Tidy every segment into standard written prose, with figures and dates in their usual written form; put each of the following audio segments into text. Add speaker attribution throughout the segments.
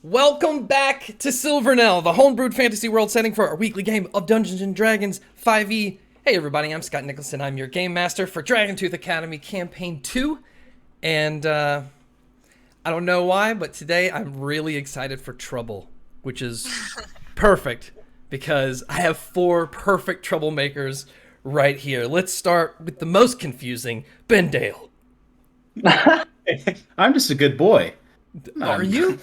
Speaker 1: Welcome back to Silvernell, the homebrewed fantasy world setting for our weekly game of Dungeons & Dragons 5e. Hey everybody, I'm Scott Nicholson. I'm your game master for Dragontooth Academy Campaign 2. And I don't know why, but today I'm really excited for Trouble, which is perfect because I have 4 perfect troublemakers right here. Let's start with the most confusing, Ben Dale.
Speaker 2: I'm just a good boy.
Speaker 1: Are you?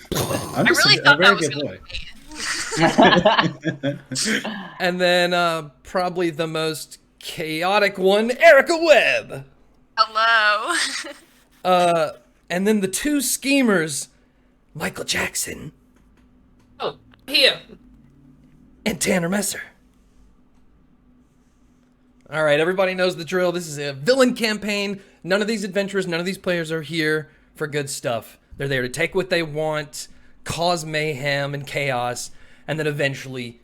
Speaker 2: I'm just a very good boy.
Speaker 1: And then probably the most chaotic one, Erica Webb.
Speaker 3: Hello.
Speaker 1: And then the 2 schemers, Michael Jackson.
Speaker 4: Oh, here.
Speaker 1: And Tanner Messer. All right, everybody knows the drill. This is a villain campaign. None of these adventurers, none of these players are here for good stuff. They're there to take what they want, cause mayhem and chaos, and then eventually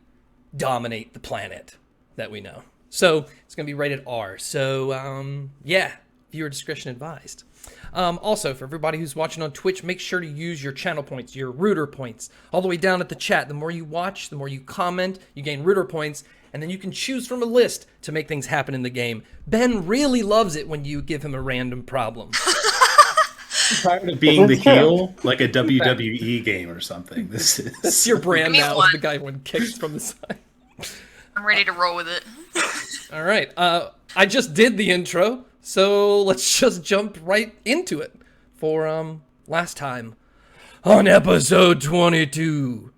Speaker 1: dominate the planet that we know. So it's going to be rated R. So, yeah, viewer discretion advised. Also, for everybody who's watching on Twitch, make sure to use your channel points, your rooter points, all the way down at the chat. The more you watch, the more you comment, you gain rooter points, and then you can choose from a list to make things happen in the game. Ben really loves it when you give him a random problem.
Speaker 2: I'm tired of being the heel, like a WWE game or something. This
Speaker 1: It's your brand now, is the guy when kicks from the side.
Speaker 3: I'm ready to roll with it.
Speaker 1: All right, I just did the intro, so let's just jump right into it for last time on episode 22.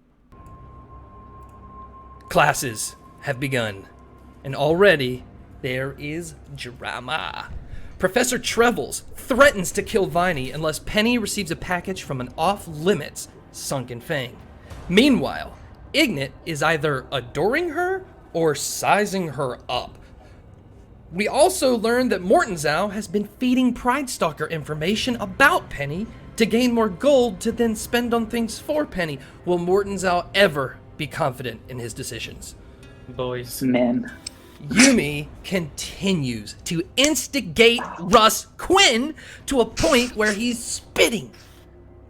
Speaker 1: Classes have begun, and already there is drama. Professor Trevels threatens to kill Viney unless Penny receives a package from an off-limits Sunken Fang. Meanwhile, Ignat is either adoring her or sizing her up. We also learned that Mortenzau has been feeding Pridestalker information about Penny to gain more gold to then spend on things for Penny. Will Mortenzau ever be confident in his decisions?
Speaker 4: Boys.
Speaker 5: Men.
Speaker 1: Umi continues to instigate Russ Quinn to a point where he's spitting.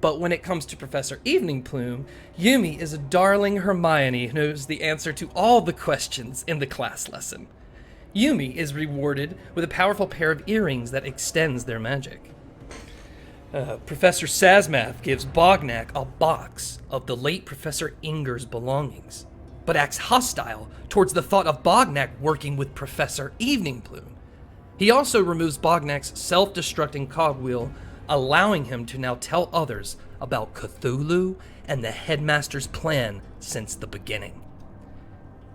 Speaker 1: But when it comes to Professor Evening Plume, Umi is a darling Hermione who knows the answer to all the questions in the class lesson. Umi is rewarded with a powerful pair of earrings that extends their magic. Professor Sazmath gives Bognak a box of the late Professor Inger's belongings, but acts hostile towards the thought of Bognak working with Professor Evening Plume. He also removes Bognak's self-destructing cogwheel, allowing him to now tell others about Cthulhu and the headmaster's plan since the beginning.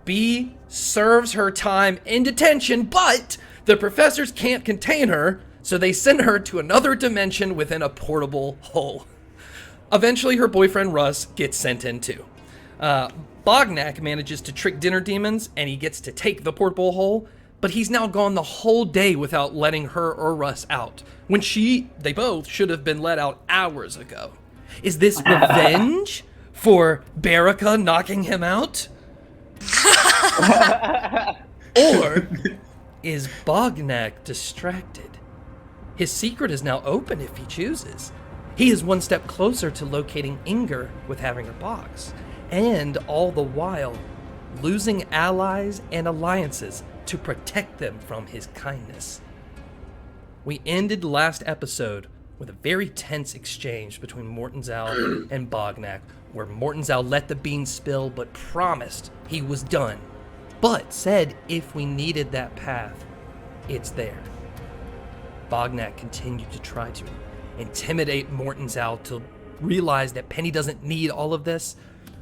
Speaker 1: Bee serves her time in detention, but the professors can't contain her, so they send her to another dimension within a portable hole. Eventually, her boyfriend Russ gets sent in too. Bognak manages to trick dinner demons, and he gets to take the portable hole, but he's now gone the whole day without letting her or Russ out, when they both should have been let out hours ago. Is this revenge for Baraka knocking him out? Or is Bognak distracted? His secret is now open if he chooses. He is one step closer to locating Inger with having her box, and all the while losing allies and alliances to protect them from his kindness. We ended last episode with a very tense exchange between Mortenzau and Bognak, where Mortenzau let the beans spill but promised he was done, but said if we needed that path, it's there. Bognak continued to try to intimidate Mortenzau to realize that Penny doesn't need all of this,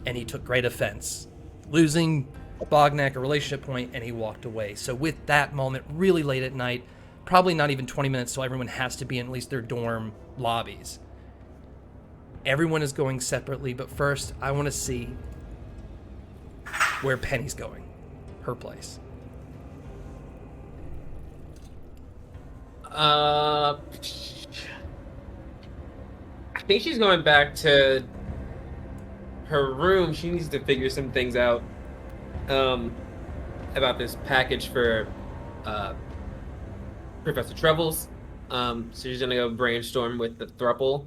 Speaker 1: and he took great offense, losing Bognak a relationship point, and he walked away. So with that moment, really late at night, probably not even 20 minutes, so everyone has to be in at least their dorm lobbies. Everyone is going separately, but first, I want to see where Penny's going, her place.
Speaker 4: I think she's going back to her room. She needs to figure some things out about this package for Professor Trevels. So she's gonna go brainstorm with the thruple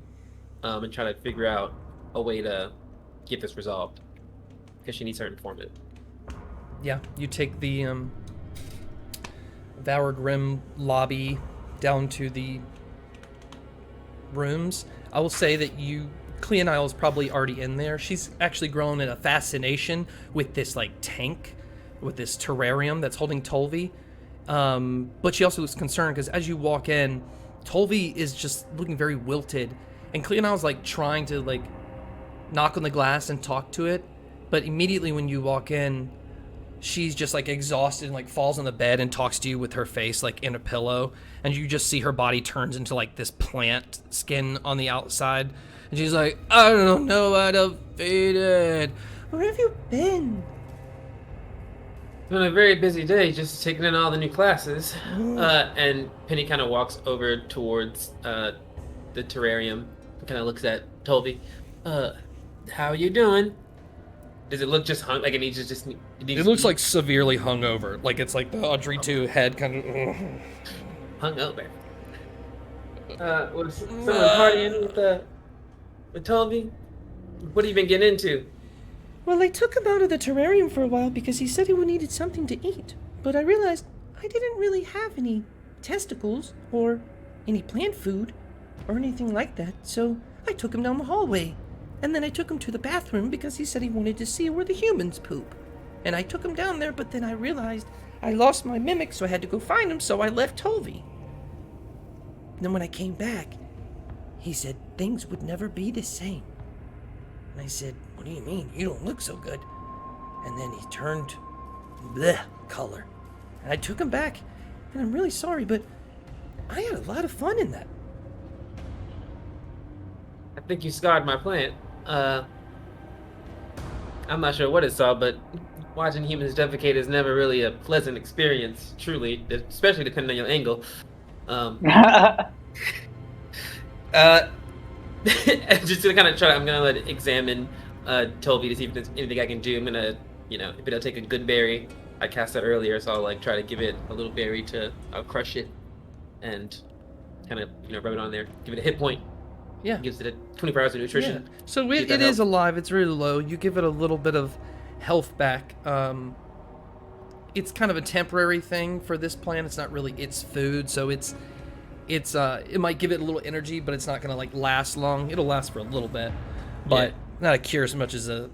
Speaker 4: and try to figure out a way to get this resolved. Because she needs her informant.
Speaker 1: Yeah, you take the Vower Grim lobby down to the rooms. I will say that Cleonile is probably already in there. She's actually grown in a fascination with this like tank, with this terrarium that's holding Tolvi. But she also was concerned because as you walk in, Tolvi is just looking very wilted, and Cleonile's like trying to like knock on the glass and talk to it, but immediately when you walk in, she's just like exhausted and like falls on the bed and talks to you with her face like in a pillow, and you just see her body turns into like this plant skin on the outside, and she's like, I don't know how to feed it. Where have you been?
Speaker 4: It's been a very busy day, just taking in all the new classes. And Penny kind of walks over towards the terrarium, kind of looks at Tolvi. How you doing? Does it look just hung? Like it needs to just.
Speaker 1: It looks like severely hungover. Like it's like the Audrey 2 head kind of.
Speaker 4: Hungover. Was someone partying with Tolvi? What have you been getting into?
Speaker 1: Well, I took him out of the terrarium for a while because he said he needed something to eat. But I realized I didn't really have any testicles or any plant food or anything like that. So I took him down the hallway. And then I took him to the bathroom because he said he wanted to see where the humans poop. And I took him down there, but then I realized I lost my mimic, so I had to go find him, so I left Tolvi. And then when I came back, he said things would never be the same. And I said, what do you mean? You don't look so good. And then he turned bleh color. And I took him back, and I'm really sorry, but I had a lot of fun in that.
Speaker 4: I think you scarred my plant. I'm not sure what it saw, but watching humans defecate is never really a pleasant experience, truly, especially depending on your angle. Just to kind of try, I'm gonna let it examine Tolvi to see if there's anything I can do. I'm gonna, if it'll take a good berry. I cast that earlier, so I'll like try to give it a little berry I'll crush it and kind of, rub it on there, give it a hit point.
Speaker 1: Yeah.
Speaker 4: Gives it 24 hours of nutrition.
Speaker 1: Yeah. So it is alive. It's really low. You give it a little bit of health back. It's kind of a temporary thing for this plant. It's not really its food, so it might give it a little energy, but it's not going to like last long. It'll last for a little bit, but not a cure as much as a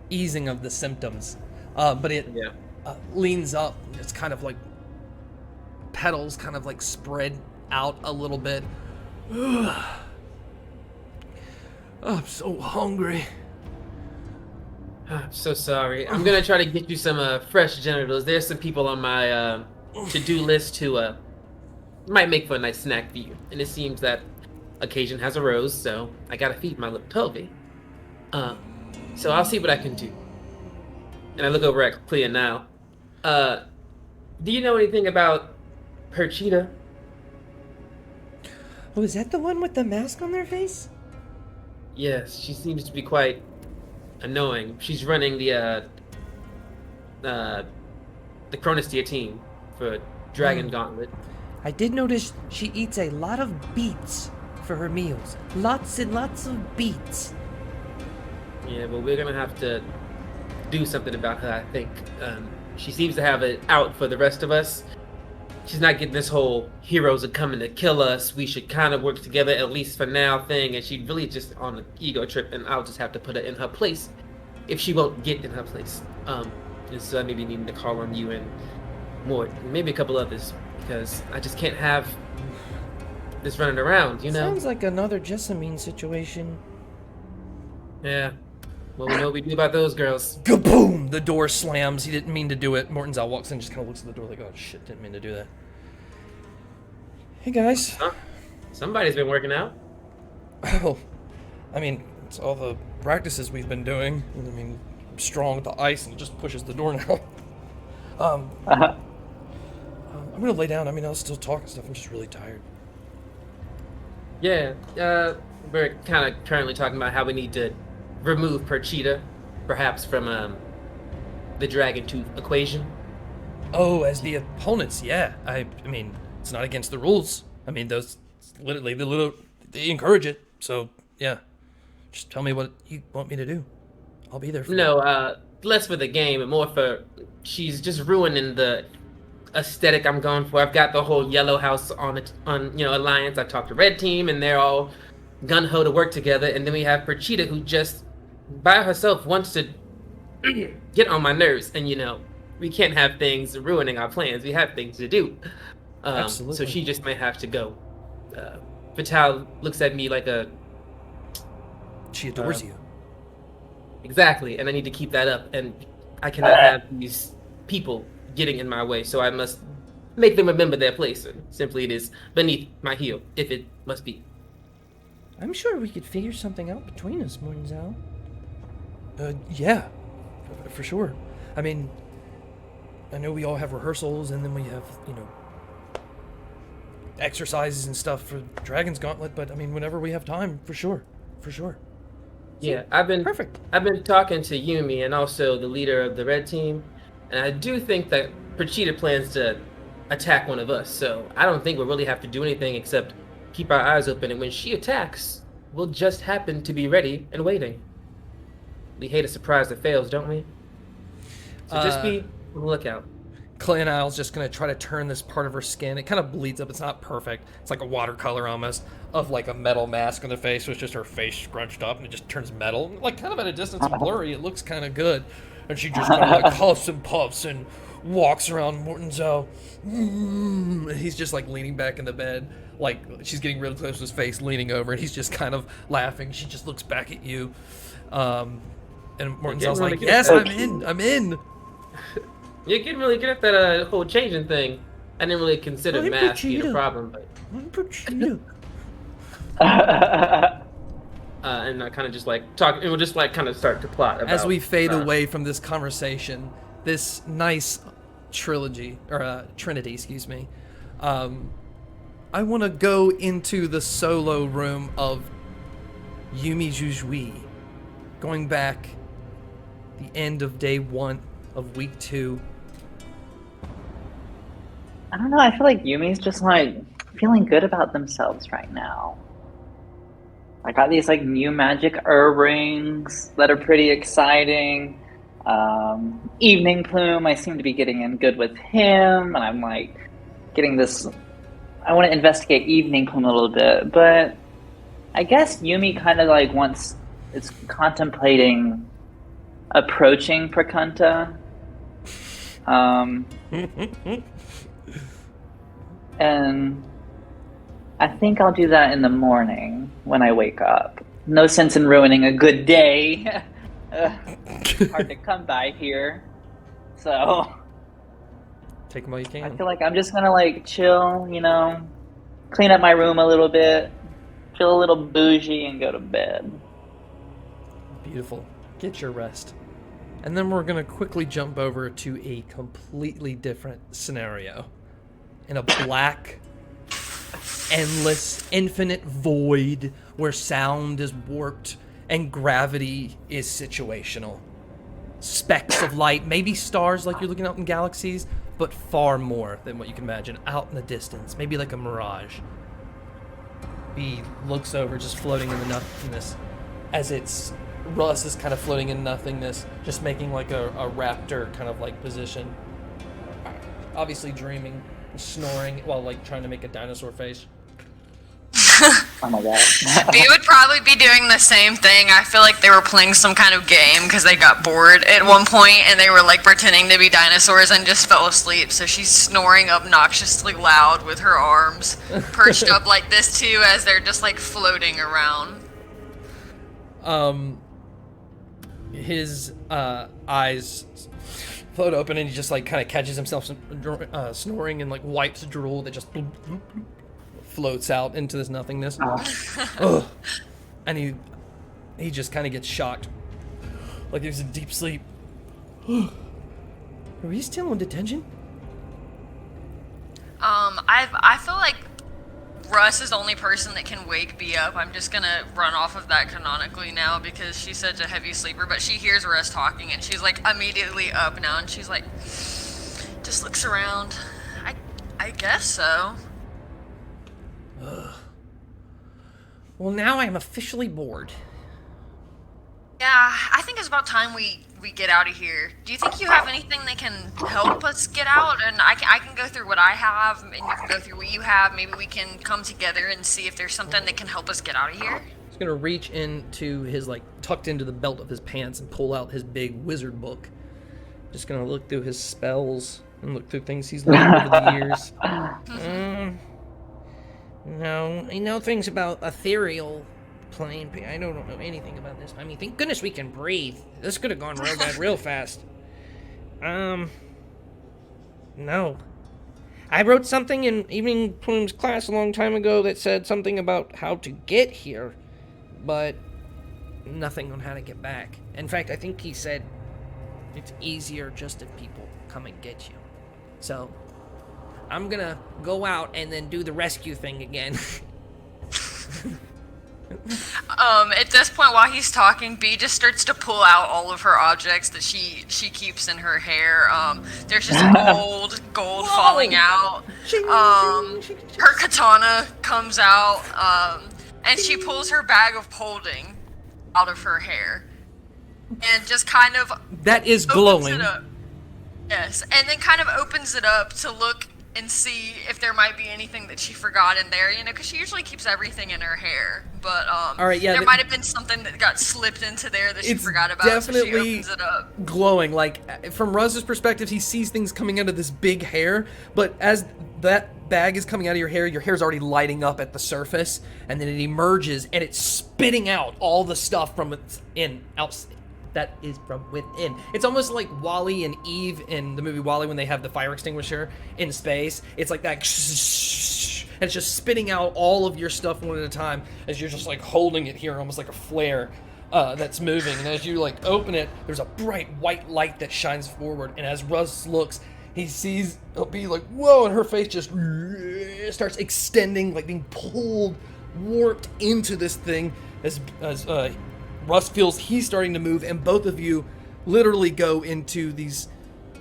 Speaker 1: easing of the symptoms. But it leans up. It's kind of like petals kind of like spread out a little bit. I'm so hungry.
Speaker 4: I'm so sorry. I'm gonna try to get you some fresh genitals. There's some people on my to-do list who might make for a nice snack for you. And it seems that occasion has arose, so I gotta feed my little Tolvi. So I'll see what I can do. And I look over at Clea now. Do you know anything about Perchita?
Speaker 1: Oh, is that the one with the mask on their face?
Speaker 4: Yes, she seems to be quite annoying. She's running the Chronostia team for Dragon Gauntlet.
Speaker 1: I did notice she eats a lot of beets for her meals. Lots and lots of beets.
Speaker 4: Yeah, but we're gonna have to do something about her, I think. She seems to have it out for the rest of us. She's not getting this whole heroes are coming to kill us, we should kind of work together at least for now thing, and she's really just on an ego trip, and I'll just have to put her in her place if she won't get in her place. And so I maybe need to call on you and Mort, and maybe a couple others, because I just can't have this running around,
Speaker 1: Sounds like another Jessamine situation.
Speaker 4: Yeah. Well, we know what we do about those girls.
Speaker 1: Kaboom! The door slams. He didn't mean to do it. Mortenzel walks in and just kind of looks at the door like, oh shit, didn't mean to do that. Hey guys.
Speaker 4: Huh? Somebody's been working out.
Speaker 1: Oh, I mean, it's all the practices we've been doing. I mean, I'm strong with the ice and it just pushes the door now. I'm gonna lay down. I mean, I'll still talk and stuff. I'm just really tired.
Speaker 4: Yeah, we're kind of currently talking about how we need to remove Perchita, perhaps from the Dragontooth equation.
Speaker 1: Oh, as the opponents, yeah. I mean, it's not against the rules. I mean, those literally they encourage it. So yeah, Just tell me what you want me to do. I'll be there for you.
Speaker 4: No, less for the game and more for she's just ruining the aesthetic I'm going for. I've got the whole yellow house on alliance. I talked to red team and they're all gun ho to work together, and then we have Perchita who just by herself wants to get on my nerves, and we can't have things ruining our plans. We have things to do.
Speaker 1: Absolutely.
Speaker 4: So she just may have to go. Vital looks at me like
Speaker 1: she adores you.
Speaker 4: Exactly, and I need to keep that up, and I cannot have these people getting in my way, so I must make them remember their place, and simply it is beneath my heel, if it must be.
Speaker 1: I'm sure we could figure something out between us, Mornzal. Yeah, for sure. I mean, I know we all have rehearsals, and then we have, exercises and stuff for Dragon's Gauntlet, but I mean, whenever we have time, for sure.
Speaker 4: Yeah, I've been
Speaker 1: perfect.
Speaker 4: I've been talking to Umi and also the leader of the red team, and I do think that Perchita plans to attack one of us, so I don't think we'll really have to do anything except keep our eyes open, and when she attacks, we'll just happen to be ready and waiting. We hate a surprise that fails, don't we? So just be on the lookout.
Speaker 1: Clay Niall's just going to try to turn this part of her skin. It kind of bleeds up. It's not perfect. It's like a watercolor almost of like a metal mask on the face. So it's just her face scrunched up and it just turns metal. Like kind of at a distance and blurry. It looks kind of good. And she just kind of like huffs and puffs and walks around Mortenzo. And he's just like leaning back in the bed. Like she's getting really close to his face, leaning over. And he's just kind of laughing. She just looks back at you. And Mortenzo's like, yes, I'm in.
Speaker 4: You're getting really good at that whole changing thing. I didn't really consider math being a problem, but and I kind of just like talk, and we'll just like kind of start to plot about,
Speaker 1: as we fade away from this conversation, this nice trinity, excuse me. I want to go into the solo room of Umi Jougoui, going back the end of day 1 of week 2.
Speaker 5: I don't know, I feel like Yumi's just like feeling good about themselves right now. I got these like new magic rings that are pretty exciting. Evening Plume, I seem to be getting in good with him, and I'm like getting this. I want to investigate Evening Plume a little bit, but I guess Umi kind of like is contemplating approaching Prakanta. And I think I'll do that in the morning when I wake up. No sense in ruining a good day. Hard to come by here. So
Speaker 1: take them while you can.
Speaker 5: I feel like I'm just gonna like chill, clean up my room a little bit, feel a little bougie, and go to bed.
Speaker 1: Beautiful. Get your rest. And then we're going to quickly jump over to a completely different scenario. In a black, endless, infinite void where sound is warped and gravity is situational. Specks of light, maybe stars like you're looking out in galaxies, but far more than what you can imagine. Out in the distance, maybe like a mirage. He looks over, just floating in the nothingness, as Russ is kind of floating in nothingness, just making like a raptor kind of like position. Obviously dreaming, snoring, while like trying to make a dinosaur face.
Speaker 5: Oh my god.
Speaker 3: We would probably be doing the same thing. I feel like they were playing some kind of game because they got bored at one point and they were like pretending to be dinosaurs and just fell asleep. So she's snoring obnoxiously loud with her arms perched up like this too as they're just like floating around.
Speaker 1: His eyes float open and he just like kind of catches himself snoring and like wipes drool that just floats out into this nothingness. Ugh. And he just kind of gets shocked, like he was in deep sleep. Are we still on detention?
Speaker 3: I feel like Russ is the only person that can wake B up. I'm just gonna run off of that canonically now because she's such a heavy sleeper, but she hears Russ talking and she's like immediately up now and she's like, just looks around. I guess so.
Speaker 1: Well, now I am officially bored.
Speaker 3: Yeah, I think it's about time we get out of here. Do you think you have anything that can help us get out? And I can go through what I have, and you can go through what you have. Maybe we can come together and see if there's something that can help us get out of here.
Speaker 1: He's gonna reach into his, like, tucked into the belt of his pants and pull out his big wizard book. Just gonna look through his spells and look through things he's learned over the years. No, I know things about ethereal plane. I don't know anything about this. I mean, thank goodness we can breathe. This could have gone real bad real fast. No. I wrote something in Evening Plume's class a long time ago that said something about how to get here, but nothing on how to get back. In fact, I think he said it's easier just if people come and get you. So, I'm gonna go out and then do the rescue thing again.
Speaker 3: At this point, while he's talking, Bee just starts to pull out all of her objects that she keeps in her hair. There's just gold falling out. Her katana comes out, and she pulls her bag of holding out of her hair, and just kind of
Speaker 1: that is glowing.
Speaker 3: Yes, and then kind of opens it up to look and see if there might be anything that she forgot in there, because she usually keeps everything in her hair. But
Speaker 1: all right, yeah,
Speaker 3: there might have been something that got slipped into there that she forgot about.
Speaker 1: Definitely
Speaker 3: so she opens it up.
Speaker 1: Glowing. Like, from Russ's perspective, he sees things coming out of this big hair, but as that bag is coming out of your hair's already lighting up at the surface, and then it emerges and it's spitting out all the stuff from out. That is from within. It's almost like Wall-E and Eve in the movie Wall-E when they have the fire extinguisher in space. It's like that, and it's just spitting out all of your stuff one at a time as you're just like holding it here, almost like a flare that's moving. And as you like open it, there's a bright white light that shines forward. And as Russ looks, he sees it'll be like, whoa, and her face just starts extending, like being pulled, warped into this thing as Russ feels he's starting to move, and both of you literally go into these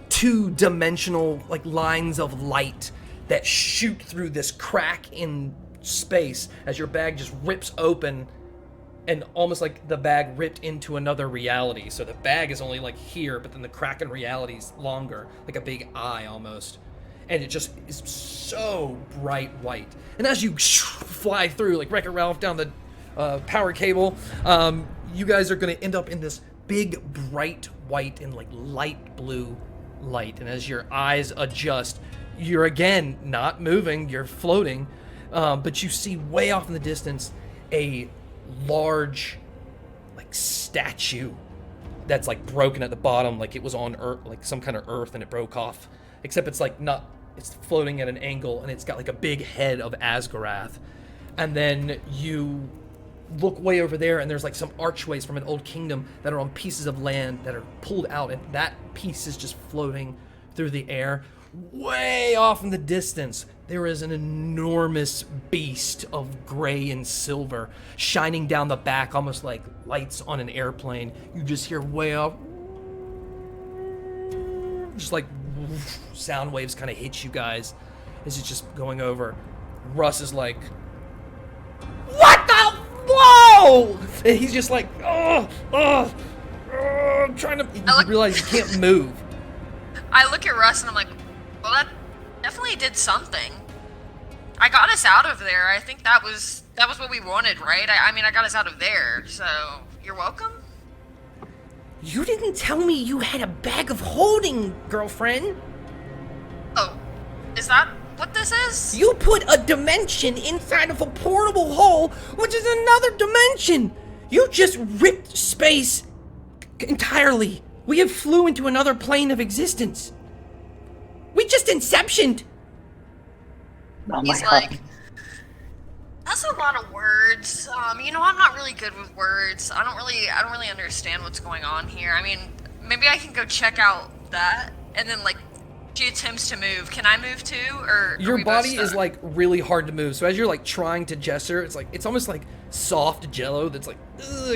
Speaker 1: two-dimensional like lines of light that shoot through this crack in space as your bag just rips open, and almost like the bag ripped into another reality. So the bag is only like here, but then the crack in reality is longer, like a big eye almost. And it just is so bright white. And as you fly through, like Wreck-It Ralph down the power cable, you guys are going to end up in this big bright white and like light blue light. And as your eyes adjust, you're again not moving, you're floating, but you see way off in the distance a large like statue that's like broken at the bottom, like it was on earth, like some kind of earth, and it broke off, except it's like not, it's floating at an angle, and it's got like a big head of Asgarath. And then you look way over there, and there's like some archways from an old kingdom that are on pieces of land that are pulled out, and that piece is just floating through the air. Way off in the distance, there is an enormous beast of gray and silver shining down the back, almost like lights on an airplane. You just hear way off, just like sound waves kind of hit you guys as it's just going over. Russ is like, what the? Whoa! And he's just like, trying to realize he can't move.
Speaker 3: I look at Russ and I'm like, well, that definitely did something. I got us out of there. I think that was what we wanted, right? I mean, I got us out of there, so you're welcome.
Speaker 1: You didn't tell me you had a bag of holding, girlfriend.
Speaker 3: Oh, is that what this is?
Speaker 1: You put a dimension inside of a portable hole, which is another dimension. You just ripped space entirely. We have flew into another plane of existence. We just inceptioned.
Speaker 5: Oh my
Speaker 3: He's
Speaker 5: God.
Speaker 3: like, that's a lot of words. I'm not really good with words. I don't really understand what's going on here. I mean, maybe I can go check out that, and then like, she attempts to move. Can I move too, or
Speaker 1: your body is like really hard to move? So as you're like trying to gesture, it's almost like soft jello that's like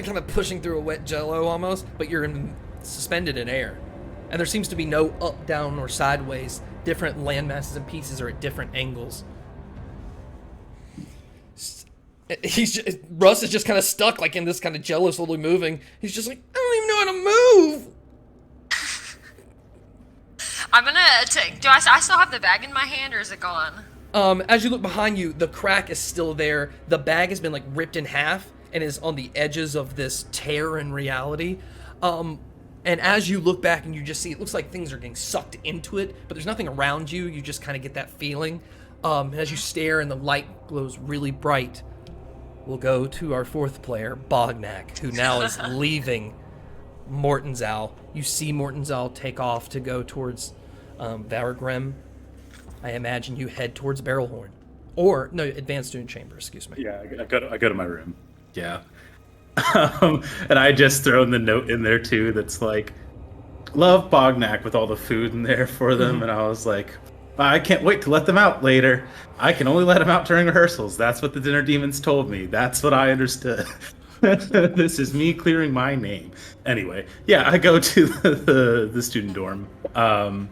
Speaker 1: kind of pushing through a wet jello almost, but you're suspended in air, and there seems to be no up, down, or sideways. Different land masses and pieces are at different angles. Russ is just kind of stuck, like in this kind of jello, slowly moving. He's just like, I don't even know how to move.
Speaker 3: I'm gonna take. Do I still have the bag in my hand, or is it gone?
Speaker 1: As you look behind you, the crack is still there. The bag has been like ripped in half and is on the edges of this tear in reality. And as you look back and you just see, it looks like things are getting sucked into it, but there's nothing around you. You just kind of get that feeling. And as you stare and the light glows really bright, we'll go to our fourth player, Bognak, who now is leaving Mortenzal. You see Mortenzal take off to go towards Varagrim. I imagine you head towards Barrelhorn. Or, no, Advanced Student Chamber, excuse me.
Speaker 2: Yeah, I go to my room. Yeah. And I just thrown the note in there too that's like, love Bognak, with all the food in there for them. And I was like, I can't wait to let them out later. I can only let them out during rehearsals. That's what the dinner demons told me. That's what I understood. This is me clearing my name. Anyway, yeah, I go to the student dorm. I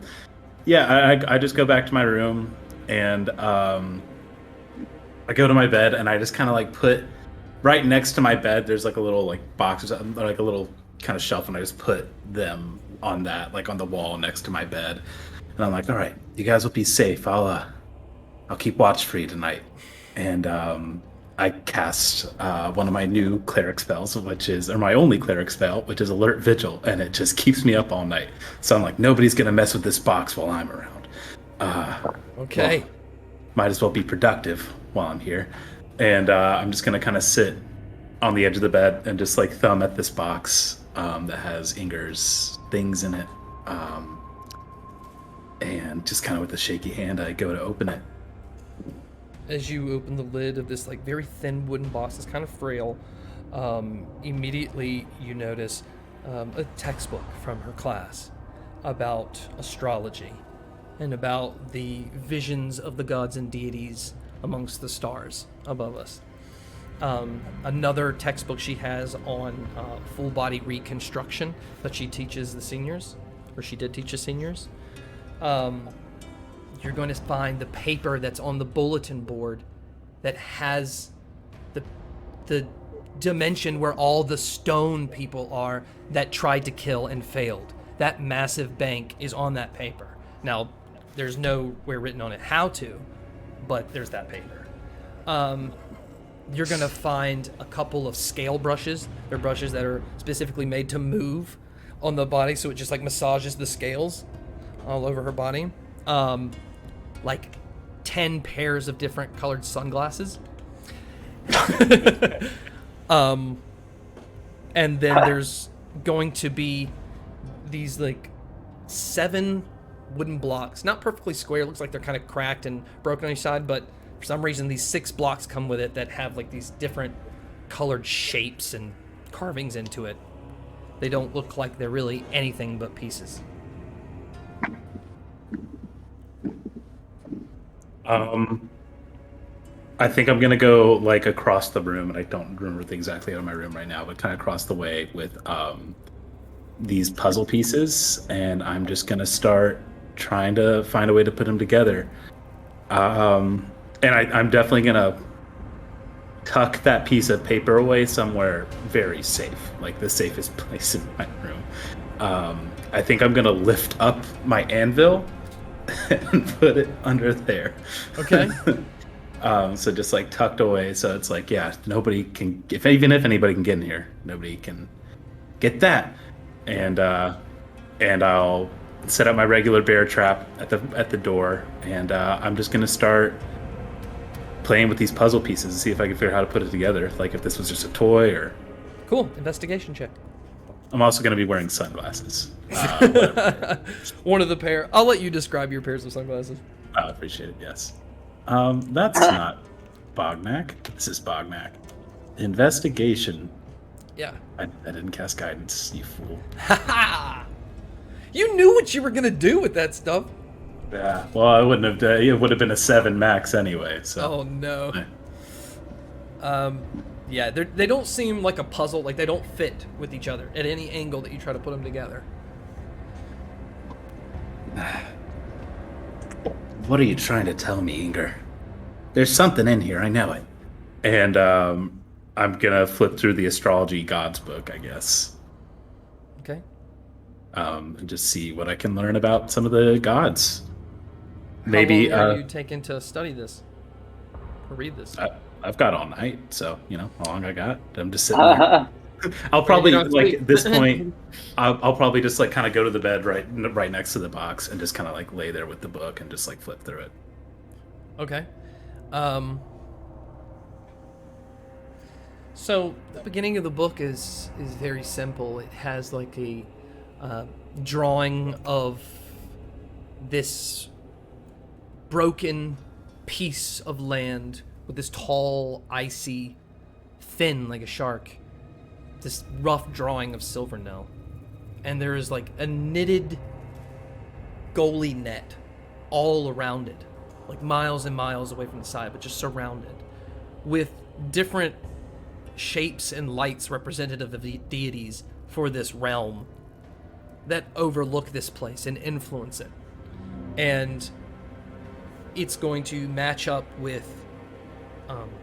Speaker 2: just go back to my room and I go to my bed and I just kind of like put right next to my bed. There's like a little like box or something, like a little kind of shelf, and I just put them on that, like on the wall next to my bed. And I'm like, all right, you guys will be safe. I'll keep watch for you tonight. And I cast one of my new cleric spells, or my only cleric spell, which is Alert Vigil, and it just keeps me up all night. So I'm like, nobody's gonna mess with this box while I'm around.
Speaker 1: Okay.
Speaker 2: Well, might as well be productive while I'm here. And I'm just gonna kind of sit on the edge of the bed and just like thumb at this box that has Inger's things in it. And just kind of with a shaky hand, I go to open it.
Speaker 1: As you open the lid of this like very thin wooden box that's kind of frail, immediately you notice a textbook from her class about astrology and about the visions of the gods and deities amongst the stars above us. Another textbook she has on full body reconstruction that she teaches the seniors, or she did teach the seniors. You're going to find the paper that's on the bulletin board that has the dimension where all the stone people are that tried to kill and failed. That massive bank is on that paper. Now, there's nowhere written on it how to, but there's that paper. You're going to find a couple of scale brushes. They're brushes that are specifically made to move on the body, so it just like massages the scales all over her body. Like 10 pairs of different colored sunglasses. And then there's going to be these like 7 wooden blocks, not perfectly square, looks like they're kind of cracked and broken on each side, but for some reason these 6 blocks come with it that have like these different colored shapes and carvings into it. They don't look like they're really anything but pieces.
Speaker 2: I think I'm gonna go like across the room, and I don't remember exactly out of my room right now, but kind of across the way with these puzzle pieces, and I'm just gonna start trying to find a way to put them together. And I'm definitely gonna tuck that piece of paper away somewhere very safe, like the safest place in my room. I think I'm gonna lift up my anvil and put it under there.
Speaker 1: Okay.
Speaker 2: So just like tucked away, so it's like, yeah, nobody can, even if anybody can get in here, nobody can get that. And I'll set up my regular bear trap at the door, and I'm just gonna start playing with these puzzle pieces and see if I can figure out how to put it together. Like if this was just a toy or.
Speaker 1: Cool. Investigation check.
Speaker 2: I'm also gonna be wearing sunglasses.
Speaker 1: One of the pair. I'll let you describe your pairs of sunglasses.
Speaker 2: I appreciate it. Yes. That's not Bognak. This is Bognak. Investigation.
Speaker 1: Yeah.
Speaker 2: I didn't cast guidance, you fool.
Speaker 1: Ha! You knew what you were gonna do with that stuff.
Speaker 2: Yeah. Well, I wouldn't have. It would have been a 7 max anyway. So.
Speaker 1: Oh no. Yeah, they don't seem like a puzzle. Like they don't fit with each other at any angle that you try to put them together.
Speaker 2: What are you trying to tell me, Inger? There's something in here. I know it. And I'm gonna flip through the astrology gods book, I guess.
Speaker 1: Okay.
Speaker 2: And just see what I can learn about some of the gods.
Speaker 1: How long are you taking to study this? Or read this?
Speaker 2: I've got all night, so how long I got. I'm just sitting there. I'll probably at this point, I'll probably just kind of go to the bed right next to the box and just kind of lay there with the book and just flip through it.
Speaker 1: Okay. So the beginning of the book is very simple. It has a drawing of this broken piece of land with this tall, icy, fin like a shark. This rough drawing of Silvernell. And there is a knitted goalie net all around it. Miles and miles away from the side, but just surrounded. With different shapes and lights representative of the deities for this realm that overlook this place and influence it. And it's going to match up with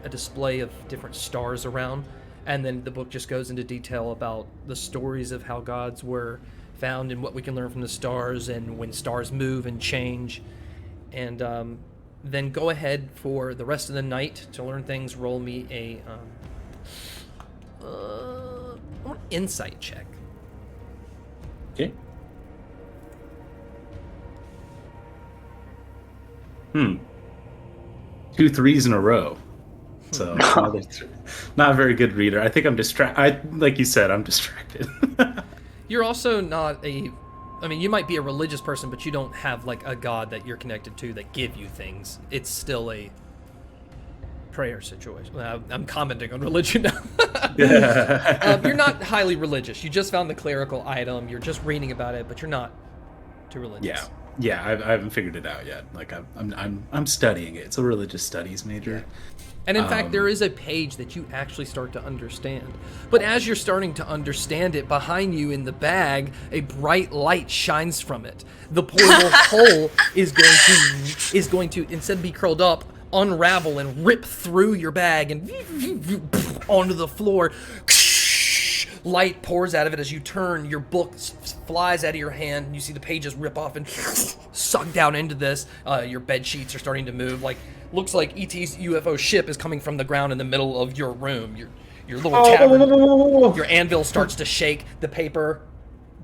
Speaker 1: a display of different stars around. And then the book just goes into detail about the stories of how gods were found and what we can learn from the stars and when stars move and change. And then go ahead for the rest of the night to learn things. Roll me a insight check.
Speaker 2: Okay. 2 3s in a row. So not a very good reader. I think I'm distracted. Like you said, I'm distracted.
Speaker 1: You're also not you might be a religious person, but you don't have a god that you're connected to that give you things. It's still a prayer situation. I'm commenting on religion now. You're not highly religious. You just found the clerical item. You're just reading about it, but you're not too religious.
Speaker 2: Yeah. I haven't figured it out yet. I'm studying it. It's a religious studies major.
Speaker 1: And in fact, there is a page that you actually start to understand. But as you're starting to understand it, behind you in the bag, a bright light shines from it. The portable hole is going to, instead of be curled up, unravel and rip through your bag and onto the floor. Light pours out of it as you turn. Your book flies out of your hand, and you see the pages rip off and suck down into this. Your bed sheets are starting to move. Looks like E.T.'s UFO ship is coming from the ground in the middle of your room. Your little tavern. Your anvil starts to shake. The paper.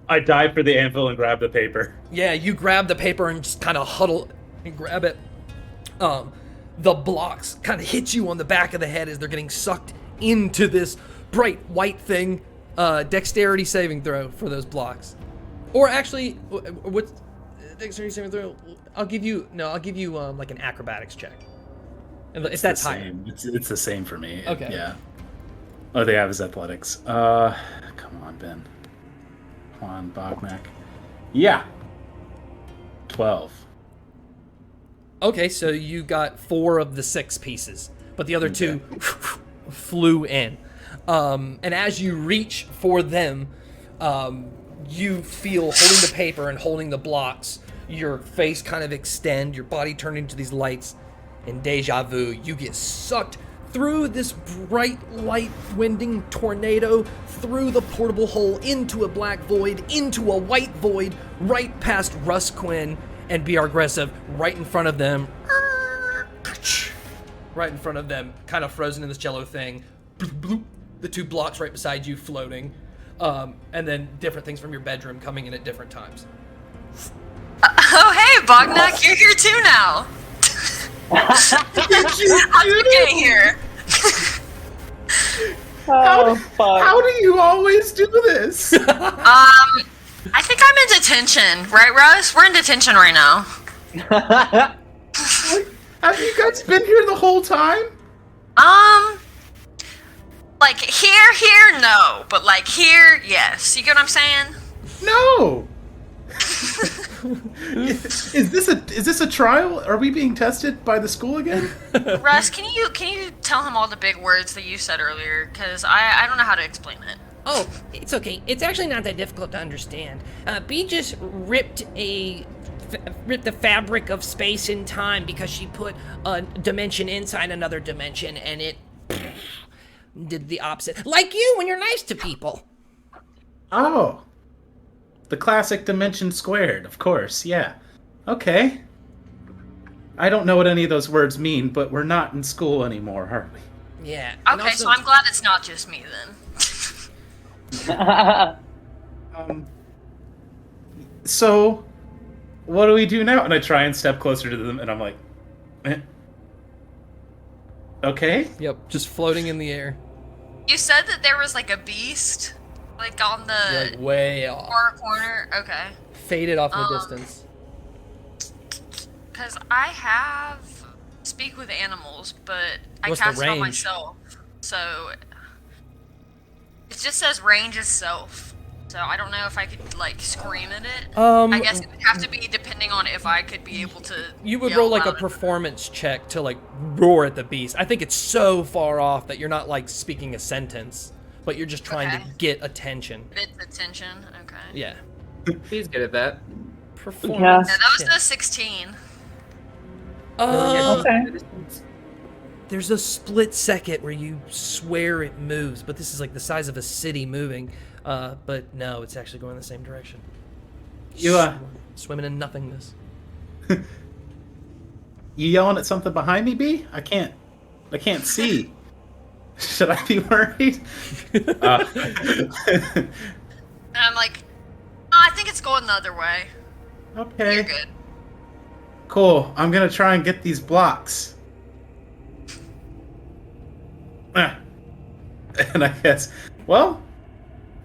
Speaker 2: I dive for the anvil and grab the paper.
Speaker 1: Yeah, you grab the paper and just kind of huddle and grab it. The blocks kind of hit you on the back of the head as they're getting sucked into this bright white thing. Dexterity saving throw for those blocks. Or actually, what's dexterity saving throw? I'll give you an acrobatics check. If that's higher.
Speaker 2: It's the same for me.
Speaker 1: Okay.
Speaker 2: Yeah. Oh, they have his athletics. Come on, Ben. Come on, Bognak. Yeah. 12.
Speaker 1: Okay, so you got 4 of the 6 pieces, but the other 2 flew in. And as you reach for them, you feel, holding the paper and holding the blocks, your face kind of extend, your body turn into these lights, and deja vu, you get sucked through this bright light winding tornado, through the portable hole, into a black void, into a white void, right past Russ Quinn and BR Gressive, right in front of them. Right in front of them, kind of frozen in this jello thing. The 2 blocks right beside you floating. And then different things from your bedroom coming in at different times.
Speaker 3: Oh, hey, Bognak, you're here too now.
Speaker 2: Did you
Speaker 3: How'd you get here?
Speaker 2: How do you always do this?
Speaker 3: I think I'm in detention, right, Russ? We're in detention right now.
Speaker 2: Have you guys been here the whole time?
Speaker 3: Here, no, but here, yes. You get what I'm saying?
Speaker 2: No. Is this a trial? Are we being tested by the school again?
Speaker 3: Russ, can you tell him all the big words that you said earlier? Because I don't know how to explain it.
Speaker 6: Oh, it's okay. It's actually not that difficult to understand. B just ripped the fabric of space and time because she put a dimension inside another dimension, and it did the opposite. Like you when you're nice to people.
Speaker 2: Oh. The classic dimension squared, of course, yeah. Okay. I don't know what any of those words mean, but we're not in school anymore, are we?
Speaker 6: Yeah. and
Speaker 3: Okay,
Speaker 6: also-
Speaker 3: so I'm glad it's not just me then.
Speaker 2: So, what do we do now? And I try and step closer to them, and I'm like, okay.
Speaker 1: Yep, just floating in the air.
Speaker 3: You said that there was like a beast, like on the
Speaker 1: Like way off.
Speaker 3: far corner. Okay.
Speaker 1: Faded off in the distance.
Speaker 3: Because I have speak with animals, but I
Speaker 1: What's the
Speaker 3: cast it on
Speaker 1: range?
Speaker 3: myself. So it just says range is self. So I don't know if I could like scream at it. I guess it would have to be depending on if I could be able to.
Speaker 1: You would
Speaker 3: yell
Speaker 1: roll like a
Speaker 3: loud enough.
Speaker 1: performance check to like roar at the beast. I think it's so far off that you're not like speaking a sentence, but you're just trying to
Speaker 3: Okay.
Speaker 1: get attention.
Speaker 3: It's attention. Okay.
Speaker 1: Yeah.
Speaker 4: He's good at that.
Speaker 1: Performance.
Speaker 3: Yeah, that was
Speaker 1: check.
Speaker 3: the 16.
Speaker 5: Okay.
Speaker 1: There's a split second where you swear it moves, but this is like the size of a city moving. But no, it's actually going the same direction.
Speaker 2: You,
Speaker 1: Swimming in nothingness.
Speaker 2: You yelling at something behind me, B? I can't see. Should I be worried?
Speaker 3: And I'm like, oh, I think it's going the other way.
Speaker 2: Okay.
Speaker 3: You're good.
Speaker 2: Cool. I'm gonna try and get these blocks. And I guess, well,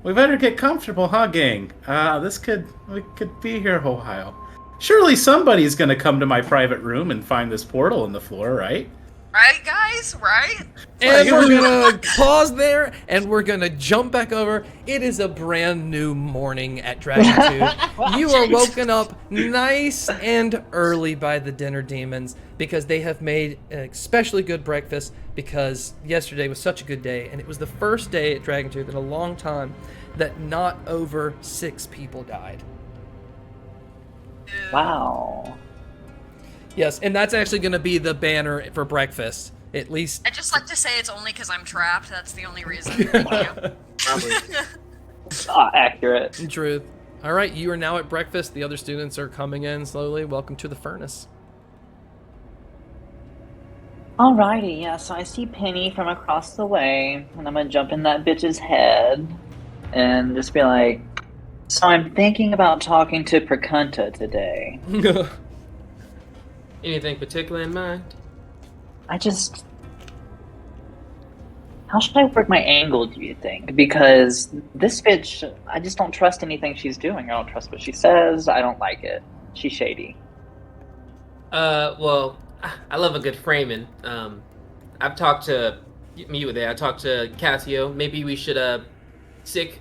Speaker 2: we better get comfortable, huh, gang? We could be here a while. Surely somebody's gonna come to my private room and find this portal in the floor, right?
Speaker 3: Right, guys? Right?
Speaker 1: And we're gonna pause there, and we're gonna jump back over. It is a brand new morning at Dragontooth. You are woken up nice and early by the dinner demons because they have made an especially good breakfast because yesterday was such a good day, and it was the first day at Dragontooth in a long time that not over 6 people died.
Speaker 5: Wow.
Speaker 1: Yes, and that's actually going to be the banner for breakfast. At least
Speaker 3: I just like to say it's only because I'm trapped. That's the only reason. Thank you.
Speaker 4: Probably.
Speaker 5: Accurate.
Speaker 1: in truth. All right, you are now at breakfast. The other students are coming in slowly. Welcome to the furnace.
Speaker 5: Alrighty, yeah, so I see Penny from across the way, and I'm gonna jump in that bitch's head and just be like, so I'm thinking about talking to Perkunta today.
Speaker 4: Anything particular in mind?
Speaker 5: How should I work my angle, do you think? Because this bitch, I just don't trust anything she's doing. I don't trust what she says. I don't like it. She's shady.
Speaker 4: Well, I love a good framing. I've talked to you were there. I talked to Cassio. Maybe we should sick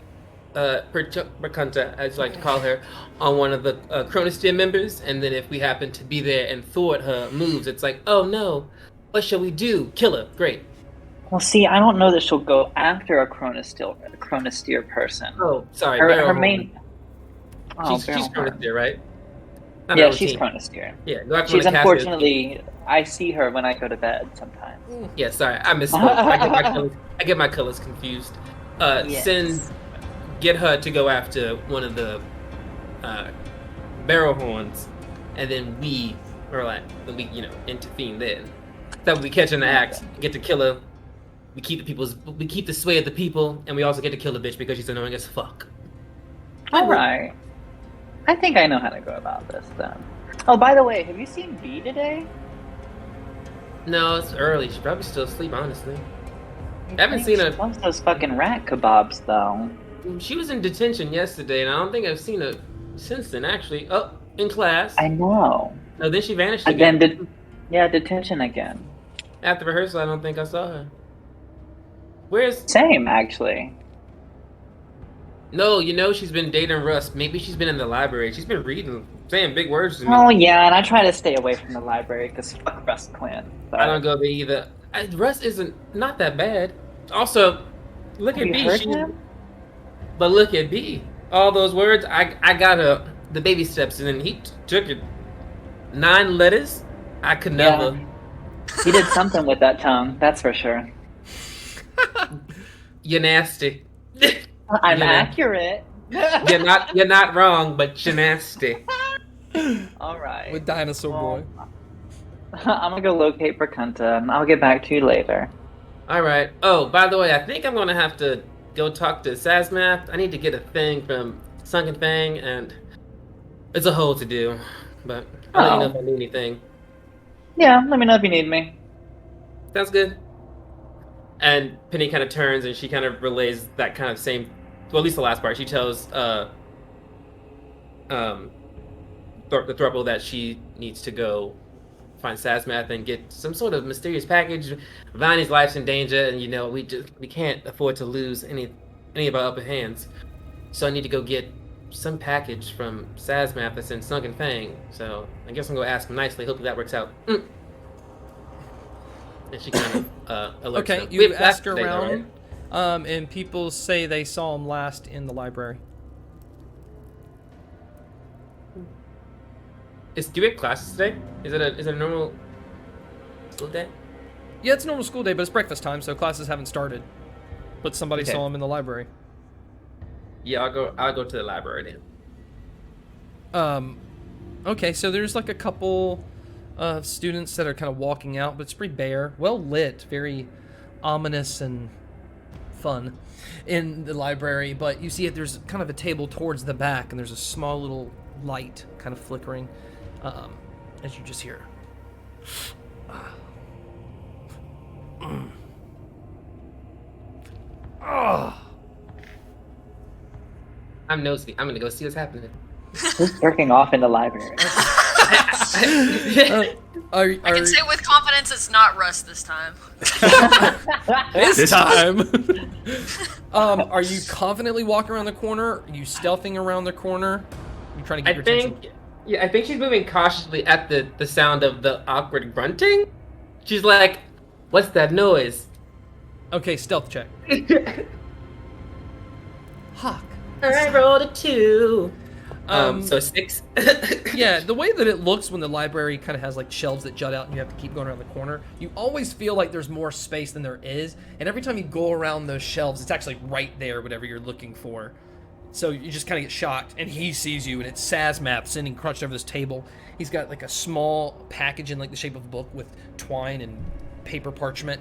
Speaker 4: Perkunta, as you like to call her, on one of the Chronosphere members, and then if we happen to be there and thwart her moves, it's like, oh no, what shall we do? Kill her. Great.
Speaker 5: Well, see, I don't know that she'll go after a Chronosphere person.
Speaker 4: Oh, sorry.
Speaker 5: Her
Speaker 4: Barrel
Speaker 5: main... Oh,
Speaker 4: She's
Speaker 5: Barrel Horn.
Speaker 4: Chronosphere, right? I
Speaker 5: Yeah,
Speaker 4: know,
Speaker 5: she's
Speaker 4: team.
Speaker 5: Chronosphere.
Speaker 4: Yeah, go after
Speaker 5: She's
Speaker 4: one of Cassio's.
Speaker 5: unfortunately... I see her when I go to bed sometimes.
Speaker 4: Yeah, sorry, I misspoke. I get my colors confused.
Speaker 5: Yes.
Speaker 4: Get her to go after one of the barrel horns, and then we intervene then. That we catch in the act, get to kill her. We keep the sway of the people, and we also get to kill the bitch because she's annoying as fuck.
Speaker 5: Alright. I think I know how to go about this then. Oh, by the way, have you seen B today?
Speaker 4: No, it's early. She's probably still asleep, honestly. I haven't seen
Speaker 5: She
Speaker 4: her.
Speaker 5: loves those fucking rat kebabs, though.
Speaker 4: She was in detention yesterday, and I don't think I've seen her since then, actually. Oh, in class.
Speaker 5: I know.
Speaker 4: No, then she vanished
Speaker 5: Again,
Speaker 4: again.
Speaker 5: detention again.
Speaker 4: After rehearsal, I don't think I saw her. Where's...
Speaker 5: Same, actually.
Speaker 4: No, she's been dating Russ. Maybe she's been in the library. She's been reading, saying big words to me.
Speaker 5: Oh, yeah, and I try to stay away from the library, because fuck Russ Quinn. But...
Speaker 4: I don't go there either. Russ isn't not that bad. Also, look
Speaker 5: Have
Speaker 4: at
Speaker 5: you
Speaker 4: B.
Speaker 5: heard him?
Speaker 4: But look at B. All those words, I got the baby steps, and then he took it. 9 letters? I could never.
Speaker 5: He did something with that tongue, that's for sure.
Speaker 4: You're nasty.
Speaker 5: I'm
Speaker 4: You know.
Speaker 5: accurate.
Speaker 4: You're not wrong, but you're nasty.
Speaker 5: All right.
Speaker 1: With Dinosaur Boy.
Speaker 5: I'm gonna go locate Prakanta, and I'll get back to you later.
Speaker 4: All right. Oh, by the way, I think I'm gonna have to go talk to Sazmath. I need to get a thing from Sunken Fang, and it's a whole to do. But I'll let you know if I need anything.
Speaker 5: Yeah, let me know if you need me.
Speaker 4: Sounds good. And Penny kind of turns and she kind of relays that kind of same, well, at least the last part. She tells the throuple that she needs to go find Sazmath and get some sort of mysterious package. Viney's life's in danger, and we can't afford to lose any of our upper hands. So I need to go get some package from Sazmath that's in Sunken Fang. So I guess I'm gonna ask him nicely. Hopefully that works out. And she kind of alerts
Speaker 1: Okay,
Speaker 4: them.
Speaker 1: you
Speaker 4: Wait,
Speaker 1: ask
Speaker 4: that's today, though,
Speaker 1: around,
Speaker 4: right?
Speaker 1: and people say they saw him last in the library.
Speaker 4: Do we have classes today? Is it a normal school day?
Speaker 1: Yeah, it's a normal school day, but it's breakfast time, so classes haven't started. But somebody
Speaker 4: Okay.
Speaker 1: saw him in the library.
Speaker 4: Yeah, I'll go to the library then.
Speaker 1: Okay, so there's like a couple of students that are kind of walking out, but it's pretty bare, well lit, very ominous and fun in the library. But you see there's kind of a table towards the back, and there's a small little light kind of flickering as you just hear.
Speaker 4: I'm nosy. I'm gonna go see what's happening.
Speaker 5: Who's jerking off in the library?
Speaker 3: I can say with confidence it's not Russ this time.
Speaker 1: This time. Are you confidently walking around the corner? Are you stealthing around the corner? You trying to get your attention?
Speaker 4: I think she's moving cautiously at the sound of the awkward grunting. She's like, "What's that noise?"
Speaker 1: Okay, stealth check. Hawk.
Speaker 4: I rolled a 2. So 6.
Speaker 1: Yeah, the way that it looks when the library kind of has like shelves that jut out and you have to keep going around the corner, you always feel like there's more space than there is. And every time you go around those shelves, it's actually right there, whatever you're looking for. So you just kind of get shocked, and he sees you, and it's Sazmath sitting crunched over this table. He's got like a small package in like the shape of a book with twine and paper parchment,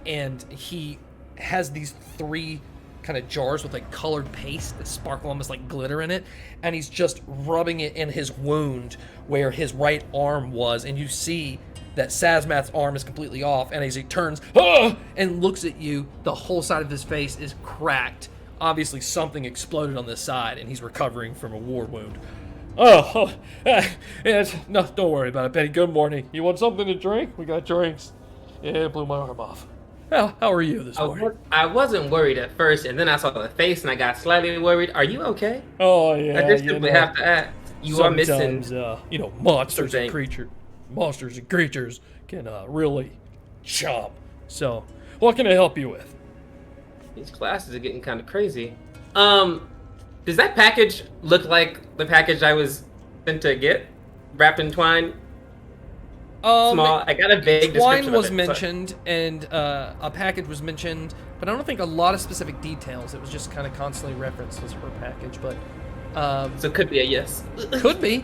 Speaker 1: and he has these 3 kind of jars with like colored paste that sparkle almost like glitter in it, and he's just rubbing it in his wound where his right arm was, and you see that Sazmath's arm is completely off, and as he turns and looks at you, the whole side of his face is cracked. Obviously something exploded on this side, and he's recovering from a war wound. No, don't worry about it, Penny. Good morning. You want something to drink? We got drinks. Yeah, it blew my arm off. How are you this morning?
Speaker 4: I wasn't worried at first, and then I saw the face, and I got slightly worried. Are you okay?
Speaker 1: Oh, yeah.
Speaker 4: I just simply have to ask. You are missing.
Speaker 1: Sometimes, monsters
Speaker 4: something.
Speaker 1: and creatures can really chomp. So, what can I help you with?
Speaker 4: These classes are getting kind of crazy. Does that package look like the package I was sent to get, wrapped in twine? Small. I got a vague description
Speaker 1: Twine was
Speaker 4: of it,
Speaker 1: mentioned, and a package was mentioned, but I don't think a lot of specific details. It was just kind of constantly referenced as her package, but
Speaker 4: so it could be a yes.
Speaker 1: could be.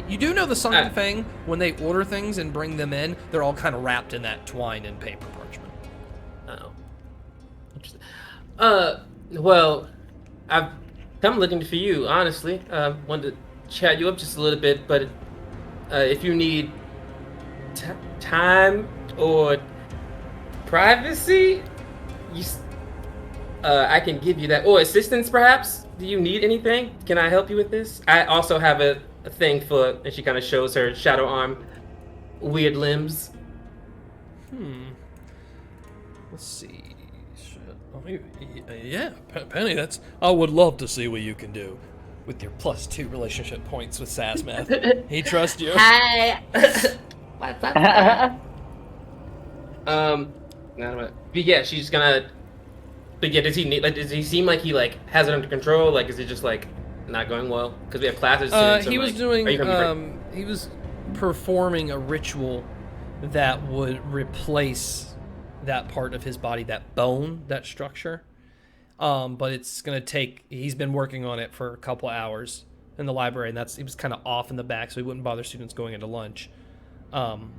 Speaker 1: You do know the Sunken Fang, when they order things and bring them in, they're all kind of wrapped in that twine and paper parchment.
Speaker 4: Oh. Interesting. Well, I've come looking for you, honestly. Wanted to chat you up just a little bit, but if you need time or privacy, I can give you that. Or assistance, perhaps? Do you need anything? Can I help you with this? I also have a thing for, and she kind of shows her shadow arm, weird limbs.
Speaker 1: Let's see. Yeah, Penny, I would love to see what you can do with your +2 relationship points with Sazmath. He trusts you.
Speaker 4: Hi. What's up? But yeah, she's gonna. But yeah, does he seem like he has it under control? Like, is it just not going well? Because we have classes soon. So
Speaker 1: he was doing.
Speaker 4: are you gonna
Speaker 1: He was performing a ritual that would replace that part of his body, that bone, that structure. But it's going to take, he's been working on it for a couple hours in the library, and he was kind of off in the back, so he wouldn't bother students going into lunch. And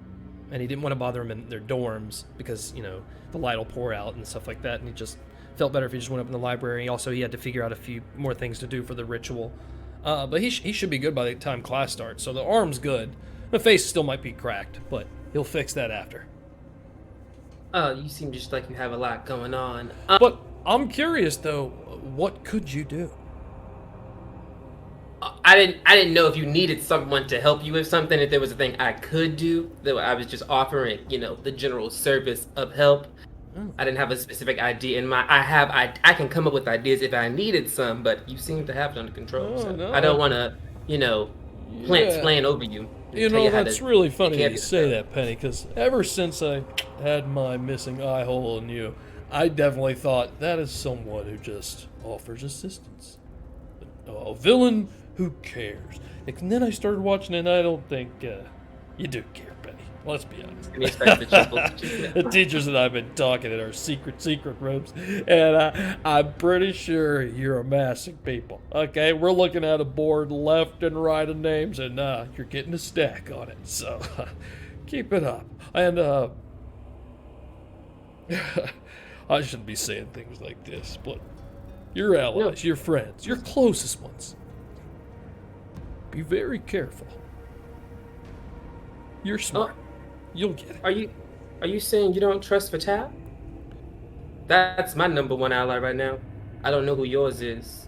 Speaker 1: he didn't want to bother them in their dorms because, the light will pour out and stuff like that, and he just felt better if he just went up in the library. Also, he had to figure out a few more things to do for the ritual. But he should be good by the time class starts, so the arm's good. The face still might be cracked, but he'll fix that after.
Speaker 4: You seem just like you have a lot going on.
Speaker 1: But I'm curious, though, what could you do?
Speaker 4: I didn't know if you needed someone to help you with something, if there was a thing I could do. That I was just offering, the general service of help. I didn't have a specific idea in mind. I can come up with ideas if I needed some, but you seem to have it under control. So
Speaker 1: no.
Speaker 4: I don't want to, plant over you.
Speaker 1: That's really funny you say that, Penny, because ever since I had my missing eye hole in you, I definitely thought that is someone who just offers assistance. A villain who cares. And then I started watching it, and I don't think you do care, Penny. Let's be honest. The teachers and I have been talking in our secret rooms, and I'm pretty sure you're amassing people. Okay, we're looking at a board left and right of names, and you're getting a stack on it. So keep it up. And I shouldn't be saying things like this, but your allies, your friends, your closest ones, be very careful. You're smart. You'll get it.
Speaker 4: Are you saying you don't trust Fatal? That's my number one ally right now. I don't know who yours is.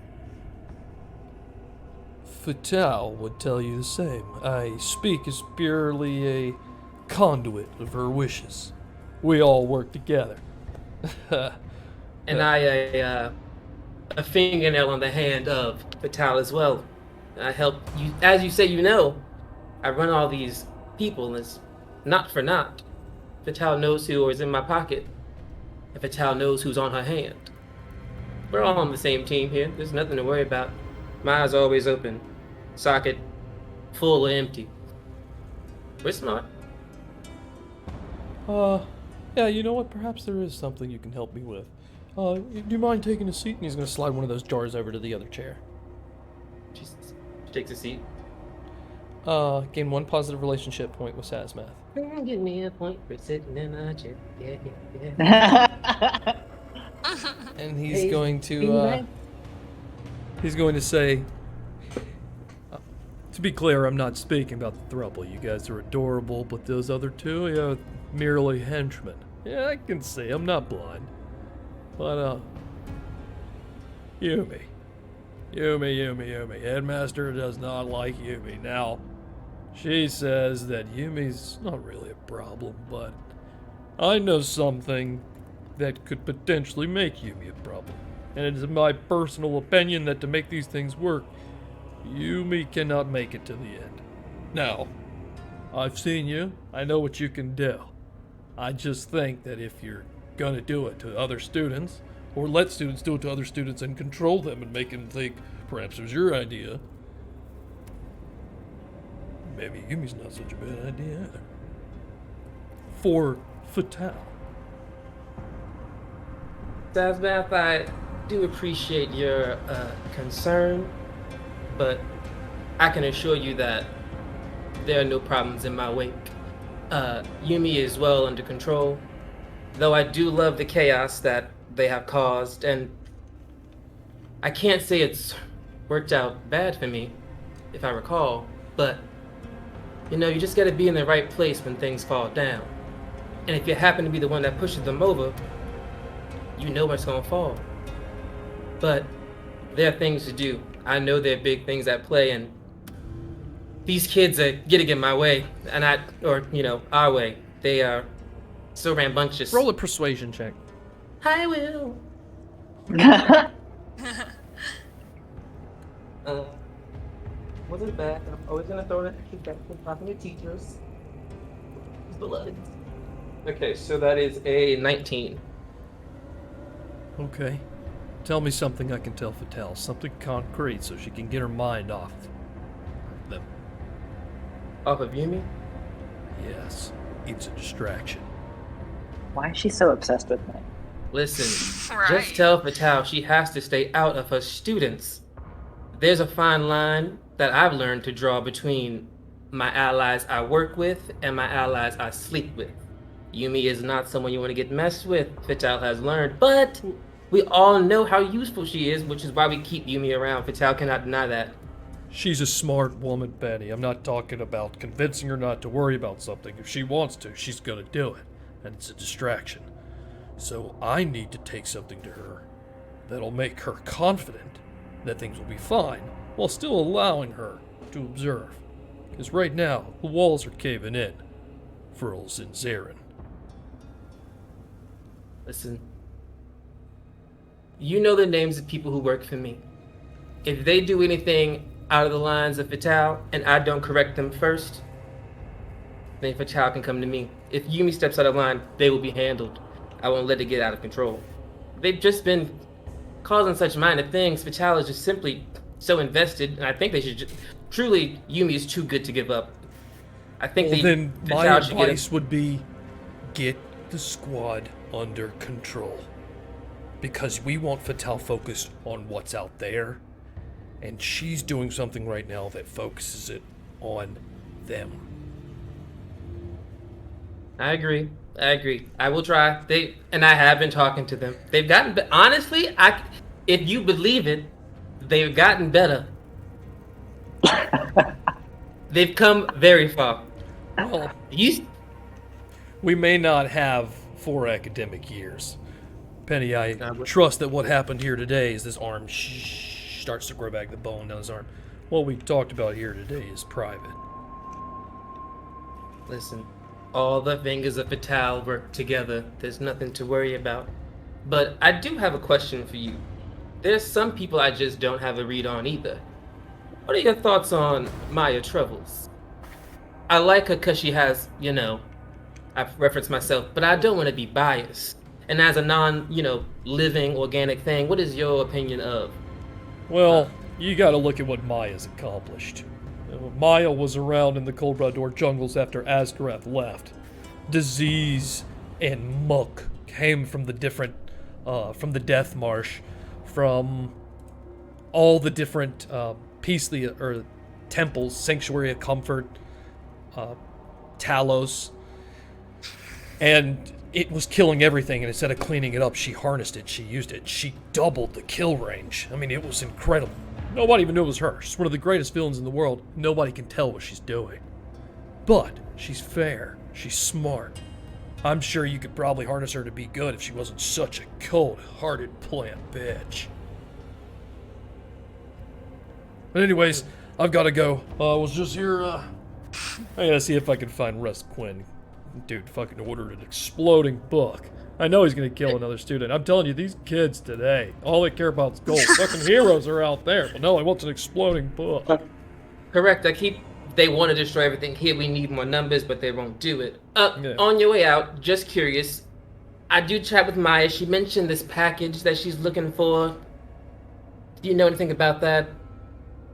Speaker 1: Fatal would tell you the same. I speak as purely a conduit of her wishes. We all work together.
Speaker 4: And I a fingernail on the hand of Fatal as well. I help you, as you say, I run all these people, and it's not for naught. Fatal knows who is in my pocket, and Fatal knows who's on her hand. We're all on the same team here. There's nothing to worry about. My eyes are always open, socket full or empty. We're smart.
Speaker 1: Yeah, you know what? Perhaps there is something you can help me with. Do you mind taking a seat? And he's going to slide one of those jars over to the other chair.
Speaker 4: She takes a seat.
Speaker 1: Gain 1 positive relationship point with Sazmath.
Speaker 4: Give me a point for sitting in a chair. Yeah.
Speaker 1: And he's going to say, to be clear, I'm not speaking about the throuple. You guys are adorable, but those other two, merely henchmen. Yeah, I can see. I'm not blind. But, Yumi. Headmaster does not like Yumi. Now, she says that Yumi's not really a problem, but I know something that could potentially make Yumi a problem. And it is my personal opinion that to make these things work, Yumi cannot make it to the end. Now, I've seen you. I know what you can do. I just think that if you're gonna do it to other students, or let students do it to other students and control them and make them think perhaps it was your idea, maybe Yumi's not such a bad idea either. For Fatal.
Speaker 4: Sazmath, I do appreciate your concern, but I can assure you that there are no problems in my wake. Yumi is well under control, though I do love the chaos that they have caused, and I can't say it's worked out bad for me, if I recall, but you just gotta be in the right place when things fall down. And if you happen to be the one that pushes them over, you know what's gonna fall. But there are things to do. I know there are big things at play, and these kids are getting in my way, and our way. They are so rambunctious.
Speaker 1: Roll a persuasion check.
Speaker 4: I will. Wasn't bad. I'm always gonna throw that back from talking to teachers. Blood. Okay, so that is a 19.
Speaker 1: Okay. Tell me something I can tell Fatal. Something concrete so she can get her mind off them.
Speaker 4: Off of Yumi?
Speaker 1: Yes. It's a distraction.
Speaker 5: Why is she so obsessed with me?
Speaker 4: Listen,
Speaker 3: Right.
Speaker 4: just tell Vital she has to stay out of her students. There's a fine line that I've learned to draw between my allies I work with and my allies I sleep with. Yumi is not someone you want to get messed with, Vital has learned, but we all know how useful she is, which is why we keep Yumi around. Vital cannot deny that.
Speaker 1: She's a smart woman, Penny. I'm not talking about convincing her not to worry about something. If she wants to, she's gonna do it. And it's a distraction. So I need to take something to her that'll make her confident that things will be fine, while still allowing her to observe. Because right now, the walls are caving in for old Zarin.
Speaker 4: Listen, you know the names of people who work for me. If they do anything out of the lines of Vital and I don't correct them first, then Vital can come to me. If Yumi steps out of line, they will be handled. I won't let it get out of control. They've just been causing such minor things. Vital is just simply so invested, and I think they should just... Truly, Yumi is too good to give up. I think
Speaker 1: Then my
Speaker 4: Vital should get
Speaker 1: advice would be get the squad under control. Because we want Vital focused on what's out there, and she's doing something right now that focuses it on them.
Speaker 4: I agree. I will try. I have been talking to them. They've gotten honestly, if you believe it, they've gotten better. They've come very far.
Speaker 1: Well, we may not have 4 academic years. Penny, I trust that what happened here today is this arm starts to grow back the bone down his arm. What we talked about here today is private.
Speaker 4: Listen, all the fingers of Vital work together. There's nothing to worry about. But I do have a question for you. There's some people I just don't have a read on either. What are your thoughts on Maya Troubles? I like her because she has, I've referenced myself, but I don't want to be biased. And as a living, organic thing, what is your opinion of?
Speaker 1: Well, you gotta look at what Maya's accomplished. Maya was around in the Cold Rador jungles after Azgarath left. Disease and muck came from the different, from the Death Marsh, from all the different, temples, Sanctuary of Comfort, Talos, and it was killing everything, and instead of cleaning it up, she harnessed it, she used it, she doubled the kill range. I mean, it was incredible. Nobody even knew it was her. She's one of the greatest villains in the world. Nobody can tell what she's doing. But she's fair, she's smart. I'm sure you could probably harness her to be good if she wasn't such a cold-hearted plant bitch. But anyways, I've got to go. I was just here, I gotta see if I can find Russ Quinn. Dude fucking ordered an exploding book. I know he's gonna kill another student. I'm telling you, these kids today, all they care about is gold. Fucking heroes are out there. But no, I want an exploding book.
Speaker 4: Correct. They want to destroy everything here. We need more numbers, but they won't do it.
Speaker 1: Yeah.
Speaker 4: On your way out, just curious, I do chat with Maya. She mentioned this package that she's looking for. Do you know anything about that?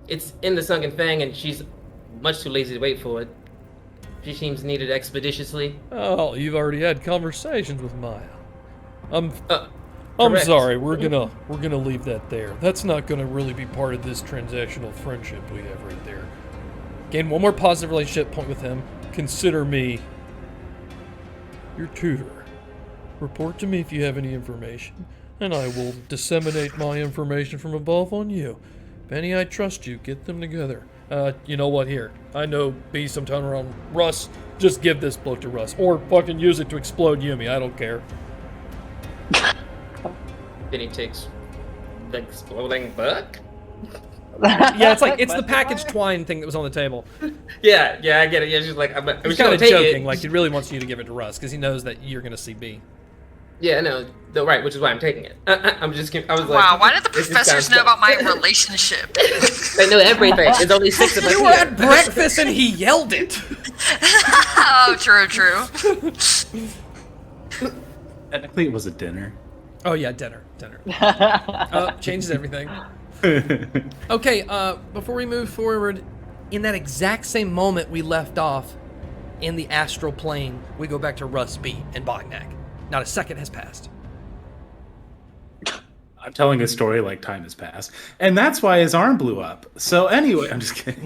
Speaker 4: It's in the Sunken Fang, and she's much too lazy to wait for it. She seems needed expeditiously.
Speaker 1: Oh, you've already had conversations with Maya. I'm
Speaker 4: correct.
Speaker 1: sorry. We're gonna leave that there. That's not gonna really be part of this transactional friendship we have right there. Gain one more positive relationship point with him. Consider me your tutor. Report to me if you have any information, and I will disseminate my information from above on you. Penny, I trust you. Get them together. You know what? Here, I know B sometime around Russ. Just give this book to Russ, or fucking use it to explode Yumi. I don't care.
Speaker 4: Then he takes the exploding book.
Speaker 1: Yeah, it's the packaged twine thing that was on the table.
Speaker 4: Yeah, I get it. Yeah, she's like, I'm
Speaker 1: He's
Speaker 4: just
Speaker 1: kind
Speaker 4: gonna
Speaker 1: of
Speaker 4: take
Speaker 1: joking,
Speaker 4: it.
Speaker 1: like he really wants you to give it to Russ because he knows that you're gonna see B.
Speaker 4: Yeah, no, right, which is why I'm taking it. I'm just kidding. I was like,
Speaker 3: Wow, why did the
Speaker 4: this just
Speaker 3: professors
Speaker 4: sounds
Speaker 3: know about my
Speaker 4: dumb.
Speaker 3: relationship?
Speaker 4: They know everything. There's only 6 of us
Speaker 1: We were
Speaker 4: here.
Speaker 1: at breakfast and he yelled it.
Speaker 3: Oh, true.
Speaker 2: Technically, it was a dinner.
Speaker 1: Oh yeah, dinner. Changes everything. Okay, before we move forward, in that exact same moment we left off in the astral plane, we go back to Russ B and Bognak. Not a second has passed.
Speaker 2: I'm telling a story like time has passed. And that's why his arm blew up. So anyway, I'm just kidding.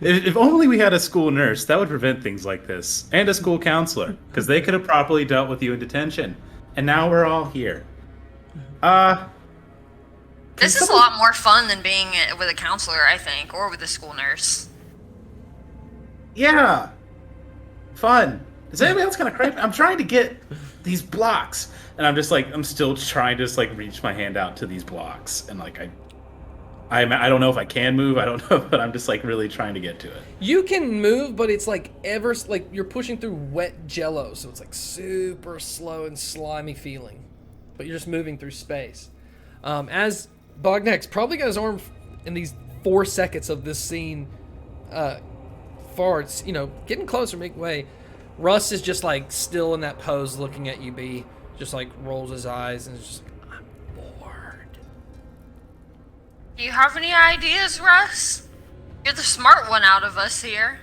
Speaker 2: If only we had a school nurse, that would prevent things like this. And a school counselor, because they could have properly dealt with you in detention. And now we're all here.
Speaker 3: This is a lot more fun than being with a counselor, I think, or with a school nurse.
Speaker 2: Yeah. Fun. Is anybody else kind of crazy? I'm trying to get these blocks. And I'm just like, I'm still trying to just like reach my hand out to these blocks. And like, I don't know if I can move. I don't know, but I'm just like really trying to get to it.
Speaker 1: You can move, but it's like like you're pushing through wet jello. So it's like super slow and slimy feeling. But you're just moving through space. As Bognak's probably got his arm in these 4 seconds of this scene farts, getting closer, make way. Russ is just like still in that pose looking at you, B. Just like rolls his eyes and is just, I'm bored.
Speaker 3: Do you have any ideas, Russ? You're the smart one out of us here.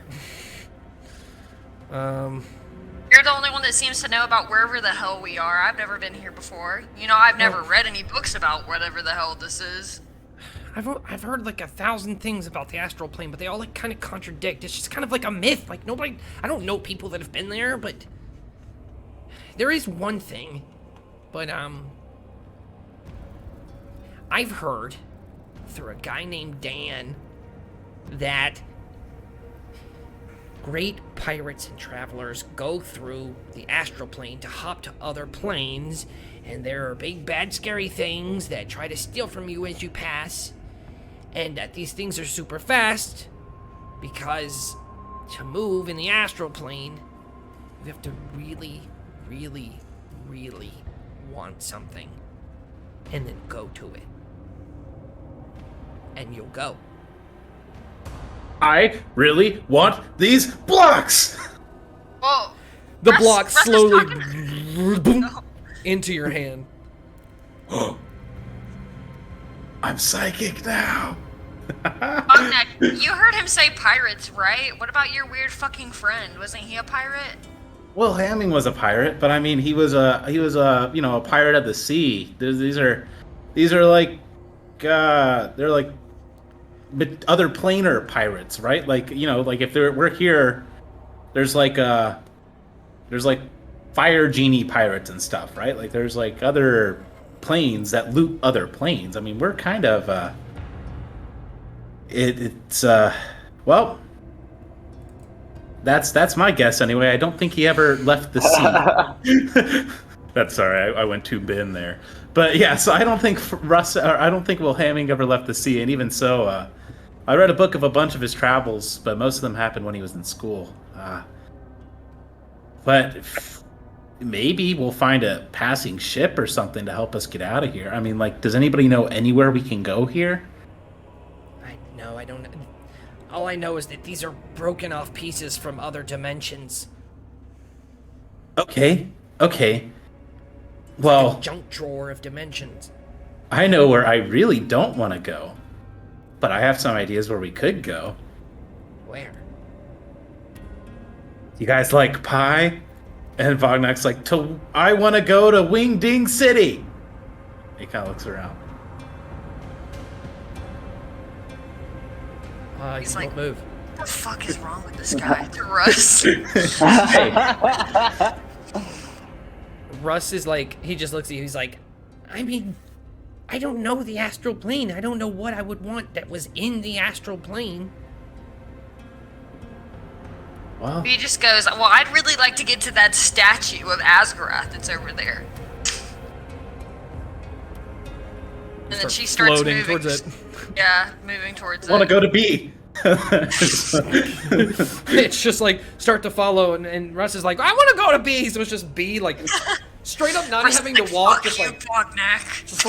Speaker 3: You're the only one that seems to know about wherever the hell we are. I've never been here before. I've never read any books about whatever the hell this is.
Speaker 6: I've heard like 1,000 things about the astral plane, but they all like kind of contradict. It's just kind of like a myth. Like nobody, I don't know people that have been there, but there is one thing. But I've heard through a guy named Dan that great pirates and travelers go through the astral plane to hop to other planes, and there are big bad scary things that try to steal from you as you pass, and that these things are super fast because to move in the astral plane you have to really, really, really want something and then go to it, and you'll go.
Speaker 2: I really want these blocks.
Speaker 3: Well,
Speaker 1: The
Speaker 3: Russ-
Speaker 1: block
Speaker 3: Russ is
Speaker 1: slowly
Speaker 3: talking-
Speaker 1: boom,
Speaker 3: No.
Speaker 1: into your hand.
Speaker 2: I'm psychic now.
Speaker 3: Bognak, you heard him say pirates, right? What about your weird fucking friend? Wasn't he a pirate?
Speaker 2: Well, Hamming was a pirate, but I mean, he was a a pirate of the sea. These are like, they're like other planar pirates, right? Like, like if we're here, there's like fire genie pirates and stuff, right? Like there's like other planes that loot other planes. I mean, we're kind of well, that's my guess anyway. I don't think he ever left the sea. That's sorry, I went too bin there. But yeah, so I don't think Will Hamming ever left the sea, and even so, I read a book of a bunch of his travels, but most of them happened when he was in school. But maybe we'll find a passing ship or something to help us get out of here. I mean, like, does anybody know anywhere we can go here?
Speaker 6: I don't. All I know is that these are broken off pieces from other dimensions.
Speaker 2: Okay. Well,
Speaker 6: A junk drawer of dimensions.
Speaker 2: I know where I really don't want to go, but I have some ideas where we could go.
Speaker 6: Where?
Speaker 2: You guys like pie? And Bognak's like, I want to go to Wing Ding City. He kind of looks around.
Speaker 3: He's
Speaker 1: You
Speaker 3: like,
Speaker 1: don't move.
Speaker 3: what the fuck is wrong with this guy? To Russ.
Speaker 1: Russ is like, he just looks at you. He's like,
Speaker 6: I mean, I don't know the astral plane. I don't know what I would want that was in the astral plane.
Speaker 2: Well,
Speaker 3: He just goes, well, I'd really like to get to that statue of Asgarath that's over there. And then she starts
Speaker 1: floating
Speaker 3: moving
Speaker 1: towards it.
Speaker 3: Yeah, moving towards
Speaker 2: I want to
Speaker 3: it.
Speaker 2: go to B.
Speaker 1: It's just like start to follow, and Russ is like, I want to go to B. So it's just B, like straight up, not
Speaker 3: Russ
Speaker 1: having
Speaker 3: is
Speaker 1: to walk,
Speaker 3: fuck
Speaker 1: just
Speaker 3: you,
Speaker 1: like
Speaker 3: Bognak.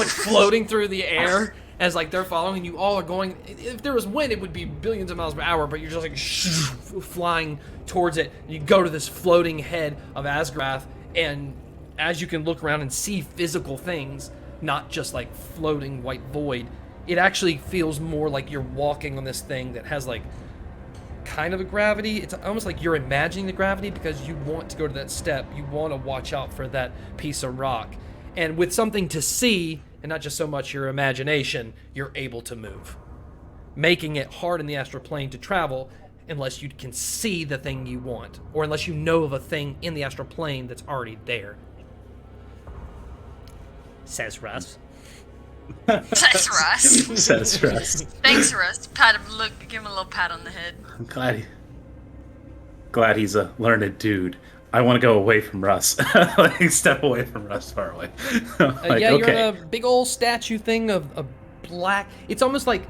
Speaker 1: floating through the air as like they're following you. All are going. If there was wind, it would be billions of miles per hour, but you're just like flying towards it. You go to this floating head of Asgarath, and as you can look around and see physical things, not just like floating white void. It actually feels more like you're walking on this thing that has like kind of a gravity. It's almost like you're imagining the gravity because you want to go to that step. You want to watch out for that piece of rock. And with something to see, and not just so much your imagination, you're able to move, making it hard in the astral plane to travel unless you can see the thing you want, or unless you know of a thing in the astral plane that's already there. Says Russ.
Speaker 3: Says Russ.
Speaker 2: Says Russ.
Speaker 3: Thanks, Russ. Pat him, give him a little pat on the head.
Speaker 2: I'm glad he's a learned dude. I want to go away from Russ. Like, step away from Russ, far away. Like,
Speaker 1: yeah, you're
Speaker 2: okay.
Speaker 1: in a big old statue thing of black. It's almost like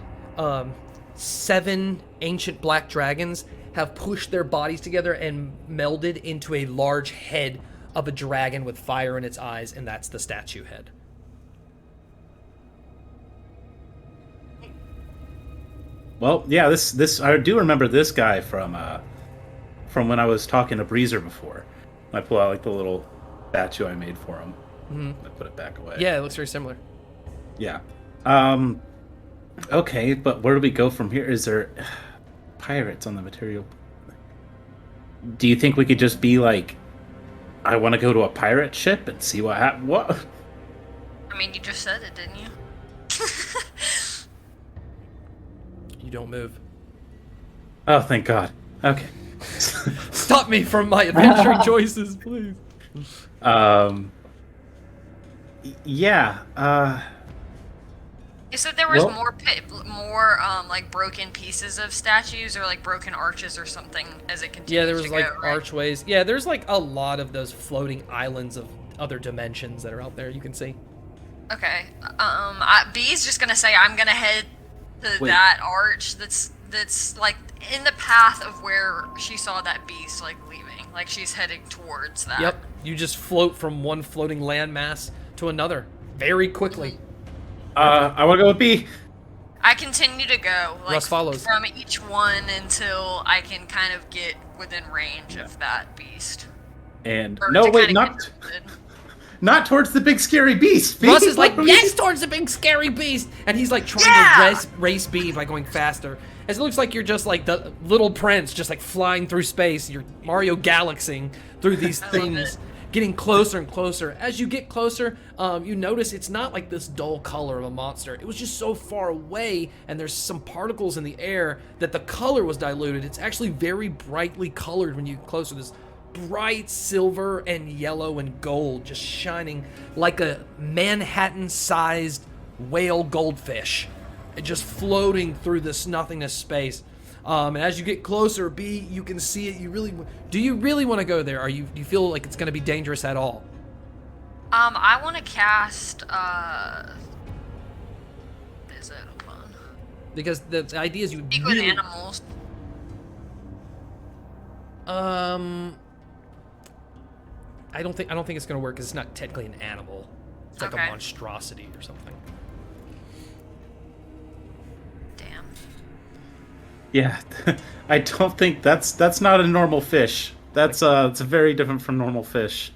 Speaker 1: 7 ancient black dragons have pushed their bodies together and melded into a large head of a dragon with fire in its eyes, and that's the statue head.
Speaker 2: Well, yeah, this I do remember this guy from when I was talking to Bruiser before. I pull out like the little statue I made for him. I put it back away.
Speaker 1: Yeah, it looks very similar.
Speaker 2: Yeah. Okay, but where do we go from here? Is there pirates on the material? Do you think we could just be like, I want to go to a pirate ship and see what happens? What?
Speaker 3: I mean, you just said it, didn't you?
Speaker 1: You don't move.
Speaker 2: Oh, thank God. Okay.
Speaker 1: Stop me from my adventure choices, please.
Speaker 2: Yeah.
Speaker 3: You said there was
Speaker 2: Well-
Speaker 3: more like broken pieces of statues or like broken arches or something as it continues.
Speaker 1: Yeah, there was
Speaker 3: to
Speaker 1: like
Speaker 3: go, right?
Speaker 1: archways. Yeah, there's like a lot of those floating islands of other dimensions that are out there. You can see.
Speaker 3: Okay. B's just gonna say I'm gonna head to
Speaker 2: Wait.
Speaker 3: that arch that's like in the path of where she saw that beast like leaving. Like she's heading towards that.
Speaker 1: Yep. You just float from one floating landmass to another very quickly.
Speaker 2: I want to go with B.
Speaker 3: I continue to go like
Speaker 1: Russ follows.
Speaker 3: from each one until I can kind of get within range of that beast.
Speaker 2: And
Speaker 3: Or
Speaker 2: no,
Speaker 3: to
Speaker 2: wait,
Speaker 3: kinda
Speaker 2: not
Speaker 3: get interested.
Speaker 2: not towards the big scary beast. B.
Speaker 1: Russ is like,
Speaker 2: What are we-
Speaker 1: yes, towards the big scary beast, and he's like trying
Speaker 3: Yeah!
Speaker 1: to race B by going faster. As it looks like you're just like the little prince, just like flying through space. You're Mario Galaxing through these
Speaker 3: love
Speaker 1: things,
Speaker 3: it.
Speaker 1: getting closer and closer. As you get closer, you notice it's not like this dull color of a monster. It was just so far away, and there's some particles in the air that the color was diluted. It's actually very brightly colored when you get closer. This bright silver and yellow and gold just shining like a Manhattan-sized whale goldfish, just floating through this nothingness space. And as you get closer, B, you can see it. Do you really want to go there? Do you feel like it's going to be dangerous at all?
Speaker 3: I want to cast. What is it? Hold on.
Speaker 1: Because the idea is you
Speaker 3: Speak with
Speaker 1: really.
Speaker 3: animals.
Speaker 1: I don't think it's going to work because it's not technically an animal. It's like
Speaker 3: Okay.
Speaker 1: a monstrosity or something.
Speaker 3: Damn.
Speaker 2: Yeah, I don't think that's not a normal fish. That's it's very different from normal fish.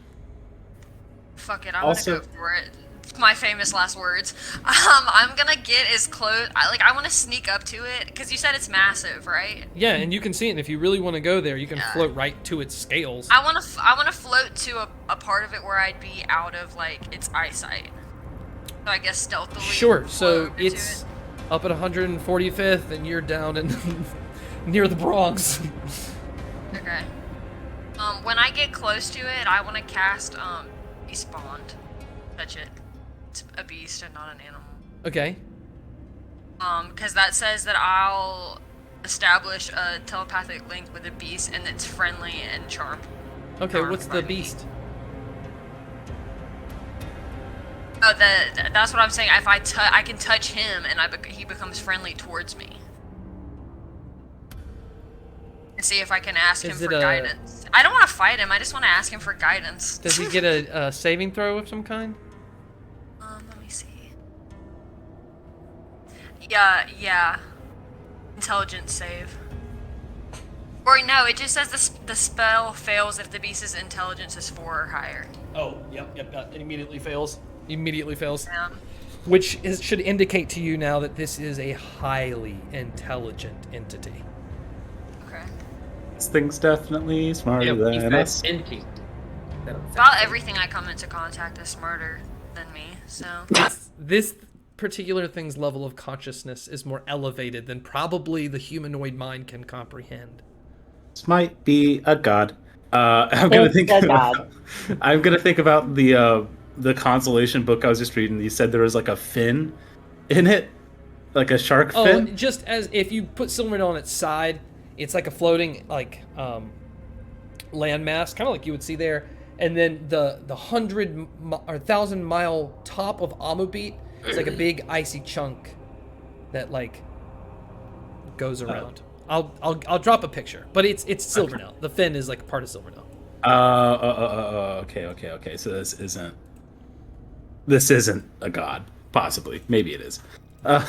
Speaker 3: Fuck it. I
Speaker 2: Also-
Speaker 3: want to go for it. It's my famous last words. I'm gonna get as close. I want to sneak up to it because you said it's massive, right?
Speaker 1: Yeah, and you can see it. And if you really want to go there, you can
Speaker 3: Yeah.
Speaker 1: float right to its scales.
Speaker 3: I want to float to a part of it where I'd be out of like its eyesight. So I guess stealthily.
Speaker 1: Sure.
Speaker 3: float
Speaker 1: So
Speaker 3: over to
Speaker 1: it's
Speaker 3: it.
Speaker 1: up at 145th, and you're down in near the Bronx.
Speaker 3: Okay. When I get close to it, I want to cast Beast Bond. Touch it. It's a beast and not an animal.
Speaker 1: Okay.
Speaker 3: Because that says that I'll establish a telepathic link with a beast, and it's friendly and charm.
Speaker 1: Okay.
Speaker 3: Charmed
Speaker 1: What's
Speaker 3: by
Speaker 1: the
Speaker 3: me.
Speaker 1: beast?
Speaker 3: Oh, that's what I'm saying. If I can touch him, and he becomes friendly towards me. And see if I can ask him
Speaker 1: Is
Speaker 3: for
Speaker 1: it a-
Speaker 3: guidance. I don't want to fight him. I just want to ask him for guidance.
Speaker 1: Does he get a saving throw of some kind?
Speaker 3: Let me see. Yeah. Intelligence save. Or no, it just says the spell fails if the beast's intelligence is 4 or higher.
Speaker 1: Oh, yep. It immediately fails.
Speaker 3: Yeah.
Speaker 1: Which should indicate to you now that this is a highly intelligent entity.
Speaker 3: Okay.
Speaker 2: This thing's definitely smarter
Speaker 4: Yeah, he's
Speaker 2: than
Speaker 4: very
Speaker 2: us.
Speaker 4: sentient.
Speaker 3: About everything I come into contact is smarter than me, so.
Speaker 1: This particular thing's level of consciousness is more elevated than probably the humanoid mind can comprehend.
Speaker 2: This might be a god. I'm gonna
Speaker 5: It's
Speaker 2: think
Speaker 5: a
Speaker 2: about.
Speaker 5: god.
Speaker 2: I'm gonna think about the consolation book I was just reading. You said there was like a fin in it, like a shark
Speaker 1: Oh,
Speaker 2: fin.
Speaker 1: just as if you put Silvernail on its side, it's like a floating landmass, kind of like you would see there. And then the 1,000-mile top of Amubit is like a big icy chunk that like goes around. I'll drop a picture, but it's Silvernail. The fin is like part of Silvernail.
Speaker 2: Okay. So this isn't a god. Possibly, maybe it is.
Speaker 4: A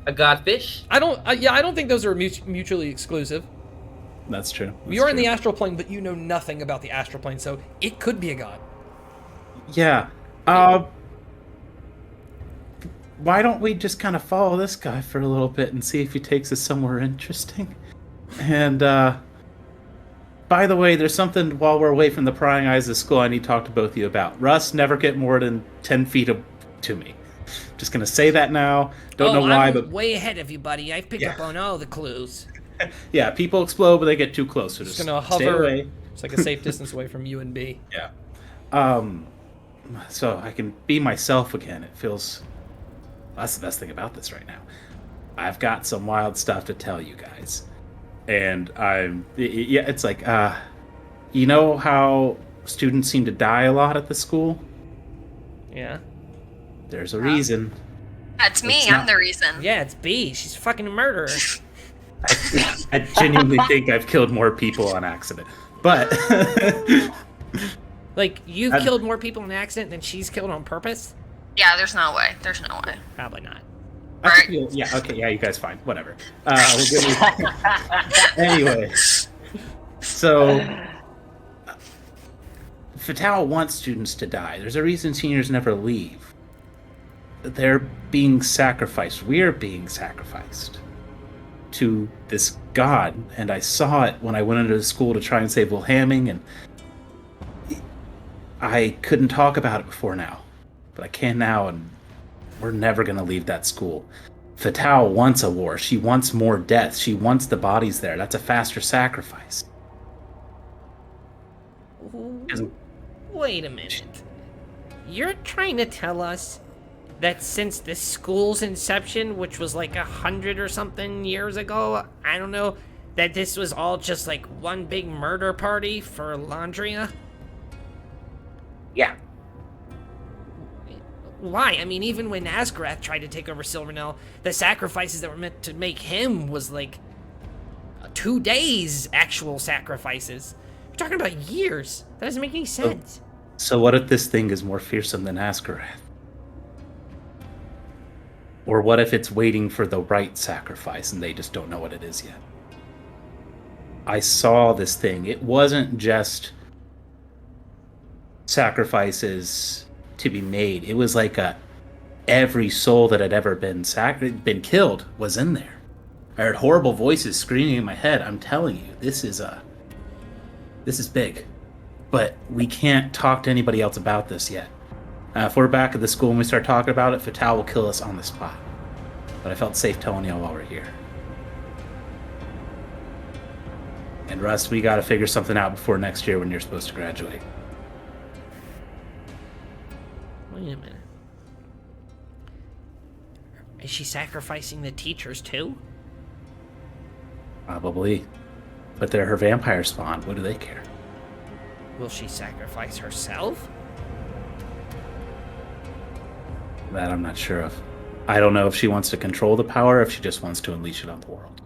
Speaker 4: godfish?
Speaker 1: I don't think those are mutually exclusive.
Speaker 2: That's true.
Speaker 1: You are in the astral plane, but you know nothing about the astral plane, so it could be a god.
Speaker 2: Yeah. Why don't we just kind of follow this guy for a little bit and see if he takes us somewhere interesting? And, by the way, there's something while we're away from the prying eyes of school I need to talk to both of you about. Russ, never get more than 10 feet to me. Just gonna say that now. Don't know why,
Speaker 6: I'm
Speaker 2: but...
Speaker 6: way ahead of you, buddy. I've picked up on all the clues.
Speaker 2: Yeah, people explode when they get too close, so just
Speaker 1: Just gonna
Speaker 2: stay
Speaker 1: hover.
Speaker 2: away.
Speaker 1: It's like a safe distance away from you and B.
Speaker 2: Yeah. So I can be myself again. It feels... That's the best thing about this right now. I've got some wild stuff to tell you guys. And it's like, you know how students seem to die a lot at the school?
Speaker 1: Yeah.
Speaker 2: There's a reason.
Speaker 3: That's me,
Speaker 2: It's
Speaker 3: I'm
Speaker 2: not-
Speaker 3: the reason.
Speaker 6: Yeah, it's B. She's fucking a murderer.
Speaker 2: I genuinely think I've killed more people on accident. But...
Speaker 6: Like, you've killed more people in an accident than she's killed on purpose?
Speaker 3: Yeah, there's no way. There's no way.
Speaker 6: Probably not.
Speaker 2: I feel, yeah, okay, yeah, you guys fine. Whatever. Anyway. So... Fatale wants students to die. There's a reason seniors never leave. They're being sacrificed. We're being sacrificed to this god. And I saw it when I went into the school to try and save Wilhamming, and I couldn't talk about it before now. But I can now, and we're never going to leave that school. Fatale wants a war. She wants more death. She wants the bodies there. That's a faster sacrifice.
Speaker 6: Wait a minute. You're trying to tell us that since the school's inception, which was like 100 or something years ago, I don't know, that this was all just like one big murder party for Landria?
Speaker 2: Yeah.
Speaker 6: Why? I mean, even when Asgarath tried to take over Silvernell, the sacrifices that were meant to make him was like 2 days actual sacrifices. You're talking about years. That doesn't make any sense.
Speaker 2: So what if this thing is more fearsome than Asgarath? Or what if it's waiting for the right sacrifice and they just don't know what it is yet? I saw this thing. It wasn't just sacrifices to be made. It was like every soul that had ever been killed was in there. I heard horrible voices screaming in my head. I'm telling you, this is big. But we can't talk to anybody else about this yet. If we're back at the school and we start talking about it, Fatale will kill us on the spot. But I felt safe telling y'all while we're here. And Russ, we gotta figure something out before next year when you're supposed to graduate.
Speaker 6: Wait a minute. Is she sacrificing the teachers too?
Speaker 2: Probably. But they're her vampire spawn. What do they care?
Speaker 6: Will she sacrifice herself?
Speaker 2: That I'm not sure of. I don't know if she wants to control the power or if she just wants to unleash it on the world.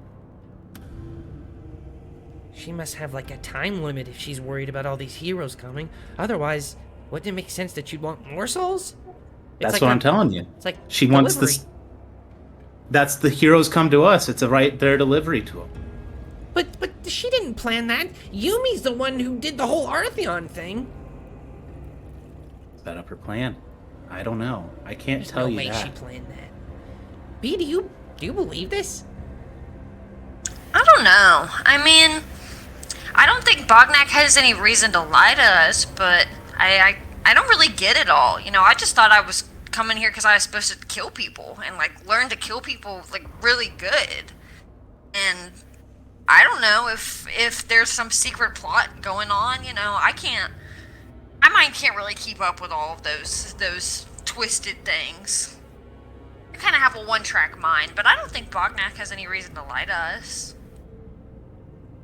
Speaker 6: She must have like a time limit if she's worried about all these heroes coming. Otherwise, wouldn't it make sense that you'd want more souls?
Speaker 2: That's
Speaker 6: like
Speaker 2: what I'm telling you.
Speaker 6: It's like
Speaker 2: She wants
Speaker 6: delivery.
Speaker 2: this. That's the heroes come to us. It's a right their delivery to them.
Speaker 6: But she didn't plan that. Yumi's the one who did the whole Artheon thing.
Speaker 2: Set up her plan. I don't know. I can't
Speaker 6: There's
Speaker 2: tell
Speaker 6: no
Speaker 2: you
Speaker 6: way
Speaker 2: that.
Speaker 6: she planned that. B, do you believe this?
Speaker 3: I don't don't know. I mean, I don't think Bognak has any reason to lie to us, but I don't really get it all. You know, I just thought I was coming here because I was supposed to kill people and like learn to kill people like really good. And I don't know if there's some secret plot going on. You know, my mind can't really keep up with all of those twisted things. I kind of have a one-track mind, but I don't think Bognak has any reason to lie to us.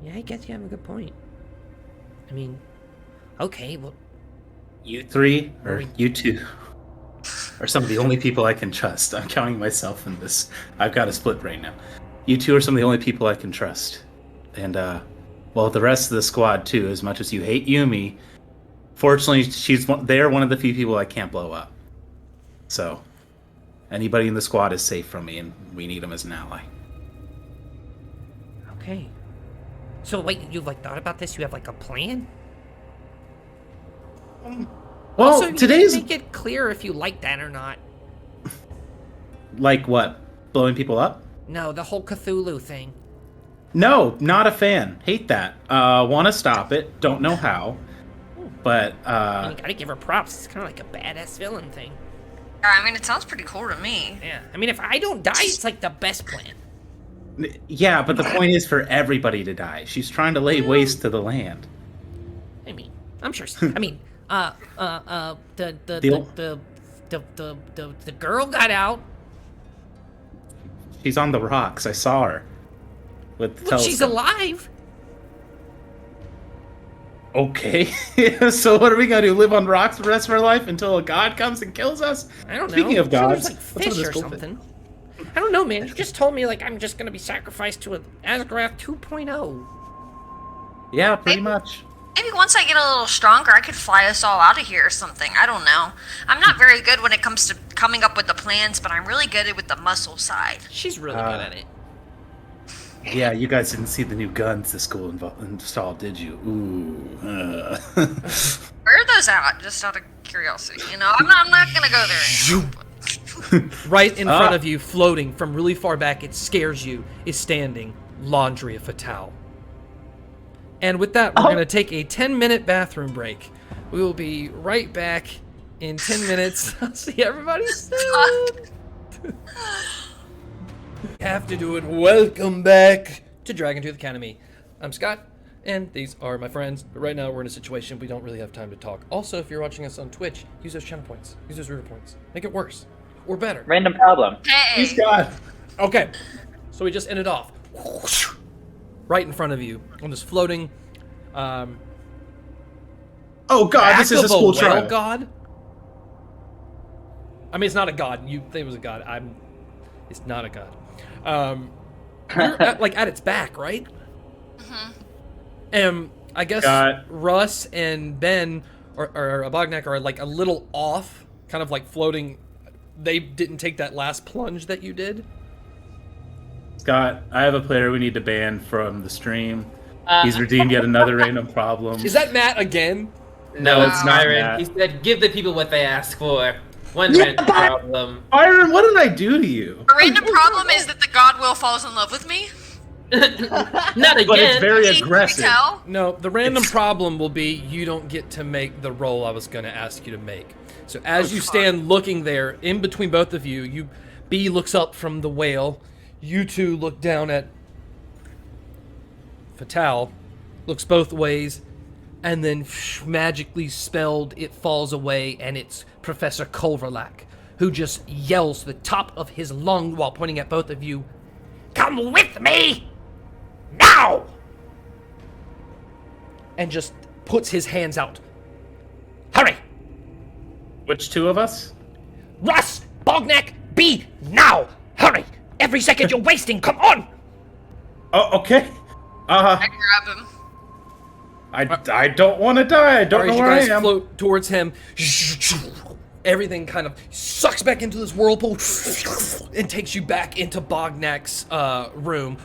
Speaker 6: Yeah, I guess you have a good point. I mean, okay, well...
Speaker 2: You three, or you two, are some of the only people I can trust. I'm counting myself in this. I've got a split right now. You two are some of the only people I can trust. And, well, the rest of the squad, too, as much as you hate Yumi, fortunately, they're one of the few people I can't blow up. So, anybody in the squad is safe from me, and we need them as an ally.
Speaker 6: Okay. So, wait, you've, like, thought about this? You have, like, a plan?
Speaker 2: Well,
Speaker 6: also,
Speaker 2: today's...
Speaker 6: make it clear if you like that or not.
Speaker 2: Like what? Blowing people up?
Speaker 6: No, the whole Cthulhu thing.
Speaker 2: No, not a fan. Hate that. Want to stop it. Don't know how. But,
Speaker 6: And you gotta give her props. It's kind of like a badass villain thing.
Speaker 3: I mean, it sounds pretty cool to me.
Speaker 6: Yeah. I mean, if I don't die, it's like the best plan.
Speaker 2: yeah, but the point is for everybody to die. She's trying to lay waste to the land.
Speaker 6: I mean, I'm sure. I mean, the girl got out.
Speaker 2: She's on the rocks. I saw her. With the
Speaker 6: Look, she's
Speaker 2: telescope.
Speaker 6: alive.
Speaker 2: Okay. So what are we gonna do? Live on rocks for the rest of our life until a god comes and kills us?
Speaker 6: I don't know.
Speaker 2: Speaking of
Speaker 6: I'm sure
Speaker 2: gods,
Speaker 6: there's like
Speaker 2: what's up with
Speaker 6: fish
Speaker 2: this
Speaker 6: or
Speaker 2: goldfish?
Speaker 6: something. I don't know, man. You just told me like I'm just gonna be sacrificed to an Asgrath 2.0.
Speaker 2: Yeah, pretty much.
Speaker 3: Maybe once I get a little stronger, I could fly us all out of here or something. I don't know. I'm not very good when it comes to coming up with the plans, but I'm really good with the muscle side.
Speaker 6: She's really good at it.
Speaker 2: Yeah, you guys didn't see the new guns the school installed, did you? Ooh.
Speaker 3: Where are those at? Just out of curiosity. You know, I'm not gonna go there anymore.
Speaker 1: Right in front of you, floating from really far back, it scares you, is standing Laundry Fatale. And with that, we're going to take a 10-minute bathroom break. We will be right back in 10 minutes. I'll see everybody soon. Have to do it. Welcome back to Dragontooth Academy. I'm Scott, and these are my friends. But right now, we're in a situation we don't really have time to talk. Also, if you're watching us on Twitch, use those channel points. Use those river points. Make it worse. Or better.
Speaker 5: Random problem.
Speaker 3: Hey!
Speaker 2: God.
Speaker 1: Okay, so we just ended off right in front of you on this floating.
Speaker 2: Oh God, this is a school trial.
Speaker 1: God. I mean, it's not a god. You think it was a god. It's not a god. You're at its back, right?
Speaker 3: Mm-hmm.
Speaker 1: And I guess
Speaker 2: God.
Speaker 1: Russ and Ben or Bognak are like a little off, kind of like floating. They didn't take that last plunge that you did.
Speaker 2: Scott, I have a player we need to ban from the stream. He's redeemed yet another random problem.
Speaker 1: Is that Matt again?
Speaker 4: No,
Speaker 2: it's not
Speaker 4: Byron.
Speaker 2: that.
Speaker 4: He said, "Give the people what they ask for." One random problem.
Speaker 2: Byron, what did I do to you?
Speaker 3: The random problem is that the god will falls in love with me.
Speaker 4: Not again.
Speaker 2: But it's very
Speaker 3: Can you
Speaker 2: aggressive.
Speaker 3: tell?
Speaker 1: No, the random problem will be you don't get to make the roll I was going to ask you to make. So as you stand looking there, in between both of you, B looks up from the whale, you two look down at Fatale, looks both ways, and then magically spelled, it falls away, and it's Professor Culverlack, who just yells to the top of his lung while pointing at both of you, "Come with me! Now!" And just puts his hands out. Hurry!
Speaker 2: Which two of us?
Speaker 6: Russ, Bognak, B, now! Hurry! Every second you're wasting, come on!
Speaker 2: Oh, okay.
Speaker 3: I grab him.
Speaker 2: I don't want to die. I don't know
Speaker 1: As
Speaker 2: where
Speaker 1: you
Speaker 2: I
Speaker 1: guys
Speaker 2: am.
Speaker 1: float towards him, everything kind of sucks back into this whirlpool and takes you back into Bognak's room.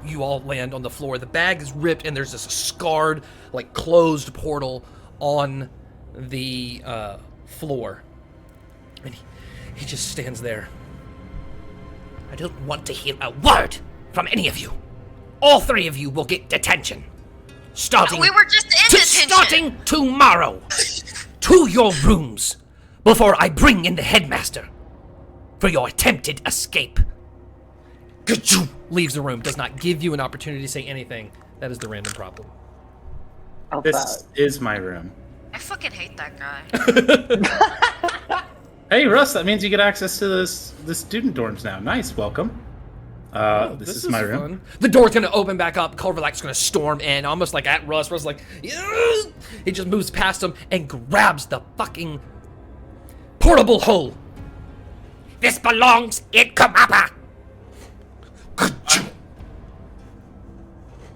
Speaker 1: You all land on the floor. The bag is ripped, and there's this scarred, like, closed portal on the floor. And he just stands there.
Speaker 6: I don't want to hear a word from any of you. All 3 of you will get detention. Starting,
Speaker 3: We were just in detention.
Speaker 6: starting tomorrow. To your rooms before I bring in the headmaster for your attempted escape.
Speaker 1: Ka-choo! Leaves the room. Does not give you an opportunity to say anything. That is the random problem.
Speaker 5: Oh,
Speaker 2: This is my room.
Speaker 3: I fucking hate that guy.
Speaker 2: Hey, Russ, that means you get access to the student dorms now. Nice, welcome. This is my room.
Speaker 1: Fun. The door's gonna open back up. Corvalak's gonna storm in, almost like at Russ. Russ is like, "Yeah!" He just moves past him and grabs the fucking portable hole.
Speaker 6: This belongs in Kamapa.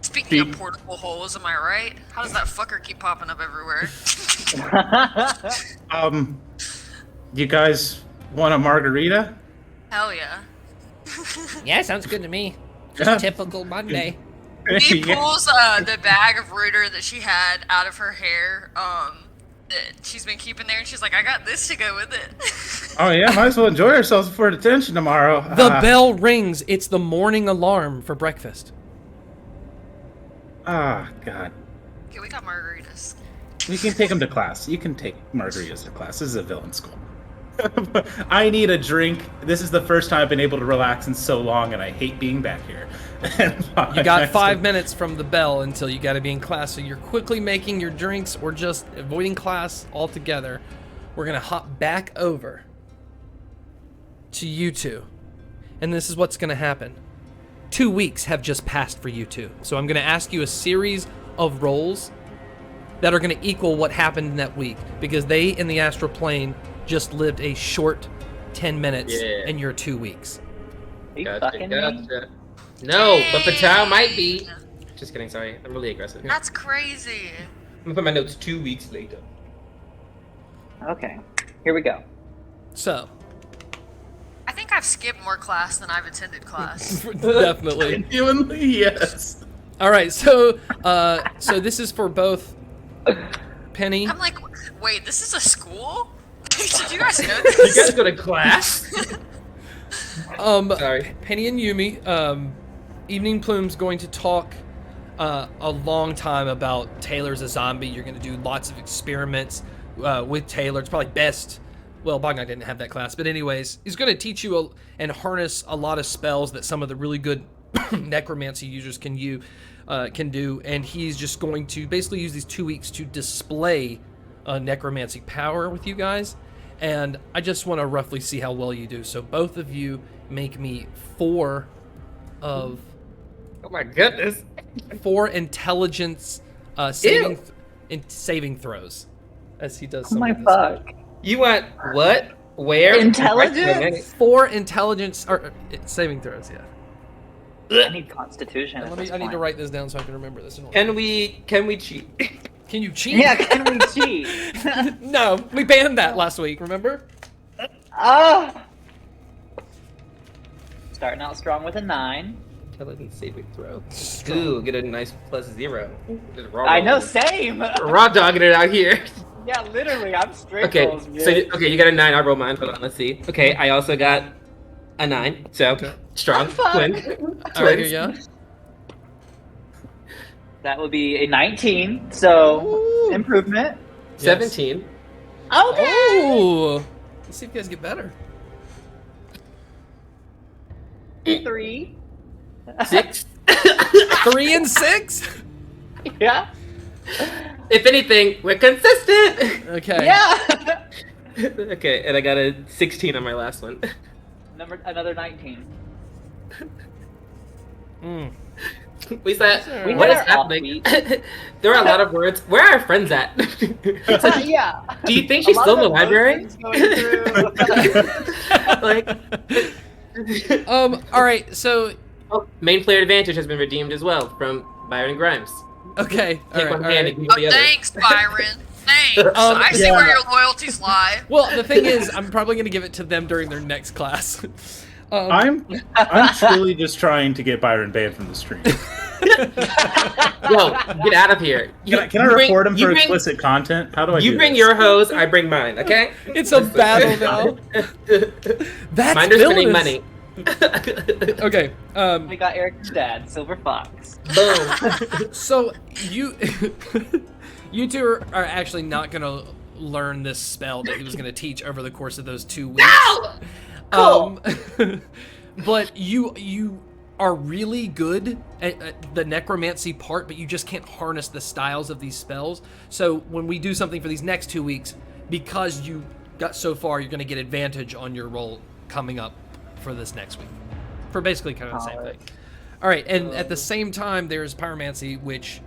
Speaker 3: Speaking of portable holes, am I right? How does that fucker keep popping up everywhere?
Speaker 2: You guys want a margarita?
Speaker 3: Hell yeah.
Speaker 6: Yeah, sounds good to me.
Speaker 2: Yeah.
Speaker 6: Just typical Monday.
Speaker 3: He
Speaker 2: Yeah.
Speaker 3: pulls the bag of Rooter that she had out of her hair, that she's been keeping there, and she's like, I got this to go with it.
Speaker 2: Oh yeah, might as well enjoy ourselves before detention tomorrow.
Speaker 1: The bell rings. It's the morning alarm for breakfast.
Speaker 2: Ah, God.
Speaker 3: Okay, we got margaritas.
Speaker 2: You can take them to class. You can take margaritas to class. This is a villain school. I need a drink. This is the first time I've been able to relax in so long, and I hate being back here.
Speaker 1: You got 5 minutes from the bell until you got to be in class, so you're quickly making your drinks or just avoiding class altogether. We're going to hop back over to you two, and this is what's going to happen. 2 weeks have just passed for you two, so I'm going to ask you a series of rolls that are going to equal what happened in that week, because they in the astral plane just lived a short 10 minutes in your 2 weeks.
Speaker 5: Are you fucking me?
Speaker 4: No, but Patel might be. Just kidding, sorry. I'm really aggressive here.
Speaker 3: That's crazy.
Speaker 4: I'm gonna put my notes 2 weeks later.
Speaker 5: Okay, here we go.
Speaker 1: So,
Speaker 3: I think I've skipped more class than I've attended class.
Speaker 1: definitely.
Speaker 2: Genuinely, yes.
Speaker 1: All right, so this is for both Penny.
Speaker 3: I'm like, wait, this is a school? Did you guys know
Speaker 4: You guys
Speaker 3: this?
Speaker 4: go to class? Sorry.
Speaker 1: Penny and Yumi. Evening Plume's going to talk a long time about Taylor's a zombie. You're going to do lots of experiments with Taylor. It's probably best. Well, Bognak didn't have that class, but anyways, he's going to teach you and harness a lot of spells that some of the really good necromancy users can do, and he's just going to basically use these 2 weeks to display necromancy power with you guys. And I just want to roughly see how well you do. So both of you make me 4
Speaker 4: Oh my goodness.
Speaker 1: intelligence saving throws as he does
Speaker 5: Oh
Speaker 1: some
Speaker 5: my
Speaker 1: of this.
Speaker 5: fuck.
Speaker 4: You want what? Where?
Speaker 5: Intelligence?
Speaker 1: 4 intelligence or saving throws, yeah.
Speaker 5: I need Constitution.
Speaker 1: And
Speaker 5: at
Speaker 1: I
Speaker 5: this
Speaker 1: need to
Speaker 5: point.
Speaker 1: wrap this down so I can remember this.
Speaker 4: Can we cheat?
Speaker 1: Can you cheat?
Speaker 5: Yeah, can we cheat?
Speaker 1: No, we banned that last week, remember?
Speaker 5: Ah! Starting out strong with a 9.
Speaker 4: Intelligence saving throw. Ooh, get a nice +0. Just raw
Speaker 5: I know,
Speaker 4: dogging
Speaker 5: same!
Speaker 4: it. Raw dogging it out here.
Speaker 5: Yeah, literally, I'm straight
Speaker 4: Okay,
Speaker 5: rolls,
Speaker 4: so
Speaker 5: bitch.
Speaker 4: you got a 9. I'll roll mine. Hold on, let's see. Okay, I also got a 9. So strong.
Speaker 5: Fuck.
Speaker 4: Twin.
Speaker 1: All right, here you go.
Speaker 5: That would be a 19, so improvement.
Speaker 4: 17.
Speaker 5: Okay!
Speaker 1: Ooh. Let's see if you guys get better.
Speaker 5: 3.
Speaker 4: 6.
Speaker 1: 3 and 6?
Speaker 5: Yeah?
Speaker 4: If anything, we're consistent.
Speaker 1: Okay.
Speaker 5: Yeah!
Speaker 4: Okay, and I got a 16 on my last one.
Speaker 5: Another 19.
Speaker 4: We said,
Speaker 1: We
Speaker 4: what
Speaker 5: had
Speaker 4: is
Speaker 5: our
Speaker 4: happening? There are a lot of words. Where are our friends at?
Speaker 5: Yeah.
Speaker 4: Do you think
Speaker 5: A
Speaker 4: she's
Speaker 5: lot
Speaker 4: still in the
Speaker 5: of
Speaker 4: library?
Speaker 5: emotions going through.
Speaker 4: Like,
Speaker 1: All right, so
Speaker 4: main player advantage has been redeemed as well from Byron Grimes.
Speaker 1: okay. All
Speaker 4: Take
Speaker 1: right,
Speaker 4: one
Speaker 1: all
Speaker 4: hand
Speaker 1: right.
Speaker 4: and give
Speaker 3: Oh,
Speaker 4: the other.
Speaker 3: thanks, Byron. Thanks. I see
Speaker 2: yeah.
Speaker 3: where your loyalties lie.
Speaker 1: Well, the thing is, I'm probably going to give it to them during their next class.
Speaker 2: I'm truly just trying to get Byron banned from the stream.
Speaker 4: Yo, get out of here.
Speaker 2: Can I report him for explicit content? How do I do
Speaker 4: You bring
Speaker 2: this?
Speaker 4: your hose, I bring mine, okay?
Speaker 1: It's a battle now. That's
Speaker 4: Mine are spending
Speaker 1: villainous.
Speaker 4: money.
Speaker 1: Okay.
Speaker 5: We got Eric's dad, Silver Fox.
Speaker 4: Boom.
Speaker 1: So you you two are actually not gonna learn this spell that he was gonna teach over the course of those 2 weeks.
Speaker 5: Cool.
Speaker 1: But you are really good at the necromancy part, but you just can't harness the styles of these spells. So when we do something for these next 2 weeks, because you got so far, you're gonna get advantage on your roll coming up for this next week. For basically kind of the same thing. All right, and at the same time, there's pyromancy, which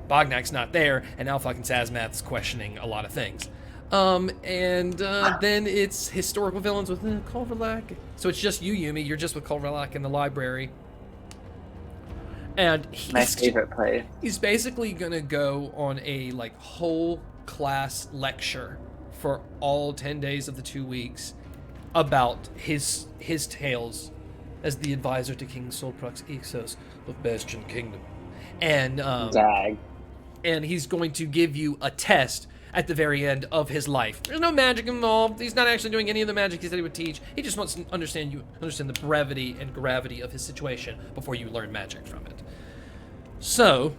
Speaker 1: Bognak's not there, and now fucking Sazmath's questioning a lot of things. Then it's historical villains with Culverlac. So it's just you, Yumi. You're just with Culverlac in the library. And
Speaker 5: My favorite place.
Speaker 1: he's basically gonna go on a like whole class lecture for all 10 days of the 2 weeks about his tales as the advisor to King Solprox Ixos of Bastion Kingdom. And
Speaker 5: Dag.
Speaker 1: and he's going to give you a test at the very end of his life. There's no magic involved. He's not actually doing any of the magic he said he would teach. He just wants to understand the brevity and gravity of his situation before you learn magic from it. So,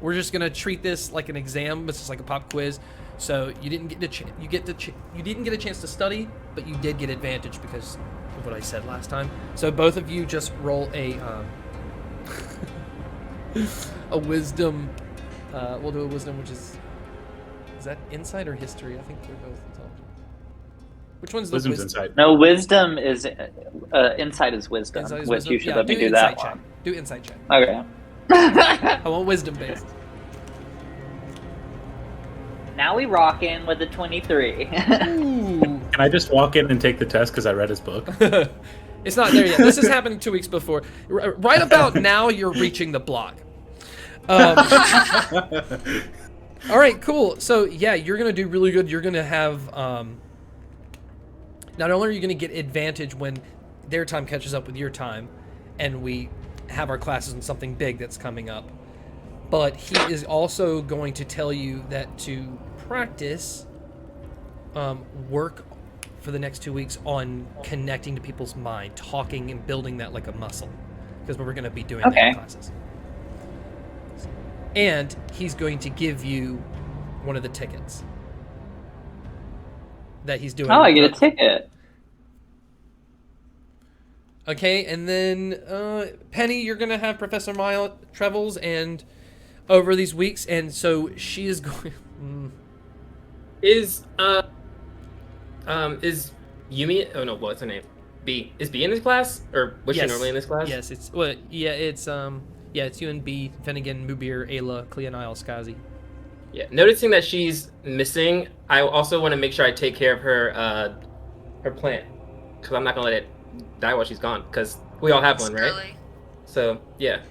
Speaker 1: we're just gonna treat this like an exam. It's just like a pop quiz. So you didn't get you didn't get a chance to study, but you did get advantage because of what I said last time. So both of you just roll a a wisdom. We'll do a wisdom, which is that insight or history? I think they're both intelligent. Which one's the
Speaker 2: Wisdom's
Speaker 1: wisdom?
Speaker 2: inside.
Speaker 5: No, wisdom is insight is wisdom,
Speaker 1: Insight is
Speaker 5: which
Speaker 1: wisdom?
Speaker 5: you should
Speaker 1: Yeah,
Speaker 5: let me do
Speaker 1: insight
Speaker 5: that
Speaker 1: check.
Speaker 5: one.
Speaker 1: Do insight check.
Speaker 5: Okay.
Speaker 1: I want wisdom based.
Speaker 5: Now we rockin' with the 23.
Speaker 1: Ooh.
Speaker 2: Can I just walk in and take the test because I read his book?
Speaker 1: It's not there yet. This has happened 2 weeks before. Right about now, you're reaching the block. All right, cool. So yeah, you're gonna do really good. You're gonna have not only are you gonna get advantage when their time catches up with your time, and we have our classes on something big that's coming up, but he is also going to tell you that to practice, work for the next 2 weeks on connecting to people's mind, talking and building that like a muscle, because we're going to be doing that in classes. And he's going to give you one of the tickets that he's doing.
Speaker 5: Oh, I get a ticket.
Speaker 1: Okay, and then Penny, you're gonna have Professor Mile Trevels and over these weeks, and so she is going.
Speaker 4: Is Yumi? Oh no, what's her name? B. Is B in this class, or was she normally in this class?
Speaker 1: Yes, it's it's you and B, Finnegan, Mubir, Ayla, Cleonile, Skazi.
Speaker 4: Yeah, noticing that she's missing, I also want to make sure I take care of her plant, because I'm not gonna let it die while she's gone, because we all have one, right?
Speaker 3: Really?
Speaker 4: So yeah.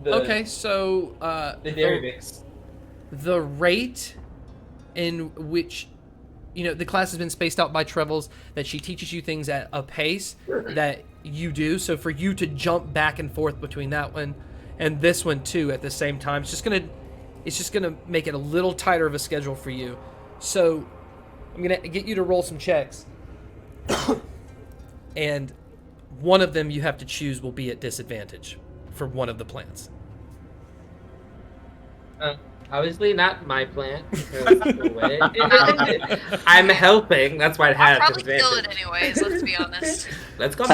Speaker 1: Okay, so
Speaker 4: The dairy mix.
Speaker 1: the rate in which, the class has been spaced out by Trevels, that she teaches you things at a pace that you do. So for you to jump back and forth between that one and this one too at the same time, it's just gonna make it a little tighter of a schedule for you. So I'm gonna get you to roll some checks, and one of them you have to choose will be at disadvantage for one of the plants.
Speaker 4: Obviously not my plant. I'm helping. That's why it
Speaker 3: I'll
Speaker 4: has
Speaker 3: probably kill it
Speaker 4: disadvantage.
Speaker 3: anyways, let's be honest.
Speaker 4: Let's go.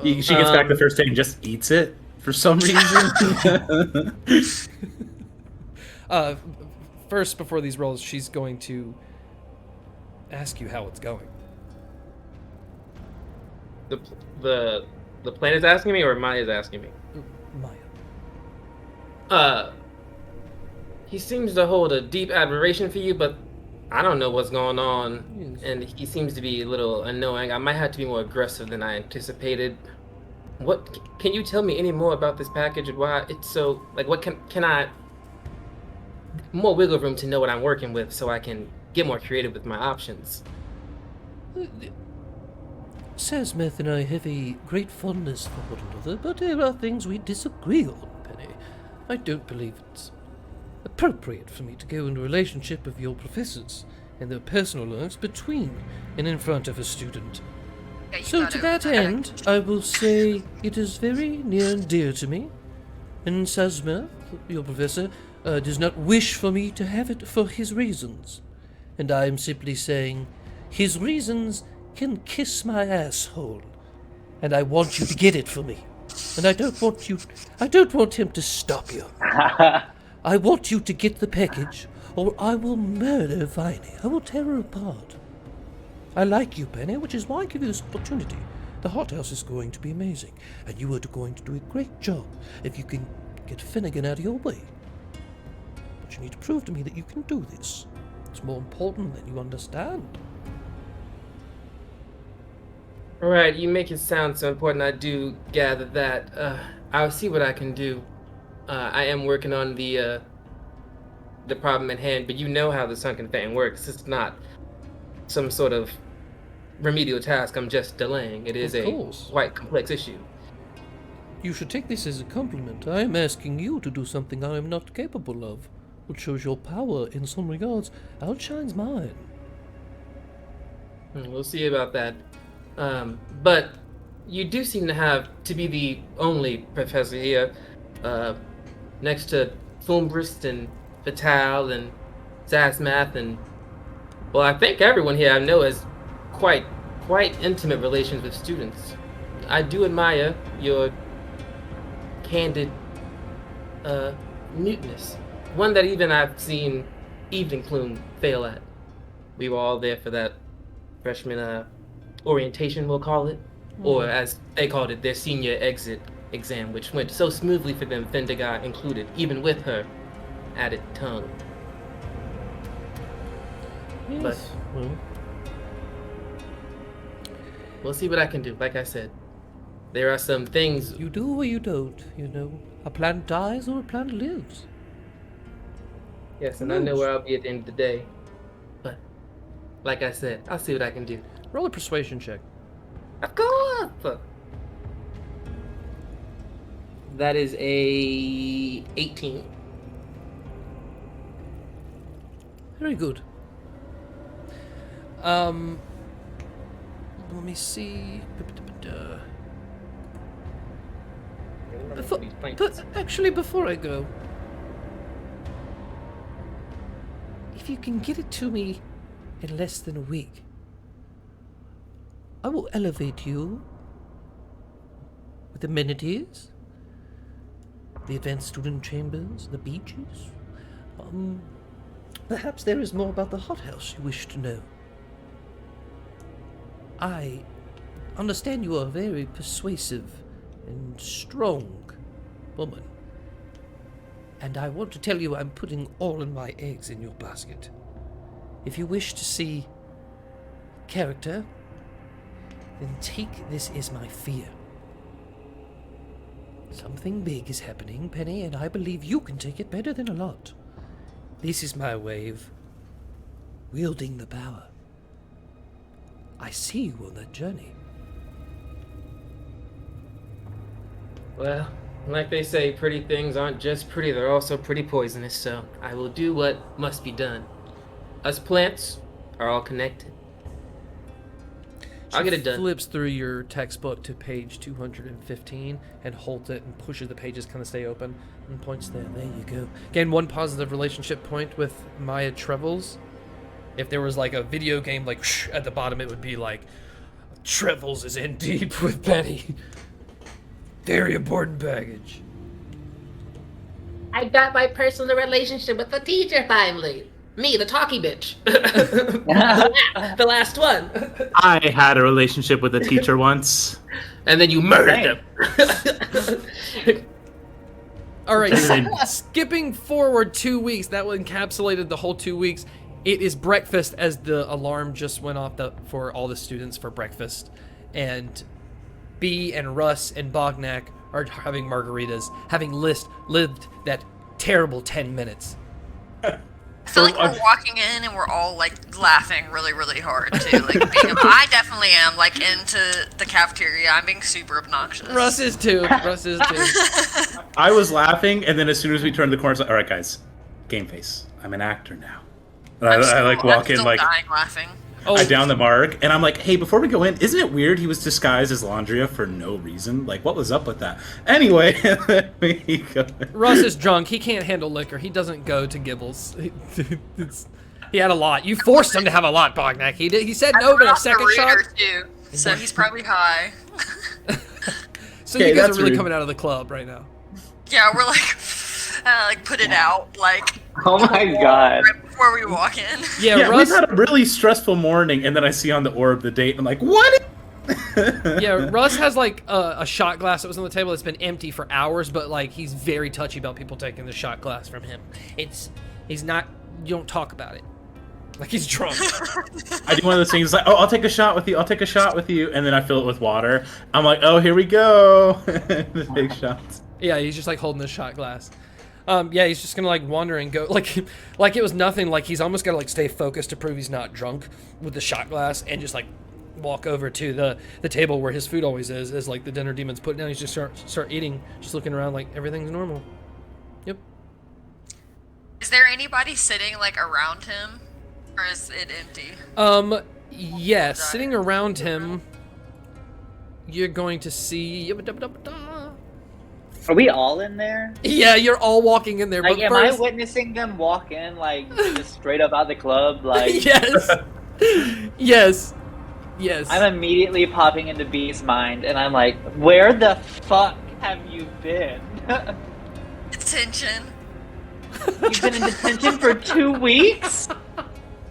Speaker 2: She gets back the first day and just eats it for some reason.
Speaker 1: First, before these rolls, she's going to ask you how it's going.
Speaker 4: The plant is asking me, or Maya's asking me?
Speaker 1: Maya.
Speaker 4: He seems to hold a deep admiration for you, but I don't know what's going on,
Speaker 1: Yes.
Speaker 4: and he seems to be a little annoying. I might have to be more aggressive than I anticipated. What can you tell me any more about this package and why it's so like? What can I more wiggle room to know what I'm working with, so I can get more creative with my options?
Speaker 6: Sazmath and I have a great fondness for one another, but there are things we disagree on, Penny. I don't believe it's appropriate for me to go into a relationship with your professors,
Speaker 1: and their personal lives between and in front of a student.
Speaker 3: Yeah, you
Speaker 1: So
Speaker 3: got
Speaker 1: to
Speaker 3: it.
Speaker 1: that
Speaker 3: Okay.
Speaker 1: end, I will say it is very near and dear to me, and Sazma, your professor, does not wish for me to have it for his reasons. And I am simply saying, his reasons can kiss my asshole, and I want you to get it for me. And I don't want him to stop you. I want you to get the package, or I will murder Viney. I will tear her apart. I like you, Penny, which is why I give you this opportunity. The hothouse is going to be amazing, and you are going to do a great job if you can get Finnegan out of your way. But you need to prove to me that you can do this. It's more important than you understand.
Speaker 4: Alright, you make it sound so important. I do gather that. I'll see what I can do. I am working on the problem at hand, but you know how the Sunken Fang works. It's not some sort of remedial task I'm just delaying. It is
Speaker 1: Of
Speaker 4: a
Speaker 1: course.
Speaker 4: quite complex issue.
Speaker 1: You should take this as a compliment. I am asking you to do something I am not capable of, which shows your power in some regards outshines mine.
Speaker 4: We'll see about that. But you do seem to be the only professor here, next to Fulmbrist and Vital and Zazmath and, well, I think everyone here I know has quite intimate relations with students. I do admire your candid muteness, one that even I've seen Evening Plume fail at. We were all there for that freshman orientation, we'll call it, or as they called it, their senior exit exam, which went so smoothly for them, Vendigar included, even with her added tongue.
Speaker 1: Yes.
Speaker 4: But-
Speaker 1: Well,
Speaker 4: We'll see what I can do. Like I said, there are some things.
Speaker 1: you do or you don't, you know. A plant dies or a plant lives.
Speaker 4: Yes, and I know where I'll be at the end of the day. But, like I said, I'll see what I can do.
Speaker 1: Roll a persuasion check.
Speaker 4: Of course! That is a 18.
Speaker 1: Very good. Let me see. Before I go, if you can get it to me in less than a week, I will elevate you with amenities, the advanced student chambers, the beaches. Perhaps there is more about the hothouse you wish to know. I understand you are a very persuasive and strong woman. And I want to tell you I'm putting all of my eggs in your basket. If you wish to see character, then take this as my fear. Something big is happening, Penny, and I believe you can take it better than a lot. This is my way of wielding the power. I see you on that journey.
Speaker 4: Well, like they say, pretty things aren't just pretty, they're also pretty poisonous, so I will do what must be done. Us plants are all connected. I'll get it done.
Speaker 1: Flips through your textbook to page 215 and holds it and pushes the pages kind of stay open and points there. There you go. Again, one positive relationship point with Maya Trevels. If there was like a video game, like at the bottom, it would be like, Trevels is in deep with Penny. Very important baggage.
Speaker 4: I got my personal relationship with the teacher finally. Me, the talkie bitch. The last one.
Speaker 2: I had a relationship with a teacher once.
Speaker 4: And then you murdered them.
Speaker 1: All right, skipping forward 2 weeks, that encapsulated the whole 2 weeks. It is breakfast as the alarm just went off for all the students for breakfast. And B and Russ and Bognak are having margaritas, having lived that terrible 10 minutes.
Speaker 3: I feel like we're walking in and we're all like laughing really, really hard too. Like I definitely am like into the cafeteria. I'm being super obnoxious.
Speaker 1: Russ is too.
Speaker 2: I was laughing, and then as soon as we turned the corner, I was like, all right, guys, game face. I'm an actor now. And I like walk in like
Speaker 3: dying laughing.
Speaker 2: I down the marg, and I'm like, hey, before we go in, isn't it weird he was disguised as Landria for no reason? Like, what was up with that? Anyway, we go.
Speaker 1: Russ is drunk. He can't handle liquor. He doesn't go to Gibbles. He had a lot. You forced him to have a lot, Bognak. He said no, but a second shot.
Speaker 3: Too, so he's probably high.
Speaker 1: So you guys are really coming out of the club right now.
Speaker 3: Yeah, we're like put it out, like.
Speaker 5: Oh my god.
Speaker 3: Right before we walk in.
Speaker 1: Yeah,
Speaker 2: Russ had a really stressful morning, and then I see on the orb the date, and I'm like, what?
Speaker 1: Yeah, Russ has like a shot glass that was on the table that's been empty for hours, but like he's very touchy about people taking the shot glass from him. He's not. You don't talk about it. Like he's drunk.
Speaker 2: I do one of those things like, oh, I'll take a shot with you. I'll take a shot with you, and then I fill it with water. I'm like, oh, here we go. The big shots.
Speaker 1: Yeah, he's just like holding the shot glass. Yeah, he's just gonna like wander and go like it was nothing. Like he's almost gotta like stay focused to prove he's not drunk with the shot glass, and just like walk over to the table where his food always is. As like the dinner demon's put down, he's just start eating, just looking around like everything's normal. Yep.
Speaker 3: Is there anybody sitting like around him, or is it empty?
Speaker 1: Yes, sitting around him, you're going to see.
Speaker 5: Are we all in there?
Speaker 1: Yeah, you're all walking in there.
Speaker 5: Like,
Speaker 1: but
Speaker 5: am
Speaker 1: first...
Speaker 5: I witnessing them walk in, like, just straight up out the club? Like,
Speaker 1: yes.
Speaker 5: I'm immediately popping into B's mind, and I'm like, where the fuck have you been?
Speaker 3: Detention.
Speaker 5: You've been in detention for 2 weeks?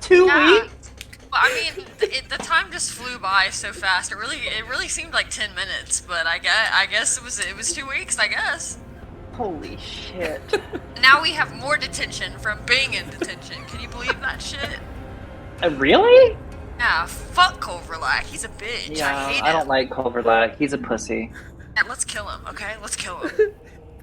Speaker 5: 2 weeks?
Speaker 3: Well, I mean, the time just flew by so fast. It really seemed like 10 minutes, but I guess it was 2 weeks. I guess.
Speaker 5: Holy shit!
Speaker 3: Now we have more detention from being in detention. Can you believe that shit?
Speaker 5: Really?
Speaker 3: Yeah. Fuck Culverlack. He's a bitch.
Speaker 5: Yeah,
Speaker 3: I hate him.
Speaker 5: I don't like Culverlack. He's a pussy.
Speaker 3: Yeah, let's kill him. Okay, let's kill him.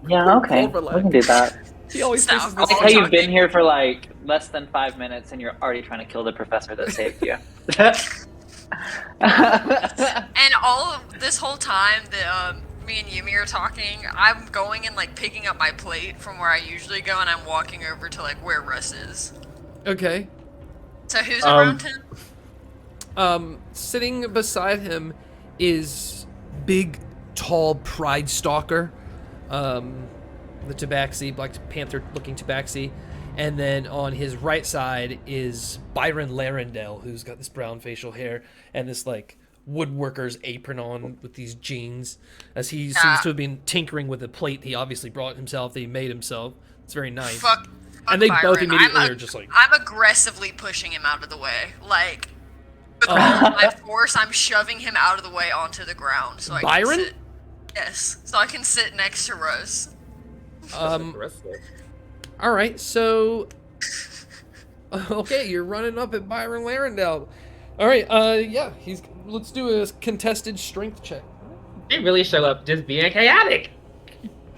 Speaker 5: Yeah, okay, we can do that.
Speaker 1: He always
Speaker 3: So,
Speaker 1: faces
Speaker 5: I like how you've been here for like less than 5 minutes and you're already trying to kill the professor that saved you.
Speaker 3: And all of this whole time that me and Yumi are talking, I'm going and like picking up my plate from where I usually go, and I'm walking over to like where Russ is.
Speaker 1: Okay.
Speaker 3: So who's around him?
Speaker 1: Sitting beside him is big, tall Pride Stalker. The Tabaxi, Black Panther-looking Tabaxi. And then on his right side is Byron Larendale, who's got this brown facial hair and this, like, woodworker's apron on with these jeans. As he seems to have been tinkering with a plate he obviously brought himself, that he made himself. It's very nice.
Speaker 3: Fuck
Speaker 1: and they
Speaker 3: Byron.
Speaker 1: both immediately are just like...
Speaker 3: I'm aggressively pushing him out of the way. Like, with all of my force, I'm shoving him out of the way onto the ground. So I
Speaker 1: Byron?
Speaker 3: can sit. Yes, so I can sit next to Rose.
Speaker 1: All right, so okay, you're running up at Byron Larendale. All right, yeah, let's do a contested strength check.
Speaker 4: They really show up just being chaotic.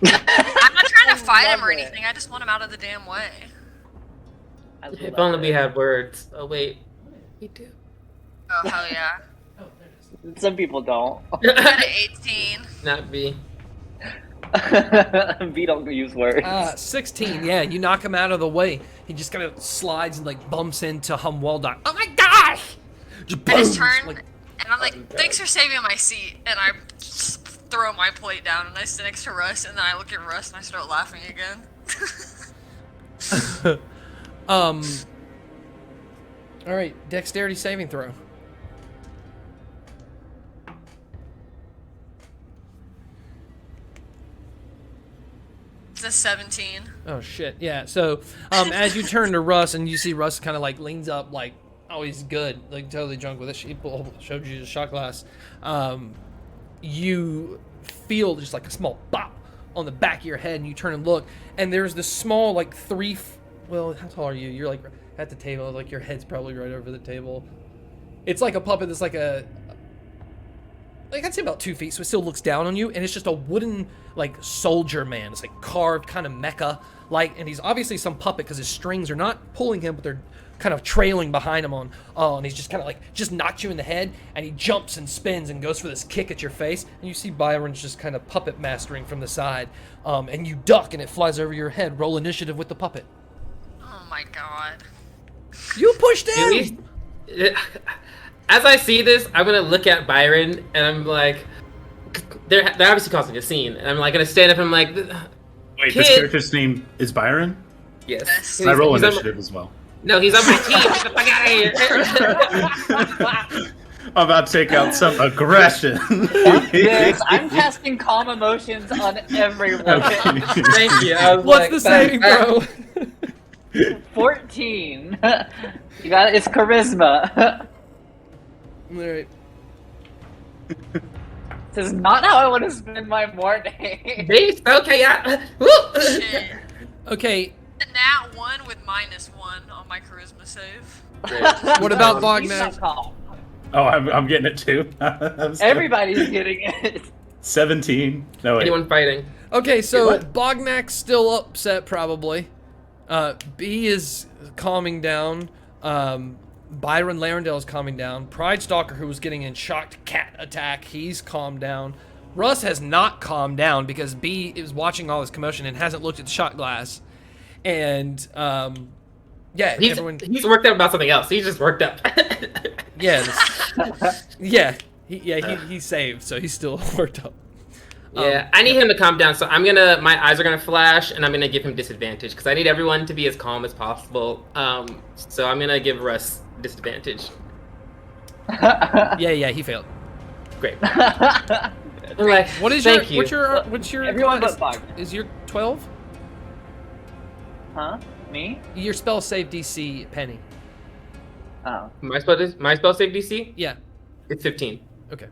Speaker 3: I'm not trying to fight him or anything. I just want him out of the damn way.
Speaker 4: If only we had words. Oh wait, we do.
Speaker 3: Oh hell yeah!
Speaker 5: Some people don't.
Speaker 3: I got an 18.
Speaker 4: Not B.
Speaker 5: V don't use words.
Speaker 1: 16, yeah, you knock him out of the way. He just kind of slides and like bumps into Humwaldok. Oh my gosh! Just
Speaker 3: I just
Speaker 1: boom,
Speaker 3: turn
Speaker 1: like,
Speaker 3: and I'm like, thanks for saving my seat. And I just throw my plate down and I sit next to Russ, and then I look at Russ and I start laughing again.
Speaker 1: All right, dexterity saving throw.
Speaker 3: It's a 17.
Speaker 1: Oh shit, yeah. So, as you turn to Russ and you see Russ kind of like leans up, like, oh, he's good, like totally drunk with it. She showed you the shot glass. You feel just like a small bop on the back of your head, and you turn and look, and there's this small, like well, how tall are you? You're like at the table, like your head's probably right over the table. It's like a puppet that's like I'd say about 2 feet, so it still looks down on you, and it's just a wooden, like, soldier man. It's like carved, kind of mecha-like, and he's obviously some puppet because his strings are not pulling him, but they're kind of trailing behind him and he's just kind of like, just knocks you in the head, and he jumps and spins and goes for this kick at your face, and you see Byron's just kind of puppet mastering from the side, and you duck, and it flies over your head. Roll initiative with the puppet.
Speaker 3: Oh my god.
Speaker 1: You pushed
Speaker 4: Do
Speaker 1: him.
Speaker 4: we- As I see this, I'm gonna look at Byron and I'm like, they're obviously causing a scene, and I'm like gonna stand up and I'm like,
Speaker 2: Wait, this
Speaker 4: Kid.
Speaker 2: character's name is Byron?
Speaker 3: Yes.
Speaker 2: I roll
Speaker 4: he's on
Speaker 2: initiative as well.
Speaker 4: No, he's on my team. Get the fuck out of here.
Speaker 2: I'm about to take out some aggression.
Speaker 5: Yes, I'm casting calm emotions on everyone.
Speaker 4: Thank you. I was
Speaker 1: What's
Speaker 4: like,
Speaker 1: the saving
Speaker 4: that-
Speaker 1: throw?
Speaker 5: 14. You got it. It's charisma.
Speaker 1: All right.
Speaker 5: This is not how I want to spend my morning.
Speaker 4: Beast, okay,
Speaker 3: Shit.
Speaker 1: Okay.
Speaker 3: A nat 1 with -1 on my charisma save.
Speaker 1: What about
Speaker 5: He's
Speaker 1: Bognak?
Speaker 5: not calm.
Speaker 2: Oh, I'm getting it too. I'm still-
Speaker 5: Everybody's getting it.
Speaker 2: 17. No, wait.
Speaker 4: Anyone fighting?
Speaker 1: Okay, so
Speaker 2: What?
Speaker 1: Bognak's still upset probably. B is calming down. Byron Larendale is calming down. Pride Stalker, who was getting in shocked cat attack, he's calmed down. Russ has not calmed down because B is watching all this commotion and hasn't looked at the shot glass. And yeah, everyone.
Speaker 4: He's worked up about something else. He's just worked up.
Speaker 1: Yeah, he saved, so he's still worked up.
Speaker 4: Yeah, I need him to calm down. So my eyes are gonna flash, and I'm gonna give him disadvantage because I need everyone to be as calm as possible. So I'm gonna give Russ disadvantage.
Speaker 1: Yeah, he failed.
Speaker 4: Great. I'm like,
Speaker 1: What is
Speaker 4: thank
Speaker 1: your
Speaker 4: you.
Speaker 1: what's your
Speaker 5: Everyone
Speaker 1: is,
Speaker 5: but Bognak.
Speaker 1: is your 12?
Speaker 5: Huh? Me?
Speaker 1: Your spell save DC, Penny.
Speaker 5: Oh.
Speaker 4: My spell save DC?
Speaker 1: Yeah.
Speaker 4: It's 15.
Speaker 1: Okay.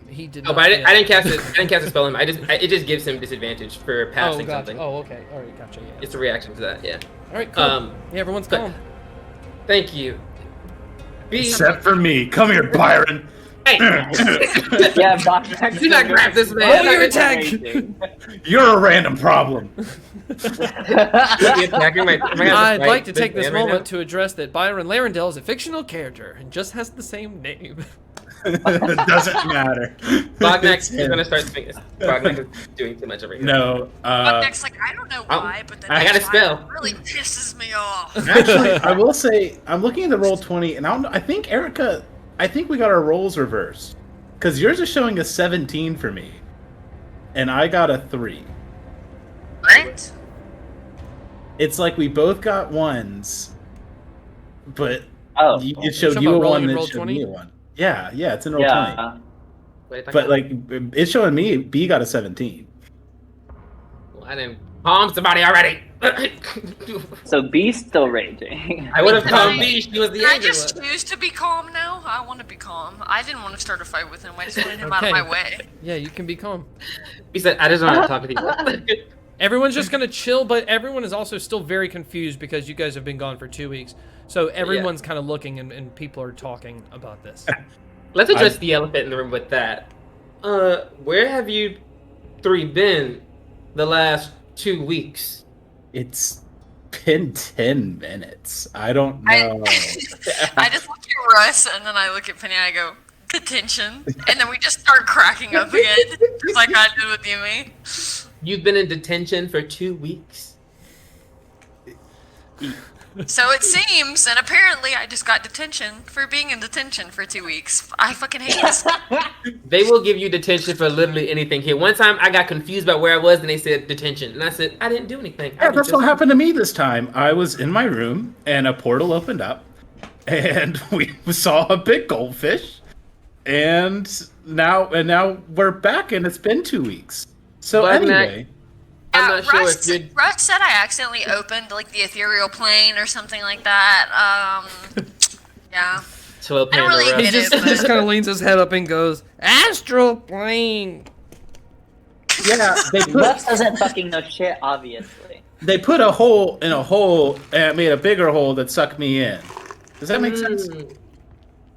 Speaker 1: He did.
Speaker 4: Oh,
Speaker 1: not
Speaker 4: but I
Speaker 1: fail.
Speaker 4: didn't cast it. I didn't cast a spell on him. It just gives him disadvantage for passing
Speaker 1: Oh, gotcha.
Speaker 4: something.
Speaker 1: Oh, okay. All right, gotcha. Yeah.
Speaker 4: It's a reaction to that. Yeah.
Speaker 1: All right, cool. Yeah, everyone's
Speaker 4: but-
Speaker 1: calm.
Speaker 4: Thank you.
Speaker 2: Except for me. Come here, Byron.
Speaker 4: Hey,
Speaker 5: Yeah, Bognak.
Speaker 4: do not grab this man.
Speaker 1: Roll your attack.
Speaker 2: You're a random problem.
Speaker 1: I'd like to take this moment to address that Byron Larendale is a fictional character and just has the same name.
Speaker 2: It doesn't matter.
Speaker 4: Bognak
Speaker 2: It's
Speaker 4: is
Speaker 2: him.
Speaker 4: gonna start speaking. Bognak is doing too much over here.
Speaker 2: No.
Speaker 3: Bognack's like, I don't know why, but the
Speaker 4: I got a
Speaker 3: next line
Speaker 4: spell.
Speaker 3: really pisses me off.
Speaker 2: Actually, I will say I'm looking at the roll 20, and I think Erica. I think we got our rolls reversed because yours is showing a 17 for me, and I got a 3.
Speaker 3: What?
Speaker 2: It's like we both got ones, but
Speaker 5: Oh.
Speaker 2: it showed
Speaker 1: talking
Speaker 2: you a
Speaker 1: about rolling
Speaker 2: one
Speaker 1: in
Speaker 2: and
Speaker 1: roll
Speaker 2: it showed
Speaker 1: 20?
Speaker 2: me a one. Yeah, it's in roll 20.
Speaker 5: Yeah.
Speaker 4: Wait,
Speaker 2: But like it's showing me B got a 17.
Speaker 4: well, I didn't calm somebody already.
Speaker 5: So B's still raging.
Speaker 4: I would have
Speaker 3: Can
Speaker 4: calmed
Speaker 3: I-
Speaker 4: B. She was the
Speaker 3: Can I
Speaker 4: angry
Speaker 3: just
Speaker 4: one.
Speaker 3: choose to be calm now? I want to be calm. I didn't want to start a fight with him. I just wanted him out of
Speaker 1: Okay.
Speaker 3: my way.
Speaker 1: Yeah, you can be calm.
Speaker 4: He said, "I just want to talk with you."
Speaker 1: Everyone's just gonna chill, but everyone is also still very confused because you guys have been gone for 2 weeks. So everyone's kind of looking and people are talking about this.
Speaker 4: Let's address the elephant in the room with that. Where have you three been the last 2 weeks?
Speaker 2: It's been 10 minutes. I don't know.
Speaker 3: I just look at Russ and then I look at Penny and I go, detention. And then we just start cracking up again, just like I did with Yumi.
Speaker 4: You've been in detention for 2 weeks.
Speaker 3: So it seems, and apparently I just got detention for being in detention for 2 weeks. I fucking hate this.
Speaker 4: They will give you detention for literally anything here. One time I got confused about where I was and they said detention. And I said, I didn't do anything.
Speaker 2: Yeah, that's what happened to me this time. I was in my room and a portal opened up and we saw a big goldfish. And now we're back and it's been 2 weeks. So
Speaker 4: Bognak,
Speaker 2: anyway,
Speaker 4: I'm not sure
Speaker 3: Russ,
Speaker 4: if you're...
Speaker 3: Russ said I accidentally opened like the ethereal plane or something like that. Yeah.
Speaker 4: Slow
Speaker 3: I don't really
Speaker 4: Pandora.
Speaker 1: He
Speaker 3: get
Speaker 1: just,
Speaker 3: it.
Speaker 1: just kind of leans his head up and goes, "Astral plane."
Speaker 2: yeah,
Speaker 5: Russ doesn't fucking know shit, obviously.
Speaker 2: they put a hole in a hole and made a bigger hole that sucked me in. Does that make sense?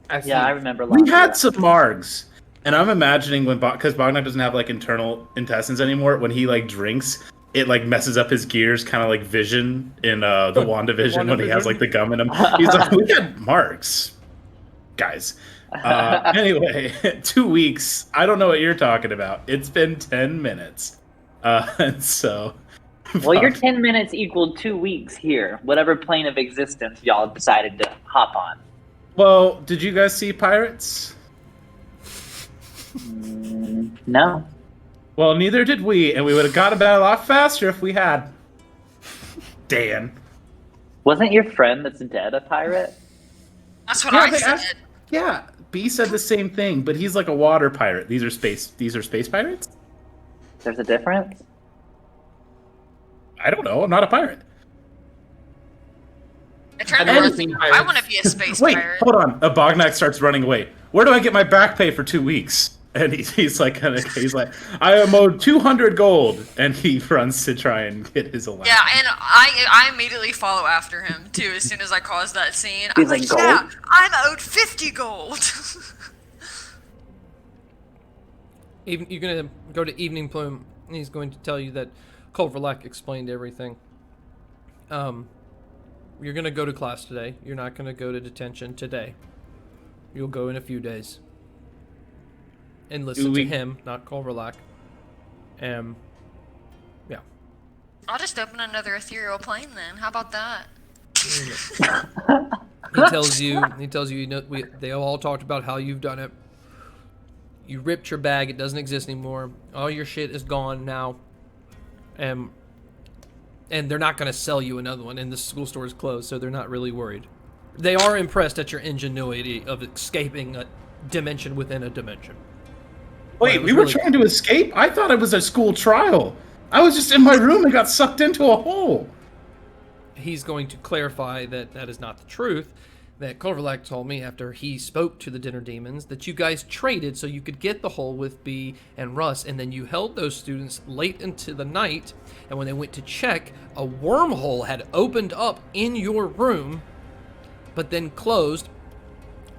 Speaker 4: I see.
Speaker 5: Yeah, I remember
Speaker 2: We
Speaker 5: last
Speaker 2: had
Speaker 5: year.
Speaker 2: some margs, and I'm imagining when because Bognak doesn't have like internal intestines anymore. When he like drinks, it like messes up his gears, kind of like Vision in the WandaVision when he has like the gum in him. He's like, we had margs, guys. Anyway, 2 weeks. I don't know what you're talking about. It's been 10 minutes, and so
Speaker 5: Well, your 10 minutes equaled 2 weeks here. Whatever plane of existence y'all decided to hop on.
Speaker 2: Well, did you guys see pirates?
Speaker 5: No.
Speaker 2: Well, neither did we, and we would have got about a lot faster if we had. Dan.
Speaker 5: Wasn't your friend that's dead a pirate?
Speaker 3: That's what I said.
Speaker 2: Yeah, B said the same thing, but he's like a water pirate. These are space pirates?
Speaker 5: There's a difference?
Speaker 2: I don't know. I'm not a pirate.
Speaker 3: I turned
Speaker 4: I've
Speaker 3: to
Speaker 4: never
Speaker 3: Russ
Speaker 4: seen
Speaker 3: and I
Speaker 4: pirates.
Speaker 3: want to be a space
Speaker 2: Wait,
Speaker 3: pirate.
Speaker 2: hold on. A Bognak starts running away. Where do I get my back pay for 2 weeks? And he's like, I am owed 200 gold, and he runs to try and get his allowance.
Speaker 3: Yeah, and I immediately follow after him too. As soon as I cause that scene, I'm
Speaker 5: He's
Speaker 3: like,
Speaker 5: like,
Speaker 3: yeah,
Speaker 5: gold?
Speaker 3: I'm owed 50 gold.
Speaker 1: You're gonna go to Evening Plume, and he's going to tell you that Culverlack explained everything. You're gonna go to class today. You're not gonna go to detention today. You'll go in a few days. And listen to him, not Culverlack. Yeah.
Speaker 3: I'll just open another ethereal plane then. How about that?
Speaker 1: He tells you, they all talked about how you've done it. You ripped your bag, it doesn't exist anymore. All your shit is gone now. And they're not going to sell you another one, and the school store is closed, so they're not really worried. They are impressed at your ingenuity of escaping a dimension within a dimension.
Speaker 2: Wait, we were trying to escape? I thought it was a school trial. I was just in my room and got sucked into a hole.
Speaker 1: He's going to clarify that that is not the truth. That Culverlack told me after he spoke to the dinner demons that you guys traded so you could get the hole with B and Russ, and then you held those students late into the night, and when they went to check, a wormhole had opened up in your room, but then closed.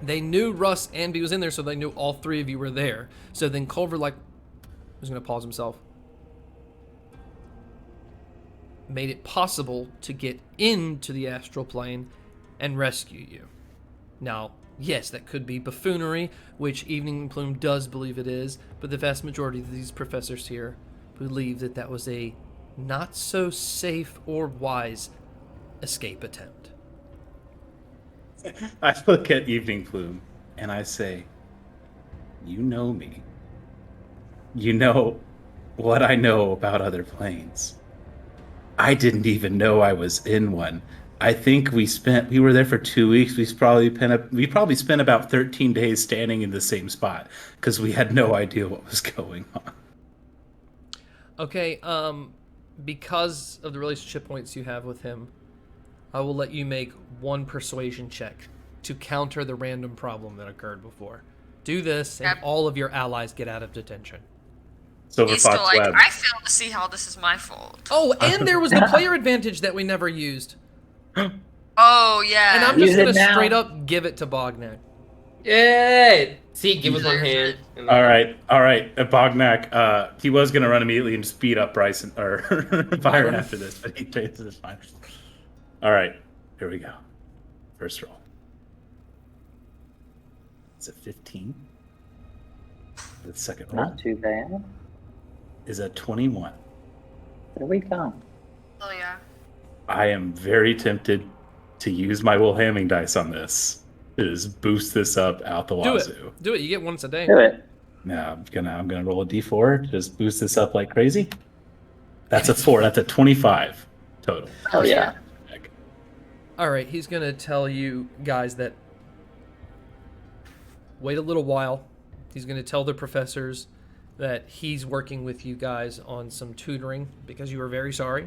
Speaker 1: They knew Russ and B was in there, so they knew all three of you were there. So then Culverlack was going to pause himself. Made it possible to get into the astral plane and rescue you. Now, yes, that could be buffoonery, which Evening Plume does believe it is, but the vast majority of these professors here believe that that was a not so safe or wise escape attempt.
Speaker 2: I look at Evening Plume and I say, you know me. You know what I know about other planes. I didn't even know I was in one. I think we were there for 2 weeks. We probably spent about 13 days standing in the same spot because we had no idea what was going on.
Speaker 1: Okay, because of the relationship points you have with him, I will let you make one persuasion check to counter the random problem that occurred before. Do this, and all of your allies get out of detention.
Speaker 2: Silver
Speaker 3: He's still
Speaker 2: Fox
Speaker 3: like,
Speaker 2: Webb.
Speaker 3: I fail to see how this is my fault.
Speaker 1: Oh, and there was the player advantage that we never used.
Speaker 3: Oh, yeah.
Speaker 1: And I'm just
Speaker 5: Use
Speaker 1: going
Speaker 5: it
Speaker 1: to
Speaker 5: now.
Speaker 1: straight up give it to Bognak.
Speaker 4: Yay! See, give us one hand.
Speaker 2: All right. Bognak, he was going to run immediately and just beat up Bryson or Byron after this, but this is fine. All right, here we go. First roll. It's a 15. The second roll
Speaker 5: Not too bad.
Speaker 2: is a 21.
Speaker 5: There we go.
Speaker 3: Oh, yeah.
Speaker 2: I am very tempted to use my Wilhelming dice on this. To just boost this up out the wazoo.
Speaker 1: Do it. You get once a day.
Speaker 5: Do it.
Speaker 2: Now I'm gonna roll a d4 to just boost this up like crazy. That's a 4. That's a 25 total.
Speaker 5: Oh, yeah.
Speaker 1: All right, he's going to tell you guys that wait a little while. He's going to tell the professors that he's working with you guys on some tutoring because you were very sorry,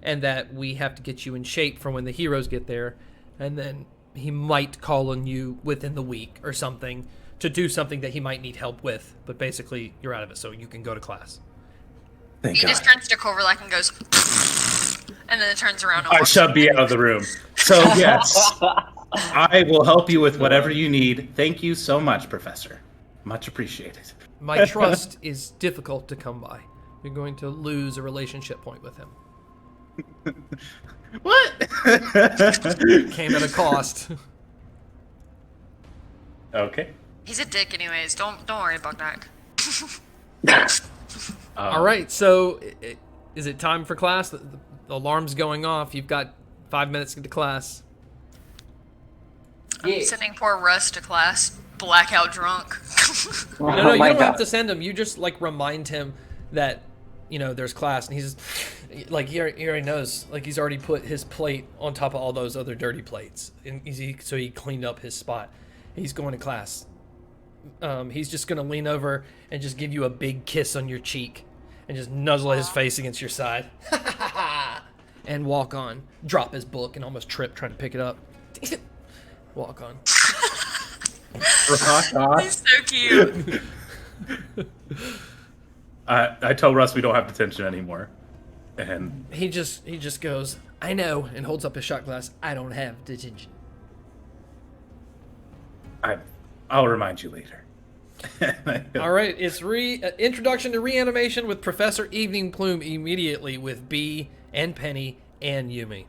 Speaker 1: and that we have to get you in shape for when the heroes get there, and then he might call on you within the week or something to do something that he might need help with, but basically you're out of it, so you can go to class.
Speaker 2: Thank
Speaker 3: He
Speaker 2: God.
Speaker 3: just turns to Corverlack and goes, and then it turns around and
Speaker 2: I
Speaker 3: walks
Speaker 2: shall
Speaker 3: away.
Speaker 2: be out of the room. So yes, I will help you with whatever you need. Thank you so much, Professor. Much appreciated.
Speaker 1: My trust is difficult to come by. You're going to lose a relationship point with him.
Speaker 2: What?
Speaker 1: Came at a cost.
Speaker 2: Okay.
Speaker 3: He's a dick anyways. Don't worry about that.
Speaker 1: All right, so Is it time for class? The alarm's going off. You've got 5 minutes to get to class.
Speaker 3: I'm sending poor Russ to class, blackout drunk.
Speaker 1: No, you
Speaker 5: my
Speaker 1: don't
Speaker 5: God.
Speaker 1: have to send him. You just like remind him that there's class, and he's like he already knows. Like he's already put his plate on top of all those other dirty plates, and so he cleaned up his spot. He's going to class. He's just gonna lean over and just give you a big kiss on your cheek, and just nuzzle his face against your side, and walk on. Drop his book and almost trip trying to pick it up. Walk on.
Speaker 2: Rock on.
Speaker 3: He's so cute.
Speaker 2: I tell Russ we don't have detention anymore, and
Speaker 1: He just goes, I know, and holds up his shot glass. I don't have detention.
Speaker 2: I'll remind you later.
Speaker 1: All right, it's introduction to reanimation with Professor Evening Plume immediately with B and Penny and Umi.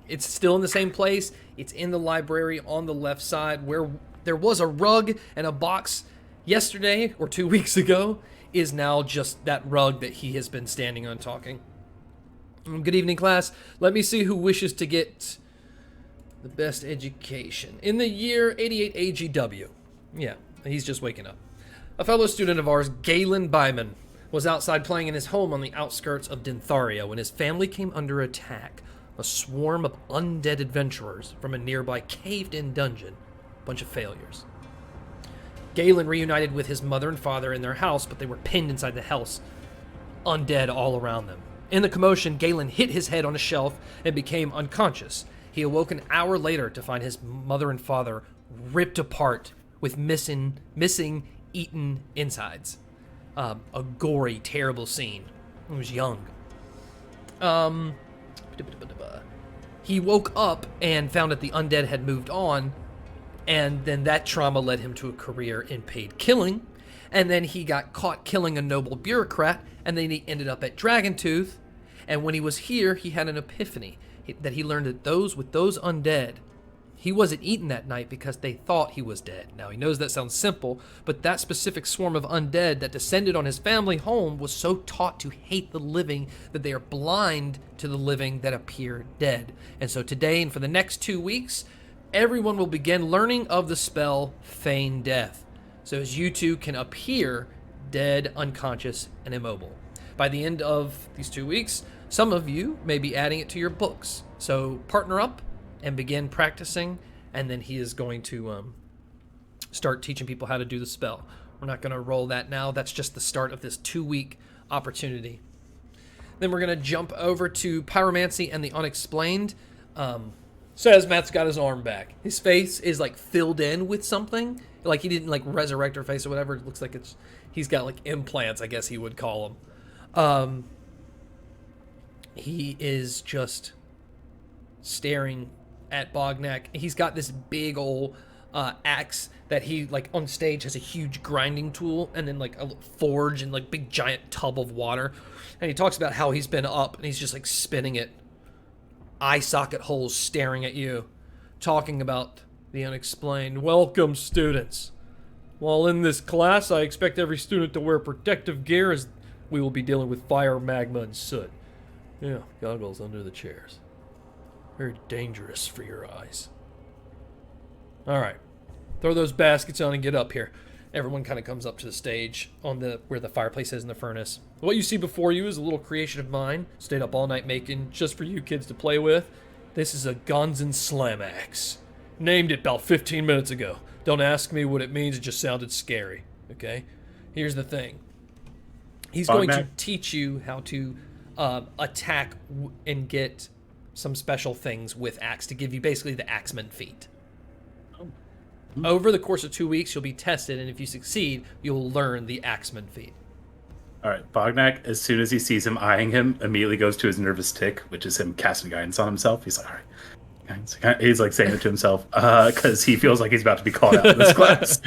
Speaker 1: It's still in the same place. It's in the library on the left side where there was a rug and a box yesterday or 2 weeks ago is now just that rug that he has been standing on talking. Good evening, class. Let me see who wishes to get the best education. In the year 88 AGW. Yeah, he's just waking up. A fellow student of ours, Galen Byman, was outside playing in his home on the outskirts of Dintharia when his family came under attack. A swarm of undead adventurers from a nearby caved-in dungeon. Bunch of failures. Galen reunited with his mother and father in their house, but they were pinned inside the house. Undead all around them. In the commotion, Galen hit his head on a shelf and became unconscious. He awoke an hour later to find his mother and father ripped apart with missing, eaten insides. A gory, terrible scene. He was young. He woke up and found that the undead had moved on, and then that trauma led him to a career in paid killing, and then he got caught killing a noble bureaucrat, and then he ended up at Dragontooth, and when he was here, he had an epiphany that he learned that those undead, he wasn't eaten that night because they thought he was dead. Now, he knows that sounds simple, but that specific swarm of undead that descended on his family home was so taught to hate the living that they are blind to the living that appear dead. And so today and for the next 2 weeks, everyone will begin learning of the spell Feign Death. So as you two can appear dead, unconscious, and immobile. By the end of these 2 weeks, some of you may be adding it to your books. So partner up and begin practicing, and then he is going to start teaching people how to do the spell. We're not going to roll that now. That's just the start of this 2-week opportunity. Then we're going to jump over to Pyromancy and the Unexplained. Says Matt's got his arm back. His face is like filled in with something. Like he didn't like resurrect her face or whatever. It looks like he's got like implants, I guess he would call them. He is just staring at Bognak. He's got this big old axe that he like on stage has a huge grinding tool and then like a forge and like big giant tub of water. And he talks about how he's been up and he's just like spinning it, eye socket holes staring at you, talking about the unexplained. Welcome, students. While in this class, I expect every student to wear protective gear as we will be dealing with fire, magma, and soot. Yeah, goggles under the chairs. Very dangerous for your eyes. All right, throw those baskets on and get up here. Everyone kind of comes up to the stage on where the fireplace is in the furnace. What you see before you is a little creation of mine. Stayed up all night making just for you kids to play with. This is a Gonzan Slam Axe. Named it about 15 minutes ago. Don't ask me what it means, it just sounded scary. Okay? Here's the thing. He's going to teach you how to attack and get some special things with axe to give you basically the axeman feat. Over the course of 2 weeks, you'll be tested, and if you succeed, you'll learn the axeman feat.
Speaker 2: All right, Bognak, as soon as he sees him eyeing him, immediately goes to his nervous tick, which is him casting guidance on himself. He's like, all right. Guidance. He's like saying it to himself because he feels like he's about to be called out of this class.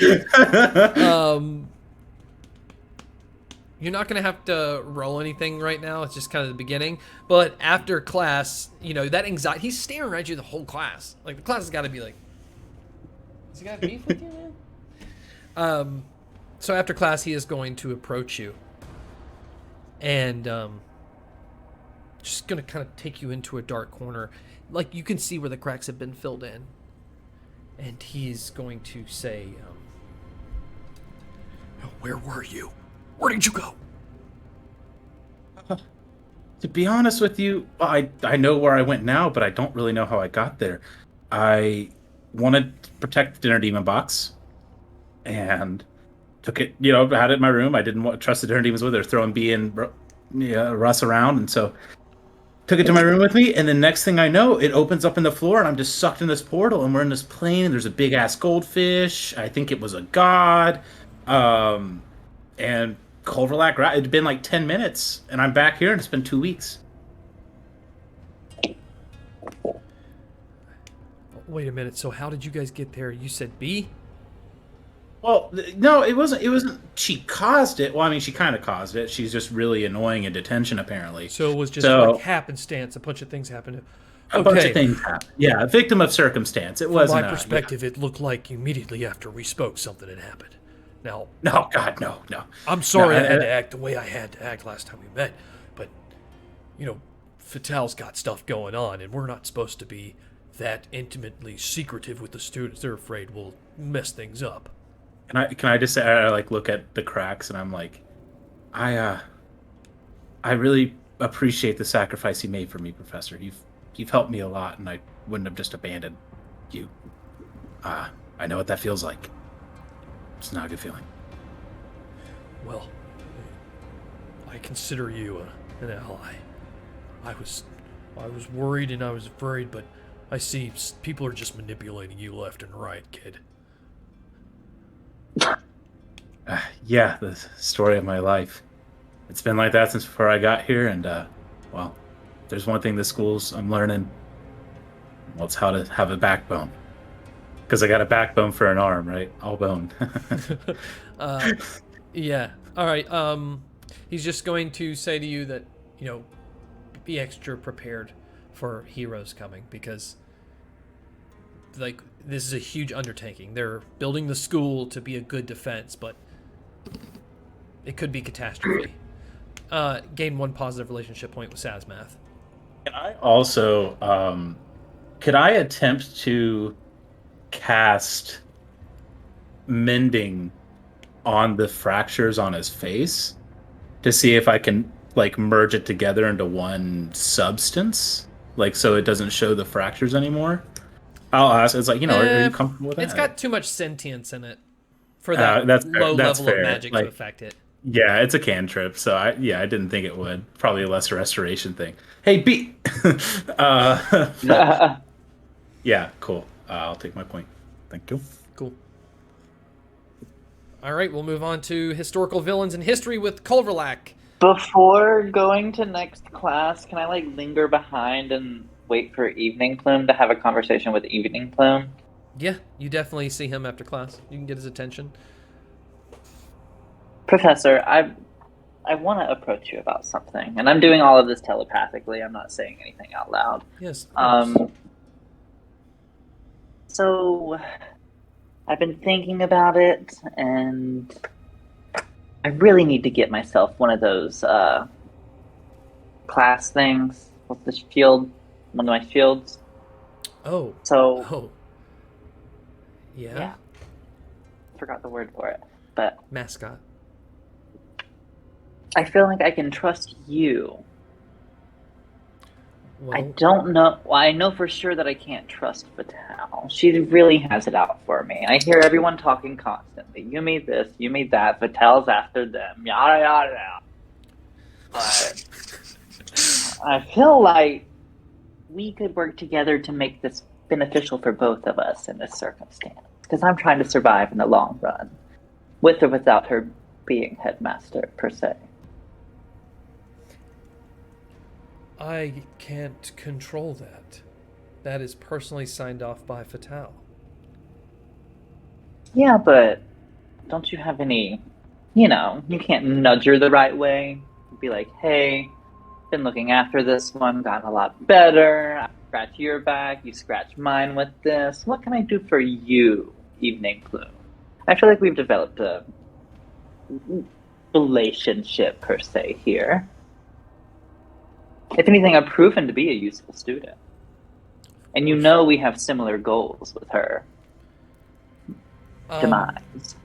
Speaker 1: You're not going to have to roll anything right now. It's just kind of the beginning. But after class, that anxiety, he's staring at you the whole class. Like, the class has got to be like, has he got beef with you, man? So after class, he is going to approach you. And just gonna kind of take you into a dark corner. Like, you can see where the cracks have been filled in. And he's going to say, where were you? Where did you go?
Speaker 2: To be honest with you, I know where I went now, but I don't really know how I got there. I wanted to protect the dinner demon box, and took it, had it in my room. I didn't trust the dinner demons with it. They're throwing B and Russ around, and so took it to my room with me, and the next thing I know, it opens up in the floor, and I'm just sucked in this portal, and we're in this plane, and there's a big-ass goldfish. I think it was a god. And Culverlack, it had been like 10 minutes, and I'm back here, and it's been 2 weeks.
Speaker 1: Wait a minute, so how did you guys get there? You said B?
Speaker 2: Well, no, it wasn't. She caused it. Well, I mean, she kind of caused it. She's just really annoying in detention, apparently.
Speaker 1: So it was just like happenstance. A bunch of things happened.
Speaker 2: A bunch of things happened. Yeah, a victim of circumstance. It wasn't.
Speaker 1: From my perspective, it looked like immediately after we spoke, something had happened. Now,
Speaker 2: no, God, no.
Speaker 1: I'm sorry I had to act the way I had to act last time we met, but Fatal's got stuff going on, and we're not supposed to be that intimately secretive with the students. They're afraid we'll mess things up.
Speaker 2: Can I just say, I look at the cracks, and I'm like, I really appreciate the sacrifice you made for me, Professor. You've helped me a lot, and I wouldn't have just abandoned you. I know what that feels like. It's not a good feeling.
Speaker 1: Well, I consider you an ally. I was worried and I was afraid, but I see people are just manipulating you left and right, kid.
Speaker 2: Yeah, the story of my life. It's been like that since before I got here, and well, there's one thing the schools I'm learning. Well, it's how to have a backbone. Because I got a backbone for an arm, right? All bone.
Speaker 1: Yeah. All right. He's just going to say to you that, be extra prepared for heroes coming, because like this is a huge undertaking. They're building the school to be a good defense, but it could be catastrophe. Gain 1 positive relationship point with Sazmath.
Speaker 2: Can I also could I attempt to cast mending on the fractures on his face to see if I can like merge it together into one substance, like so it doesn't show the fractures anymore? I'll ask. It's like, are you comfortable with that?
Speaker 1: It's got too much sentience in it for that low level
Speaker 2: fair.
Speaker 1: of magic to affect it.
Speaker 2: Yeah, it's a cantrip, so I didn't think it would. Probably a lesser restoration thing. Hey, B. Yeah, cool. I'll take my point. Thank you.
Speaker 1: Cool. All right, we'll move on to historical villains in history with Culverlack.
Speaker 5: Before going to next class, can I linger behind and wait for Evening Plume to have a conversation with Evening Plume?
Speaker 1: Yeah, you definitely see him after class. You can get his attention.
Speaker 5: Professor, I want to approach you about something, and I'm doing all of this telepathically. I'm not saying anything out loud.
Speaker 1: Yes.
Speaker 5: So, I've been thinking about it, and I really need to get myself one of those class things. What's the shield? One of my shields.
Speaker 1: Oh.
Speaker 5: So.
Speaker 1: Oh. Yeah.
Speaker 5: Forgot the word for it, but
Speaker 1: mascot.
Speaker 5: I feel like I can trust you.
Speaker 1: Well,
Speaker 5: I don't know. Well, I know for sure that I can't trust Vital. She really has it out for me. I hear everyone talking constantly. You made this, you made that. Vital's after them. Yada yada yada. But I feel like we could work together to make this beneficial for both of us in this circumstance. Because I'm trying to survive in the long run, with or without her being headmaster per se.
Speaker 1: I can't control that. That is personally signed off by Fatal.
Speaker 5: Yeah, but don't you have any, you can't nudge her the right way. Be like, hey, been looking after this one, gotten a lot better. I scratch your back, you scratch mine with this. What can I do for you, Evening Plume? I feel like we've developed a relationship per se here. If anything, I've proven to be a useful student. And you know we have similar goals with her demise.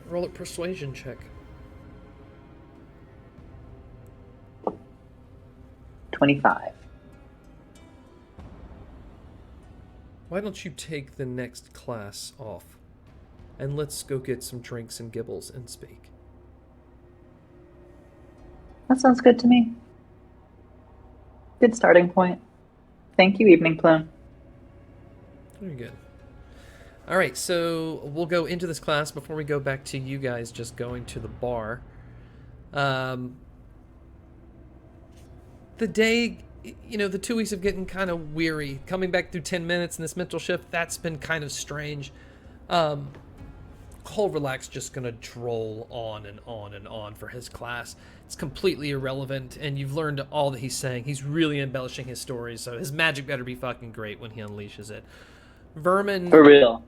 Speaker 1: Roll a persuasion check.
Speaker 5: 25.
Speaker 1: Why don't you take the next class off? And let's go get some drinks and gibbles and speak.
Speaker 5: That sounds good to me. Good starting point. Thank you, Evening Plume.
Speaker 1: Very good. All right, so we'll go into this class before we go back to you guys just going to the bar. The day, the 2 weeks of getting kind of weary, coming back through 10 minutes in this mental shift, that's been kind of strange. Culverlach's just going to droll on and on and on for his class. It's completely irrelevant, and you've learned all that he's saying. He's really embellishing his stories, so his magic better be fucking great when he unleashes it. Vermin...
Speaker 5: For real.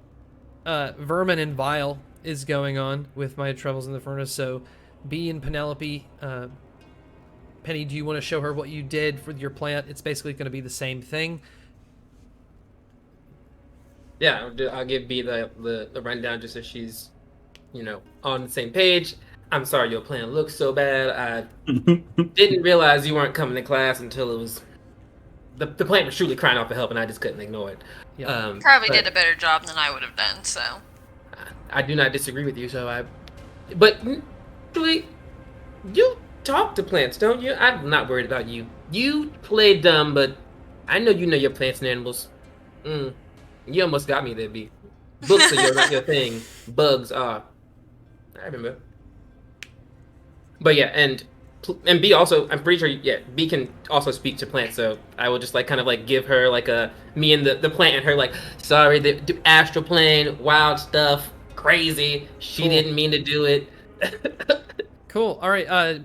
Speaker 1: Vermin and Vile is going on with my Troubles in the Furnace, so B and Penelope... Penny, do you want to show her what you did with your plant? It's basically going to be the same thing.
Speaker 4: Yeah, I'll give B the rundown just so she's, on the same page. I'm sorry your plan looks so bad. I didn't realize you weren't coming to class until it was... The plant was truly crying out for help, and I just couldn't ignore it.
Speaker 1: Yeah.
Speaker 3: Probably did a better job than I would have done, so...
Speaker 4: I do not disagree with you, But, really, you talk to plants, don't you? I'm not worried about you. You play dumb, but I know you know your plants and animals. You almost got me there, B. Books are not your thing. Bugs are. I remember. But yeah, and B also, I'm pretty sure, B can also speak to plants, so I will just give her me and the plant and her sorry, the astral plane, wild stuff, crazy. She
Speaker 1: Cool.
Speaker 4: didn't mean to do it.
Speaker 1: Cool. All right.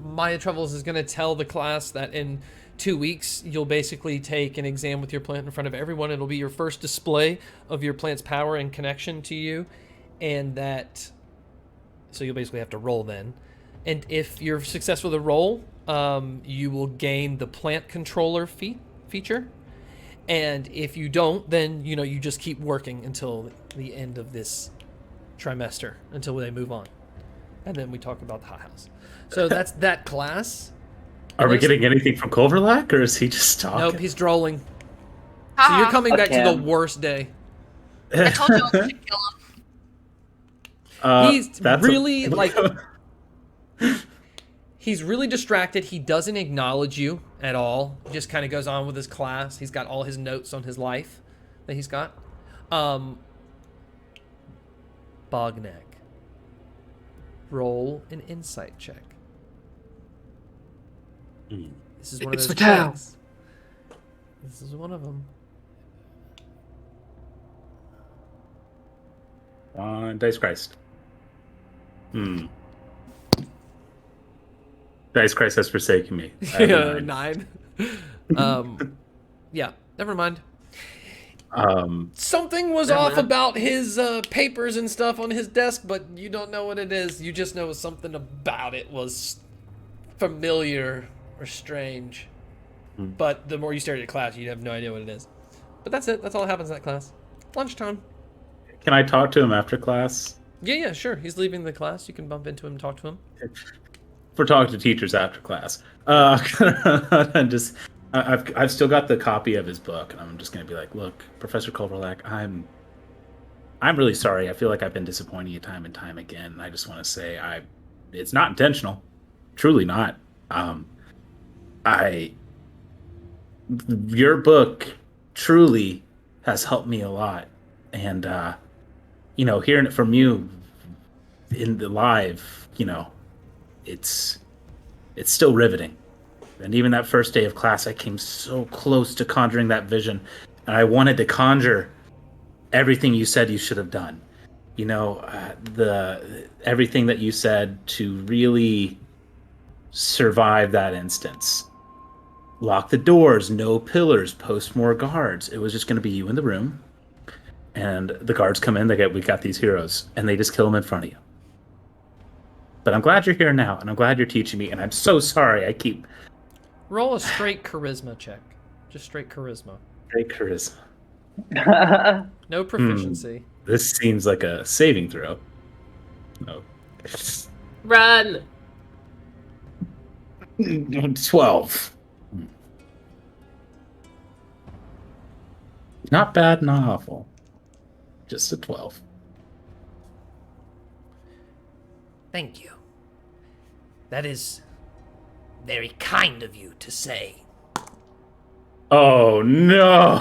Speaker 1: Maya Troubles is going to tell the class that in 2 weeks, you'll basically take an exam with your plant in front of everyone. It'll be your first display of your plant's power and connection to you. And so you'll basically have to roll then. And if you're successful with the roll, you will gain the plant controller feature. And if you don't, then, you just keep working until the end of this trimester, until they move on. And then we talk about the hothouse. So that's that class.
Speaker 2: Are we getting anything from Culverlach, or is he just talking?
Speaker 1: Nope, he's drolling. So you're coming back to the worst day.
Speaker 3: I told you I was going to kill him.
Speaker 1: He's really, he's really distracted. He doesn't acknowledge you at all. He just kind of goes on with his class. He's got all his notes on his life that he's got. Bognak. Roll an insight check. This is one of those checks. This is one of them.
Speaker 2: Dice Christ. Dice Christ has forsaken me.
Speaker 1: Yeah, 9. Yeah, never mind. Something was off about his papers and stuff on his desk, but you don't know what it is. You just know something about it was familiar or strange. But the more you stare at your class, you have no idea what it is. But that's it. That's all that happens in that class. Lunchtime.
Speaker 2: Can I talk to him after class?
Speaker 1: Yeah, sure. He's leaving the class. You can bump into him and talk to him.
Speaker 2: We're talking to teachers after class. I've still got the copy of his book, and I'm just gonna be like, look, Professor Culverlach, I'm really sorry. I feel like I've been disappointing you time and time again. And I just want to say it's not intentional, truly not. Your book truly has helped me a lot, and hearing it from you in the live, it's still riveting. And even that first day of class, I came so close to conjuring that vision, and I wanted to conjure everything you said you should have done. Everything that you said to really survive that instance. Lock the doors, no pillars, post more guards. It was just going to be you in the room, and the guards come in. We got these heroes, and they just kill them in front of you. But I'm glad you're here now, and I'm glad you're teaching me, and I'm so sorry I keep
Speaker 1: Roll a straight charisma check. Just straight charisma.
Speaker 2: Great charisma.
Speaker 1: No proficiency.
Speaker 2: This seems like a saving throw. No.
Speaker 4: Run!
Speaker 2: 12. Not bad, not awful. Just a 12.
Speaker 6: Thank you. That is very kind of you to say.
Speaker 2: Oh no!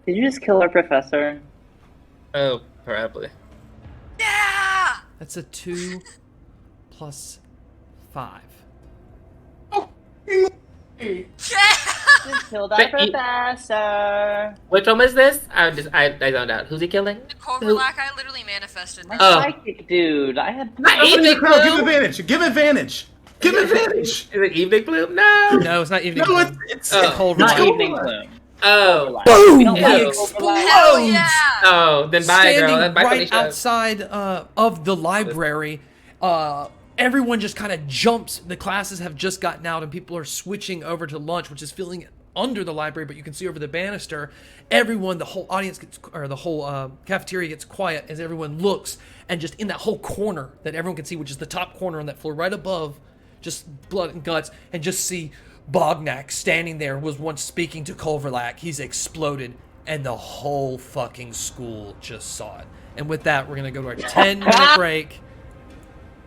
Speaker 5: Did you just kill our professor?
Speaker 4: Oh, probably.
Speaker 3: Yeah!
Speaker 1: That's a 2 plus 5.
Speaker 3: Yeah!
Speaker 5: Just killed our professor.
Speaker 4: Which one was this? I zoned out. Who's he killing?
Speaker 3: Corverlac, I literally manifested.
Speaker 5: My
Speaker 4: Oh.
Speaker 5: psychic dude. I had.
Speaker 4: My
Speaker 2: Give
Speaker 4: evening
Speaker 2: him
Speaker 4: bloom.
Speaker 2: advantage! Give him advantage! Give him advantage!
Speaker 4: Is it evening bloom? No.
Speaker 1: No, it's not evening.
Speaker 2: No,
Speaker 1: Bloom.
Speaker 2: it's
Speaker 4: Oh.
Speaker 1: Cold
Speaker 5: Not
Speaker 1: Light.
Speaker 5: evening bloom.
Speaker 4: Oh.
Speaker 5: We don't
Speaker 4: Boom!
Speaker 5: like
Speaker 4: He
Speaker 5: overlap.
Speaker 3: Hell yeah!
Speaker 4: Oh, then bye,
Speaker 1: Standing
Speaker 4: girl. Then bye,
Speaker 1: right
Speaker 4: Felicia.
Speaker 1: outside of the library, everyone just kind of jumps. The classes have just gotten out, and people are switching over to lunch, which is feeling under the library. But you can see over the banister, everyone, the whole audience gets, or the whole cafeteria gets quiet as everyone looks, and just in that whole corner that everyone can see, which is the top corner on that floor, right above, just blood and guts, and just see Bognak standing there, was once speaking to Culverlac. He's exploded, and the whole fucking school just saw it. And with that, we're gonna go to our 10-minute break,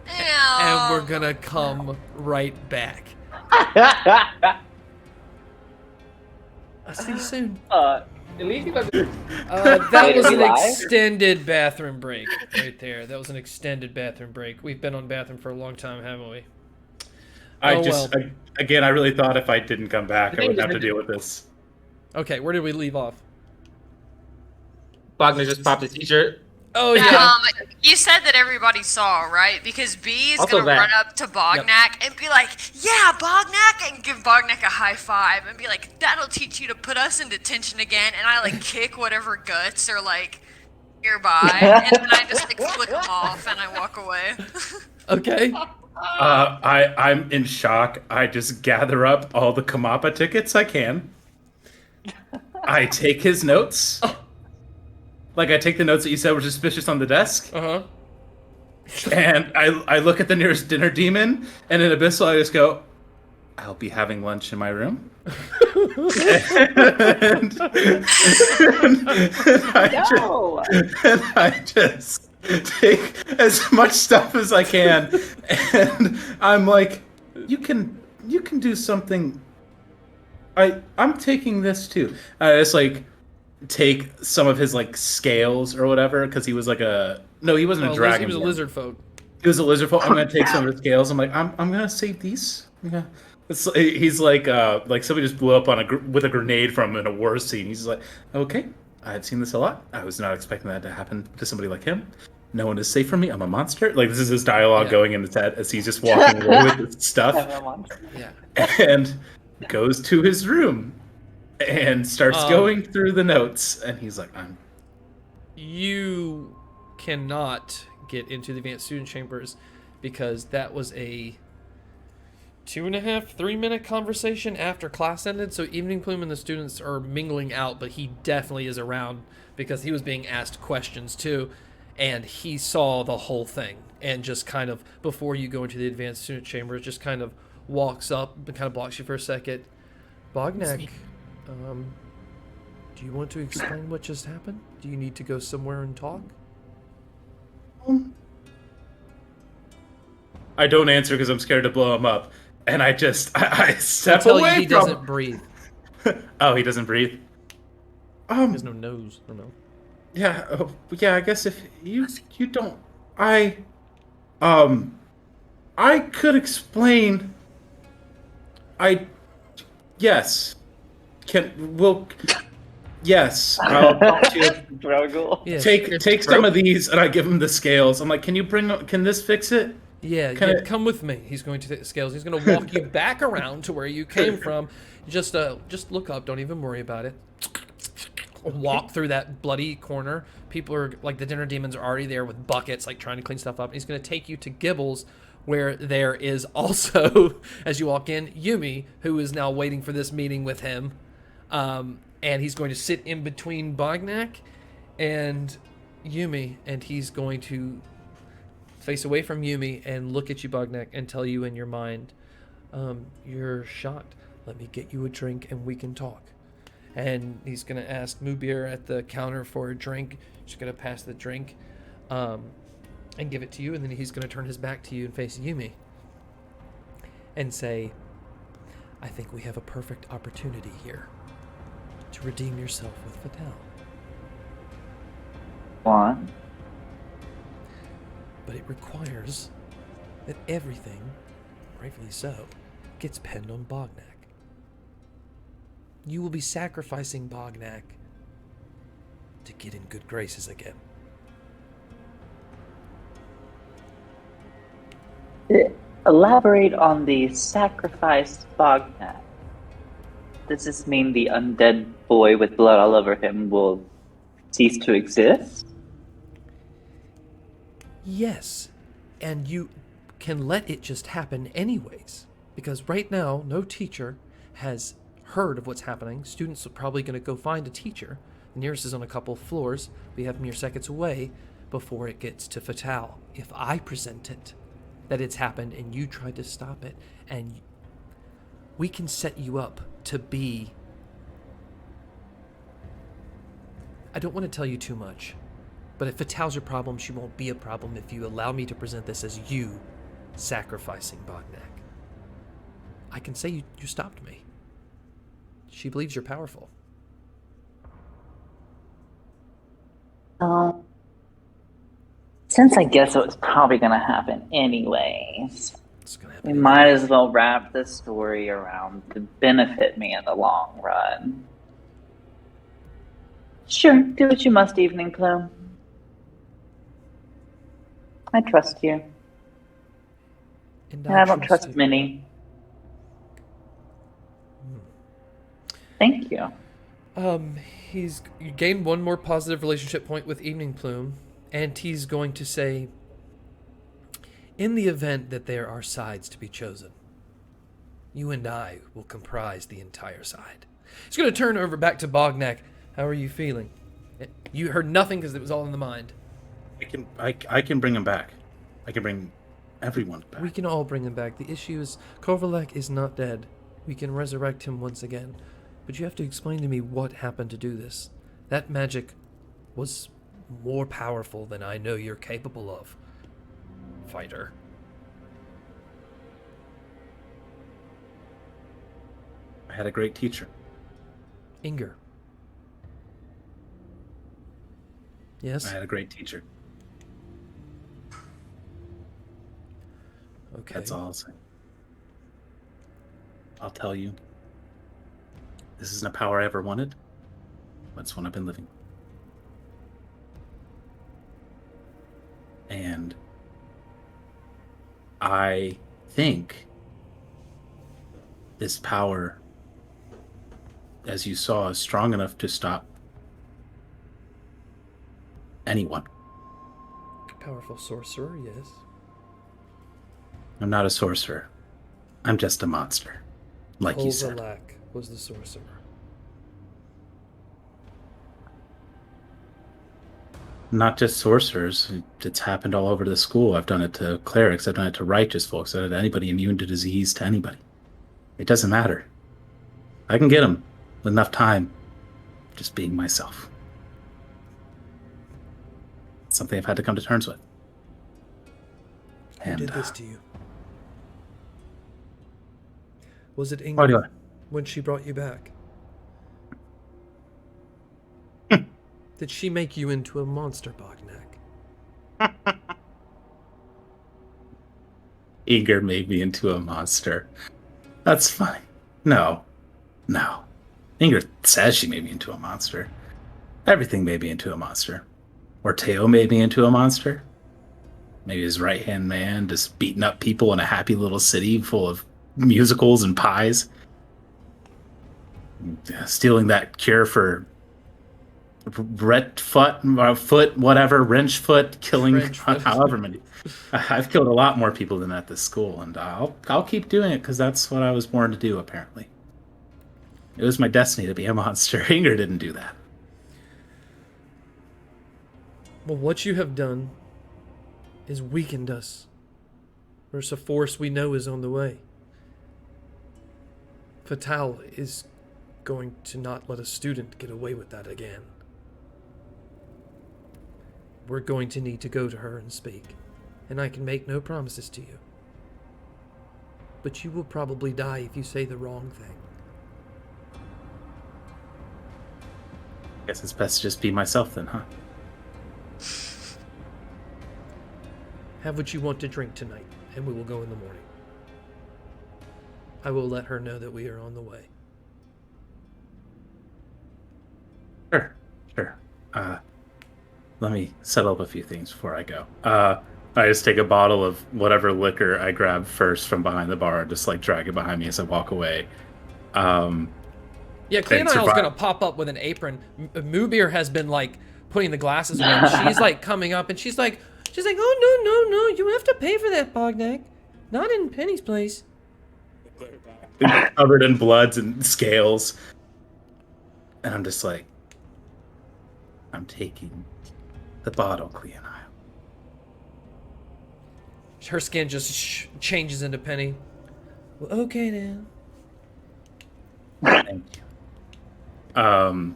Speaker 1: and we're gonna come right back. I'll see you soon.
Speaker 4: At least he wasn't.
Speaker 1: That
Speaker 5: Wait,
Speaker 1: was
Speaker 5: is he
Speaker 1: an
Speaker 5: live?
Speaker 1: extended bathroom break right there. That was an extended bathroom break. We've been on bathroom for a long time, haven't we?
Speaker 2: I
Speaker 1: Oh,
Speaker 2: just,
Speaker 1: well.
Speaker 2: again, I really thought if I didn't come back, I
Speaker 4: think
Speaker 2: wouldn't have to
Speaker 4: it's-
Speaker 2: deal with this.
Speaker 1: Okay, where did we leave off?
Speaker 4: Bogner just popped his t-shirt.
Speaker 1: Oh yeah.
Speaker 3: You said that everybody saw, right? Because B is
Speaker 4: Also
Speaker 3: gonna
Speaker 4: that.
Speaker 3: run up to Bognak and be like, "Yeah, Bognak," and give Bognak a high five and be like, "That'll teach you to put us in detention again." And I like kick whatever guts are like nearby, and then I just like flick them off and I walk away.
Speaker 1: Okay.
Speaker 2: I'm in shock. I just gather up all the Kamapa tickets I can. I take his notes. Like, I take the notes that you said were suspicious on the desk.
Speaker 1: Uh-huh.
Speaker 2: And I look at the nearest dinner demon, and in Abyssal I just go, I'll be having lunch in my room. and I just take as much stuff as I can, and I'm like, you can do something. I'm taking this too. I just like take some of his like scales or whatever, because he was like he wasn't a dragon.
Speaker 1: He was a lizard folk.
Speaker 2: He was a lizard folk. I'm gonna take some of his scales. I'm like, I'm gonna save these. Yeah. He's like somebody just blew up on with a grenade from in a war scene. He's like, okay, I've seen this a lot. I was not expecting that to happen to somebody like him. No one is safe from me. I'm a monster. Like, this is his dialogue going in his head as he's just walking away with his stuff,
Speaker 1: Yeah.
Speaker 2: and goes to his room and starts going through the notes. And he's like,
Speaker 1: You cannot get into the advanced student chambers because that was a 2.5, 3-minute conversation after class ended. So Evening Plume and the students are mingling out, but he definitely is around because he was being asked questions too, and he saw the whole thing. And just kind of, before you go into the advanced student chambers, just kind of walks up and kind of blocks you for a second. Bognak, do you want to explain what just happened? Do you need to go somewhere and talk?
Speaker 2: I don't answer because I'm scared to blow him up, and I step
Speaker 1: I'll tell
Speaker 2: away
Speaker 1: you, he
Speaker 2: from.
Speaker 1: doesn't breathe.
Speaker 2: Oh, he doesn't breathe.
Speaker 1: He has no nose. I don't know.
Speaker 2: Yeah, yeah. I guess if you don't, I could explain. Yes. Yes. I'll talk to you.
Speaker 5: Struggle.
Speaker 1: Yeah,
Speaker 2: Take some of these, and I give him the scales. I'm like, can this fix it?
Speaker 1: yeah, come with me. He's going to take the scales. He's going to walk you back around to where you came from. Just look up. Don't even worry about it. Walk through that bloody corner. People are like, the dinner demons are already there with buckets, like trying to clean stuff up. And he's going to take you to Gibbles, where there is also, as you walk in, Yumi, who is now waiting for this meeting with him. And he's going to sit in between Bognak and Yumi, and he's going to face away from Yumi and look at you, Bognak, and tell you in your mind, you're shocked. Let me get you a drink and we can talk. And he's going to ask Mubir at the counter for a drink. She's going to pass the drink and give it to you, and then he's going to turn his back to you and face Yumi and say, I think we have a perfect opportunity here to redeem yourself with Fatale.
Speaker 5: What?
Speaker 1: But it requires that everything, rightfully so, gets penned on Bognak. You will be sacrificing Bognak to get in good graces again.
Speaker 5: Elaborate on the sacrificed Bognak. Does this mean the undead boy with blood all over him will cease to exist?
Speaker 1: Yes, and you can let it just happen anyways. Because right now, no teacher has heard of what's happening. Students are probably going to go find a teacher. The nearest is on a couple of floors. We have mere seconds away before it gets to Fatale. If I present it, that it's happened, and you tried to stop it, and we can set you up to be... I don't want to tell you too much, but if Fatale's your problem, she won't be a problem if you allow me to present this as you sacrificing Bognak. I can say you stopped me. She believes you're powerful.
Speaker 5: Since I guess it was probably going to happen anyways,
Speaker 1: It's gonna
Speaker 5: we
Speaker 1: happen.
Speaker 5: might as well wrap this story around to benefit me in the long run. Sure, do what you must, Evening Plume. I trust you. And I don't trust
Speaker 1: you.
Speaker 5: Minnie. Thank you.
Speaker 1: You gained one more positive relationship point with Evening Plume, and he's going to say, in the event that there are sides to be chosen, you and I will comprise the entire side. He's going to turn over back to Bognak. How are you feeling? You heard nothing because it was all in the mind.
Speaker 2: I can bring him back. I can bring everyone back.
Speaker 1: We can all bring him back. The issue is Kovalek is not dead. We can resurrect him once again. But you have to explain to me what happened to do this. That magic was more powerful than I know you're capable of, fighter.
Speaker 2: I had a great teacher.
Speaker 1: Inger. Yes?
Speaker 2: I had a great teacher.
Speaker 1: Okay.
Speaker 2: That's all I'll say. I'll tell you. This isn't a power I ever wanted, but it's one I've been living. And I think this power, as you saw, is strong enough to stop anyone.
Speaker 1: Powerful sorcerer, yes.
Speaker 2: I'm not a sorcerer. I'm just a monster, like you said.
Speaker 1: Kovalek was the sorcerer.
Speaker 2: Not just sorcerers. It's happened all over the school. I've done it to clerics. I've done it to righteous folks. I've done it to anybody immune to disease, to anybody. It doesn't matter. I can get them with enough time just being myself. It's something I've had to come to terms with.
Speaker 1: Who
Speaker 2: And
Speaker 1: did this to you? Was it
Speaker 2: Why do
Speaker 1: Inger when she brought you back? Did she make you into a monster, Bognak?
Speaker 2: Inger made me into a monster. That's funny. No. Inger says she made me into a monster. Everything made me into a monster. Or Teo made me into a monster. Maybe his right-hand man just beating up people in a happy little city full of musicals and pies. Stealing that cure for foot, whatever, wrench foot, killing
Speaker 1: Wrench foot.
Speaker 2: however many. I've killed a lot more people than that at this school, and I'll keep doing it because that's what I was born to do. Apparently, it was my destiny to be a monster. Inger didn't do that.
Speaker 1: Well, what you have done is weakened us. There's a force we know is on the way. Fatal is going to not let a student get away with that again. We're going to need to go to her and speak, and I can make no promises to you. But you will probably die if you say the wrong thing.
Speaker 2: Guess it's best to just be myself then, huh?
Speaker 1: Have what you want to drink tonight, and we will go in the morning. I will let her know that we are on the way.
Speaker 2: Sure. Let me settle up a few things before I go. I just take a bottle of whatever liquor I grab first from behind the bar and just like drag it behind me as I walk away.
Speaker 1: Yeah, Cleonile's gonna pop up with an apron. Moobeer has been like putting the glasses on. She's like coming up and she's like, oh no, you have to pay for that, Bognak. Not in Penny's place.
Speaker 2: Covered in bloods and scales. And I'm just like, I'm taking the bottle, Cleonile.
Speaker 1: Her skin just changes into Penny. Well, okay then.
Speaker 2: Thank you.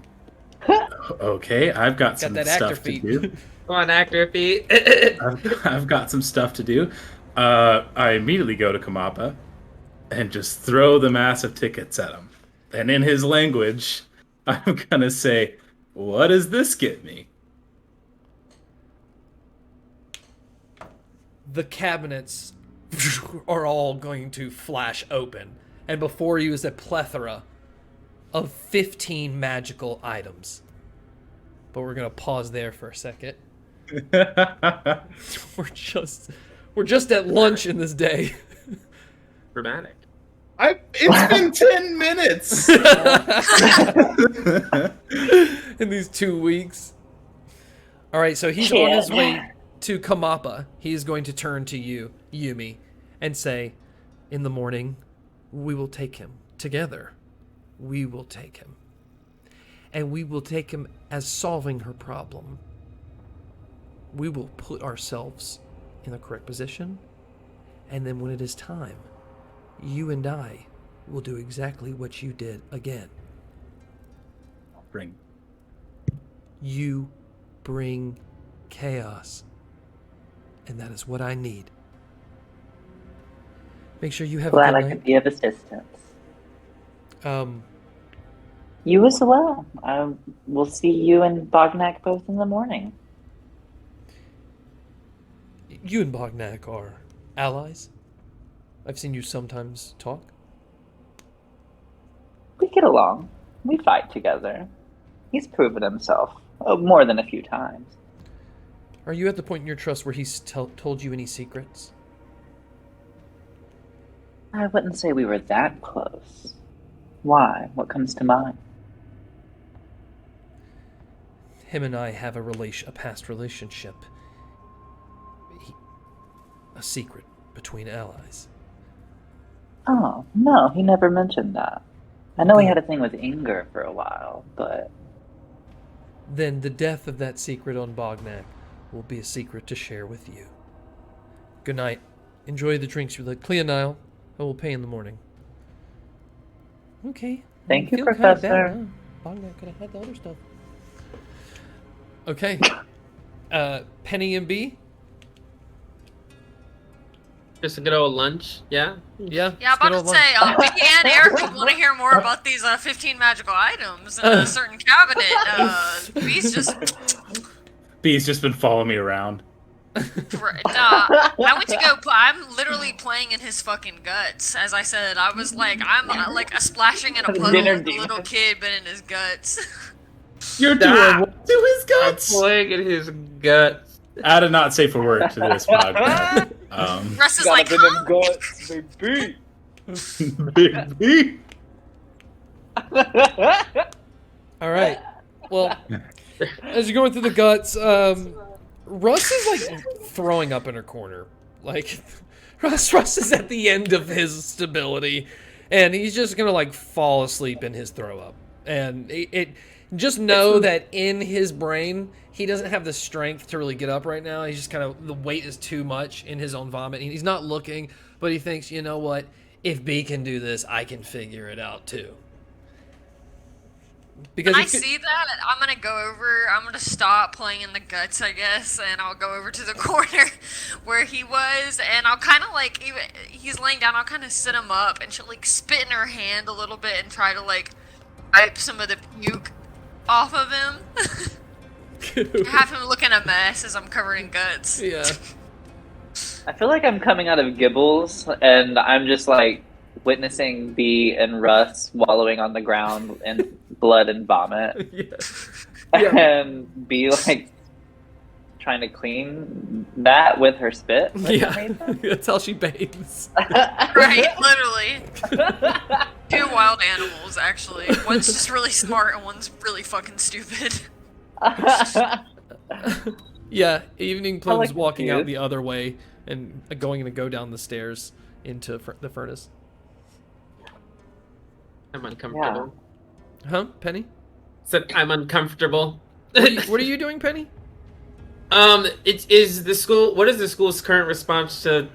Speaker 2: Okay, I've got some
Speaker 1: that actor
Speaker 2: stuff to
Speaker 1: feet.
Speaker 2: do.
Speaker 4: Come on, actor feet.
Speaker 2: I've got some stuff to do. I immediately go to Kamapa and just throw the massive tickets at him. And in his language, I'm gonna say, what does this get me?
Speaker 1: The cabinets are all going to flash open, and before you is a plethora of 15 magical items. But we're gonna pause there for a second. We're just at lunch in this day.
Speaker 4: Dramatic.
Speaker 2: It's been 10 minutes.
Speaker 1: In these 2 weeks. All right, so he's on his way to Kamapa. He is going to turn to you, Yumi, and say, in the morning, we will take him together. We will take him. And we will take him as solving her problem. We will put ourselves in the correct position. And then when it is time, you and I will do exactly what you did again.
Speaker 2: Bring.
Speaker 1: You bring chaos. And that is what I need. Make sure you have
Speaker 5: Glad
Speaker 1: a
Speaker 5: I
Speaker 1: good
Speaker 5: could
Speaker 1: night.
Speaker 5: be of assistance.
Speaker 1: Um,
Speaker 5: You as well. We'll see you and Bognak both in the morning.
Speaker 1: you and Bognak are allies. I've seen you sometimes talk.
Speaker 5: We get along. We fight together. He's proven himself more than a few times.
Speaker 1: Are you at the point in your trust where he's told you any secrets?
Speaker 5: I wouldn't say we were that close. Why? What comes to mind?
Speaker 1: Him and I have a past relationship. A secret between allies.
Speaker 5: Oh, no, he never mentioned that. I know he had a thing with Inger for a while, but...
Speaker 1: Then the death of that secret on Bognak will be a secret to share with you. Good night. Enjoy the drinks you like. Cleonile, I will pay in the morning. Okay.
Speaker 5: Thank you,
Speaker 1: Feel kinda bad
Speaker 5: Professor.
Speaker 1: now. Bognak could have had the other stuff. Okay. Penny and B?
Speaker 4: Just a good old lunch, yeah?
Speaker 1: Yeah?
Speaker 3: Yeah, I'm about to say, Vicky and Eric would want to hear more about these 15 magical items in a certain cabinet.
Speaker 2: B's just been following me around.
Speaker 3: I went to go. I'm literally playing in his fucking guts. As I said, I was like, I'm like a splashing in a puddle
Speaker 5: Dinner
Speaker 3: with a little kid, but in his guts.
Speaker 2: You're doing what to his
Speaker 4: I'm
Speaker 2: guts?
Speaker 4: playing in his guts.
Speaker 2: I did not say for word to this podcast.
Speaker 3: Russ is like, huh?
Speaker 5: guts, baby.
Speaker 2: Big B.
Speaker 1: All right. Well, As you're going through the guts, Russ is like throwing up in her corner. Like Russ is at the end of his stability, and he's just gonna like fall asleep in his throw up. And it just know that in his brain he doesn't have the strength to really get up right now. He's just kind of, the weight is too much in his own vomit. He's not looking, but he thinks, you know what? If B can do this, I can figure it out too. Because
Speaker 3: when I see that, I'm gonna go over. I'm gonna stop playing in the guts, I guess, and I'll go over to the corner where he was, and I'll kind of like, even he's laying down, I'll kind of sit him up, and she'll like spit in her hand a little bit and try to like wipe some of the puke off of him. Have him looking a mess as I'm covered in guts.
Speaker 1: Yeah.
Speaker 5: I feel like I'm coming out of Gibbles, and I'm just like witnessing B and Russ wallowing on the ground in blood and vomit.
Speaker 1: Yeah.
Speaker 5: And B like trying to clean that with her spit. Like,
Speaker 1: Yeah. That's how she bathes.
Speaker 3: Right, literally. Two wild animals, actually. One's just really smart and one's really fucking stupid.
Speaker 1: Yeah, Evening Plume's
Speaker 5: like
Speaker 1: walking
Speaker 5: it.
Speaker 1: out the other way and going to go down the stairs into the furnace.
Speaker 4: I'm uncomfortable.
Speaker 1: Huh, Penny?
Speaker 4: Said I'm uncomfortable.
Speaker 1: What are you doing, Penny?
Speaker 4: It is the school. What is the school's current response to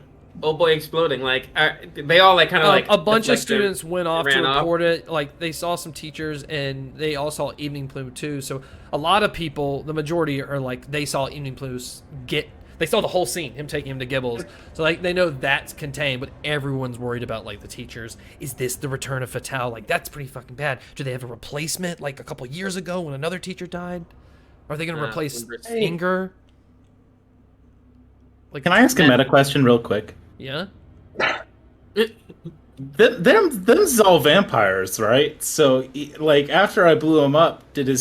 Speaker 4: old boy exploding? Like, they all like kind of like
Speaker 1: A bunch of
Speaker 4: like
Speaker 1: students went off to
Speaker 4: ran off.
Speaker 1: report it. Like, they saw some teachers, and they all saw Evening Plume too. So a lot of people, the majority, are like, they saw Evening Plume they saw the whole scene, him taking him to Gibbles. So like, they know that's contained, but everyone's worried about like the teachers. Is this the return of Fatale? Like, that's pretty fucking bad. Do they have a replacement like a couple years ago when another teacher died? Are they gonna replace Inger? Like,
Speaker 2: Can I ask a meta question real quick?
Speaker 1: Yeah.
Speaker 2: Them's all vampires, right? So, like, after I blew him up, did I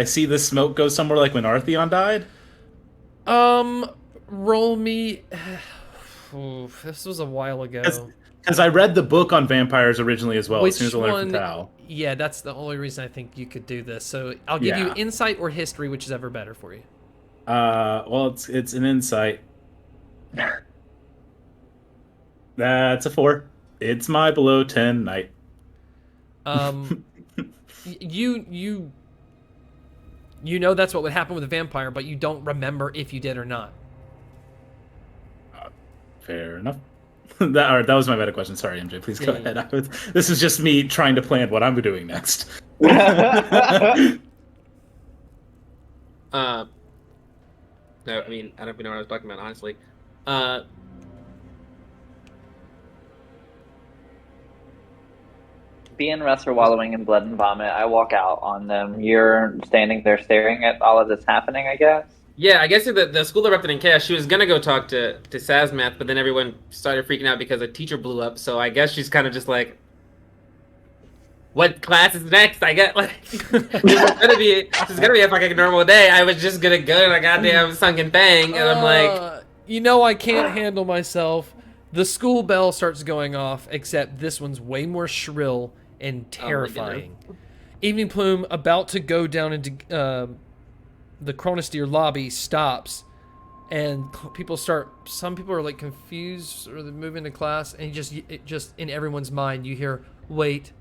Speaker 2: see the smoke go somewhere like when Artheon died?
Speaker 1: Roll me. Oof, this was a while ago.
Speaker 2: Because I read the book on vampires originally as well, as soon as I learned Fatale.
Speaker 1: Yeah, that's the only reason I think you could do this. So I'll give you insight or history, which is ever better for you.
Speaker 2: Well, it's an insight. That's a 4. It's my below 10 night.
Speaker 1: You know that's what would happen with a vampire, but you don't remember if you did or not.
Speaker 2: Fair enough. That was my meta question. Sorry, MJ. Please go ahead. This is just me trying to plan what I'm doing next.
Speaker 4: No, I mean, I don't even know what I was talking about, honestly.
Speaker 5: B and Russ are wallowing in blood and vomit. I walk out on them. You're standing there staring at all of this happening, I guess?
Speaker 4: Yeah, I guess the school erupted in chaos. She was gonna go talk to Sazmath, but then everyone started freaking out because a teacher blew up. So I guess she's kind of just like, "What class is next?" I get like, this is gonna be a fucking normal day. I was just gonna go to a goddamn sunken thing, and I'm like,
Speaker 1: you know, I can't handle myself. The school bell starts going off, except this one's way more shrill and terrifying. Evening Plume, about to go down into the Chronosteer lobby, stops, and some people are like confused, or they move into class, and it just in everyone's mind you hear, "Wait,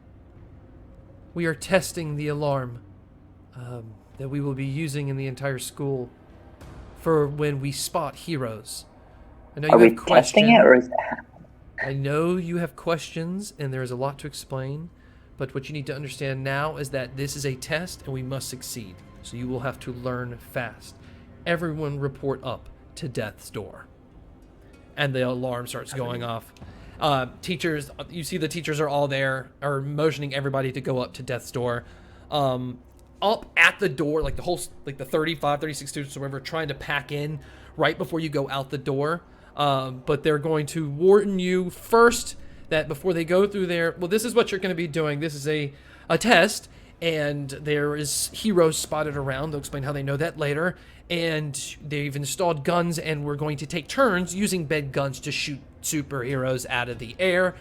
Speaker 1: we are testing the alarm that we will be using in the entire school for when we spot heroes." I know
Speaker 5: Are
Speaker 1: you
Speaker 5: we
Speaker 1: have questions.
Speaker 5: testing it, or is it...
Speaker 1: I know you have questions, and there is a lot to explain, but what you need to understand now is that this is a test, and we must succeed. So you will have to learn fast. Everyone report up to death's door. And the alarm starts going off. Teachers, you see the teachers are all there, are motioning everybody to go up to death's door. Up at the door, like the 35, 36 students or whatever, trying to pack in right before you go out the door. But they're going to warn you first that before they go through there, well, this is what you're going to be doing. This is a test, and there is heroes spotted around. They'll explain how they know that later. And they've installed guns, and we're going to take turns using bed guns to shoot superheroes out of the air.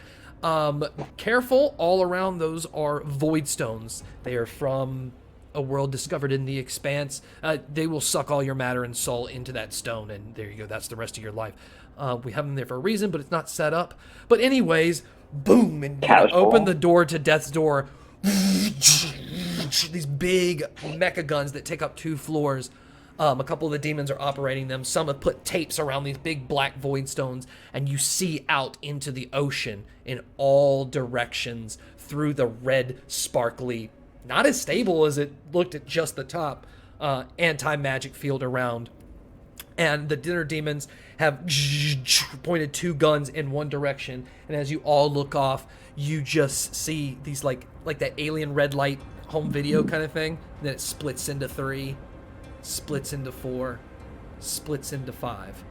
Speaker 1: Careful, all around those are void stones. They are from a world discovered in the expanse. They will suck all your matter and soul into that stone, and there you go. That's the rest of your life. We have them there for a reason, but it's not set up. But anyways, boom, and you open the door to Death's Door. These big mecha guns that take up 2 floors. A couple of the demons are operating them. Some have put tapes around these big black void stones, and you see out into the ocean in all directions through the red, sparkly, not as stable as it looked at just the top, anti-magic field around. And the dinner demons have pointed 2 guns in one direction, and as you all look off, you just see these like that alien red light home video kind of thing. Then it splits into 3, splits into 4, splits into 5,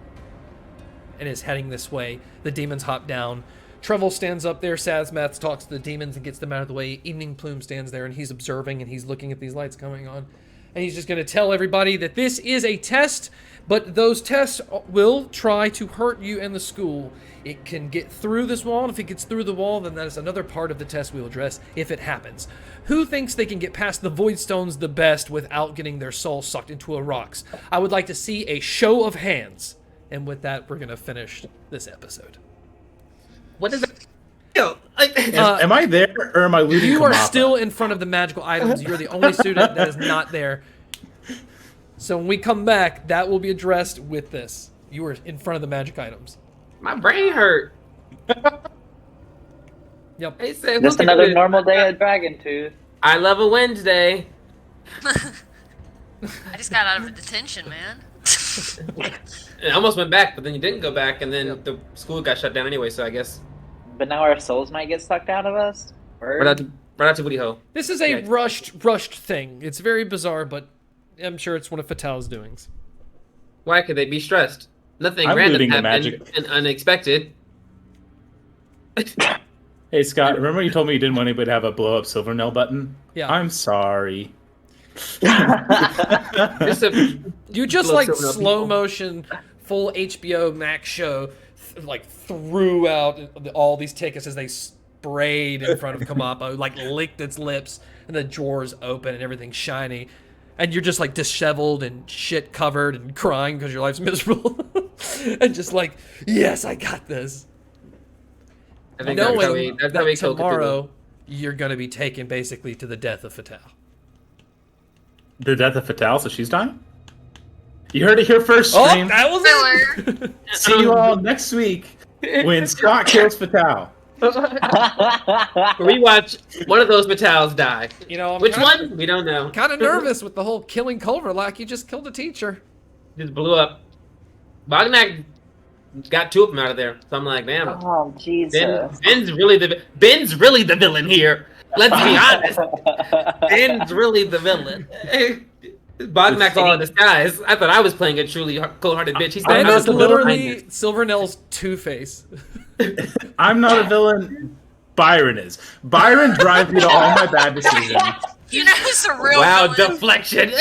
Speaker 1: and is heading this way. The demons hop down. Trevel stands up there. Sazmath talks to the demons and gets them out of the way. Evening Plume stands there, and he's observing, and he's looking at these lights coming on. And he's just going to tell everybody that this is a test, but those tests will try to hurt you and the school. It can get through this wall, and if it gets through the wall, then that is another part of the test we'll address if it happens. Who thinks they can get past the Void Stones the best without getting their soul sucked into a rocks? I would like to see a show of hands. And with that, we're going to finish this episode.
Speaker 4: What is it?
Speaker 2: Am I there, or am I losing?
Speaker 1: You are
Speaker 2: Kamapa?
Speaker 1: still in front of the magical items. You're the only student that is not there. So when we come back, that will be addressed with this. You are in front of the magic items.
Speaker 4: My brain hurt.
Speaker 1: Yep.
Speaker 4: Hey, say,
Speaker 5: Just another normal day at Dragontooth.
Speaker 4: I love a Wednesday.
Speaker 3: I just got out of a detention, man.
Speaker 4: I almost went back, but then you didn't go back, and then the school got shut down anyway, so I guess.
Speaker 5: But now our souls might get sucked out of us?
Speaker 4: Right out to Woody Ho.
Speaker 1: This is a rushed thing. It's very bizarre, but I'm sure it's one of Fatal's doings.
Speaker 4: Why could they be stressed? Nothing
Speaker 2: I'm
Speaker 4: random
Speaker 2: looting the
Speaker 4: happened
Speaker 2: magic.
Speaker 4: and unexpected.
Speaker 2: Hey Scott, remember you told me you didn't want anybody to have a blow up Silvernell button?
Speaker 1: Yeah.
Speaker 2: I'm sorry.
Speaker 1: You just
Speaker 4: Blow
Speaker 1: like
Speaker 4: Silvernell
Speaker 1: slow
Speaker 4: people.
Speaker 1: motion, full HBO Max show, threw out all these tickets as they sprayed in front of Kamapa, like licked its lips, and the drawers open and everything's shiny. And you're just like disheveled and shit covered and crying because your life's miserable. And just like, yes, I got this.
Speaker 4: I think
Speaker 1: Knowing
Speaker 4: that's how we
Speaker 1: that
Speaker 4: killed
Speaker 1: tomorrow you're going to be taken basically to the death of Fatal.
Speaker 2: The death of Fatal, so she's dying? You heard it here first,
Speaker 1: Oh,
Speaker 2: stream.
Speaker 1: that was
Speaker 3: Filler.
Speaker 1: it!
Speaker 2: See you all next week when Scott kills Fatal.
Speaker 4: We watch one of those Batals die.
Speaker 1: You know,
Speaker 4: Which one? We don't know.
Speaker 1: Kind of nervous with the whole killing Culver like you just killed a teacher.
Speaker 4: Just blew up. Bognak got 2 of them out of there. So I'm like, damn.
Speaker 5: Oh, Jesus.
Speaker 4: Ben's really the villain here. Let's be honest. Ben's really the villain. Bognack's all in disguise. I thought I was playing a truly cold-hearted bitch. He's
Speaker 1: Ben
Speaker 4: I
Speaker 1: is
Speaker 4: was
Speaker 1: literally Silvernell's Two-Face.
Speaker 2: I'm not a villain. Byron is. Byron drives me to all my bad decisions.
Speaker 3: You know who's the real
Speaker 4: Wow,
Speaker 3: villain?
Speaker 4: deflection.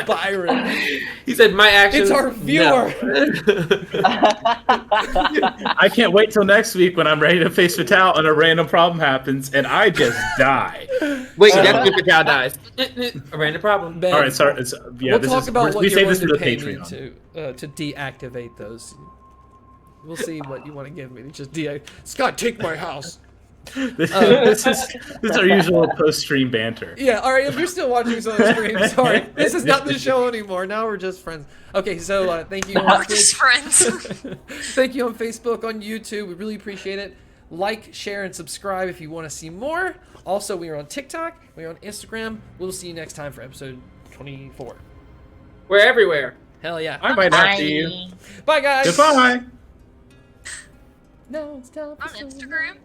Speaker 1: Byron.
Speaker 4: He said my actions.
Speaker 1: It's our viewer.
Speaker 2: I can't wait till next week when I'm ready to face Fatal and a random problem happens and I just die.
Speaker 4: Wait, that's when Patel dies. A random problem.
Speaker 1: Ben,
Speaker 2: All right, sorry.
Speaker 1: we'll talk about what
Speaker 2: we
Speaker 1: you're
Speaker 2: save
Speaker 1: willing
Speaker 2: this for
Speaker 1: to
Speaker 2: the
Speaker 1: pay me
Speaker 2: Patreon.
Speaker 1: to deactivate those. We'll see what you want to give me to just deactivate. Scott, take my house.
Speaker 2: This is our usual post-stream banter.
Speaker 1: Yeah, all right, if you're still watching us on the stream, sorry. This is not the show anymore. Now we're just friends. Okay, so thank you.
Speaker 3: We're just friends.
Speaker 1: Thank you on Facebook, on YouTube. We really appreciate it. Like, share, and subscribe if you want to see more. Also, we are on TikTok. We are on Instagram. We'll see you next time for episode 24.
Speaker 4: We're everywhere.
Speaker 1: Hell yeah.
Speaker 2: I might not see you.
Speaker 1: Bye, guys.
Speaker 2: Goodbye.
Speaker 1: No, it's time
Speaker 3: On Instagram.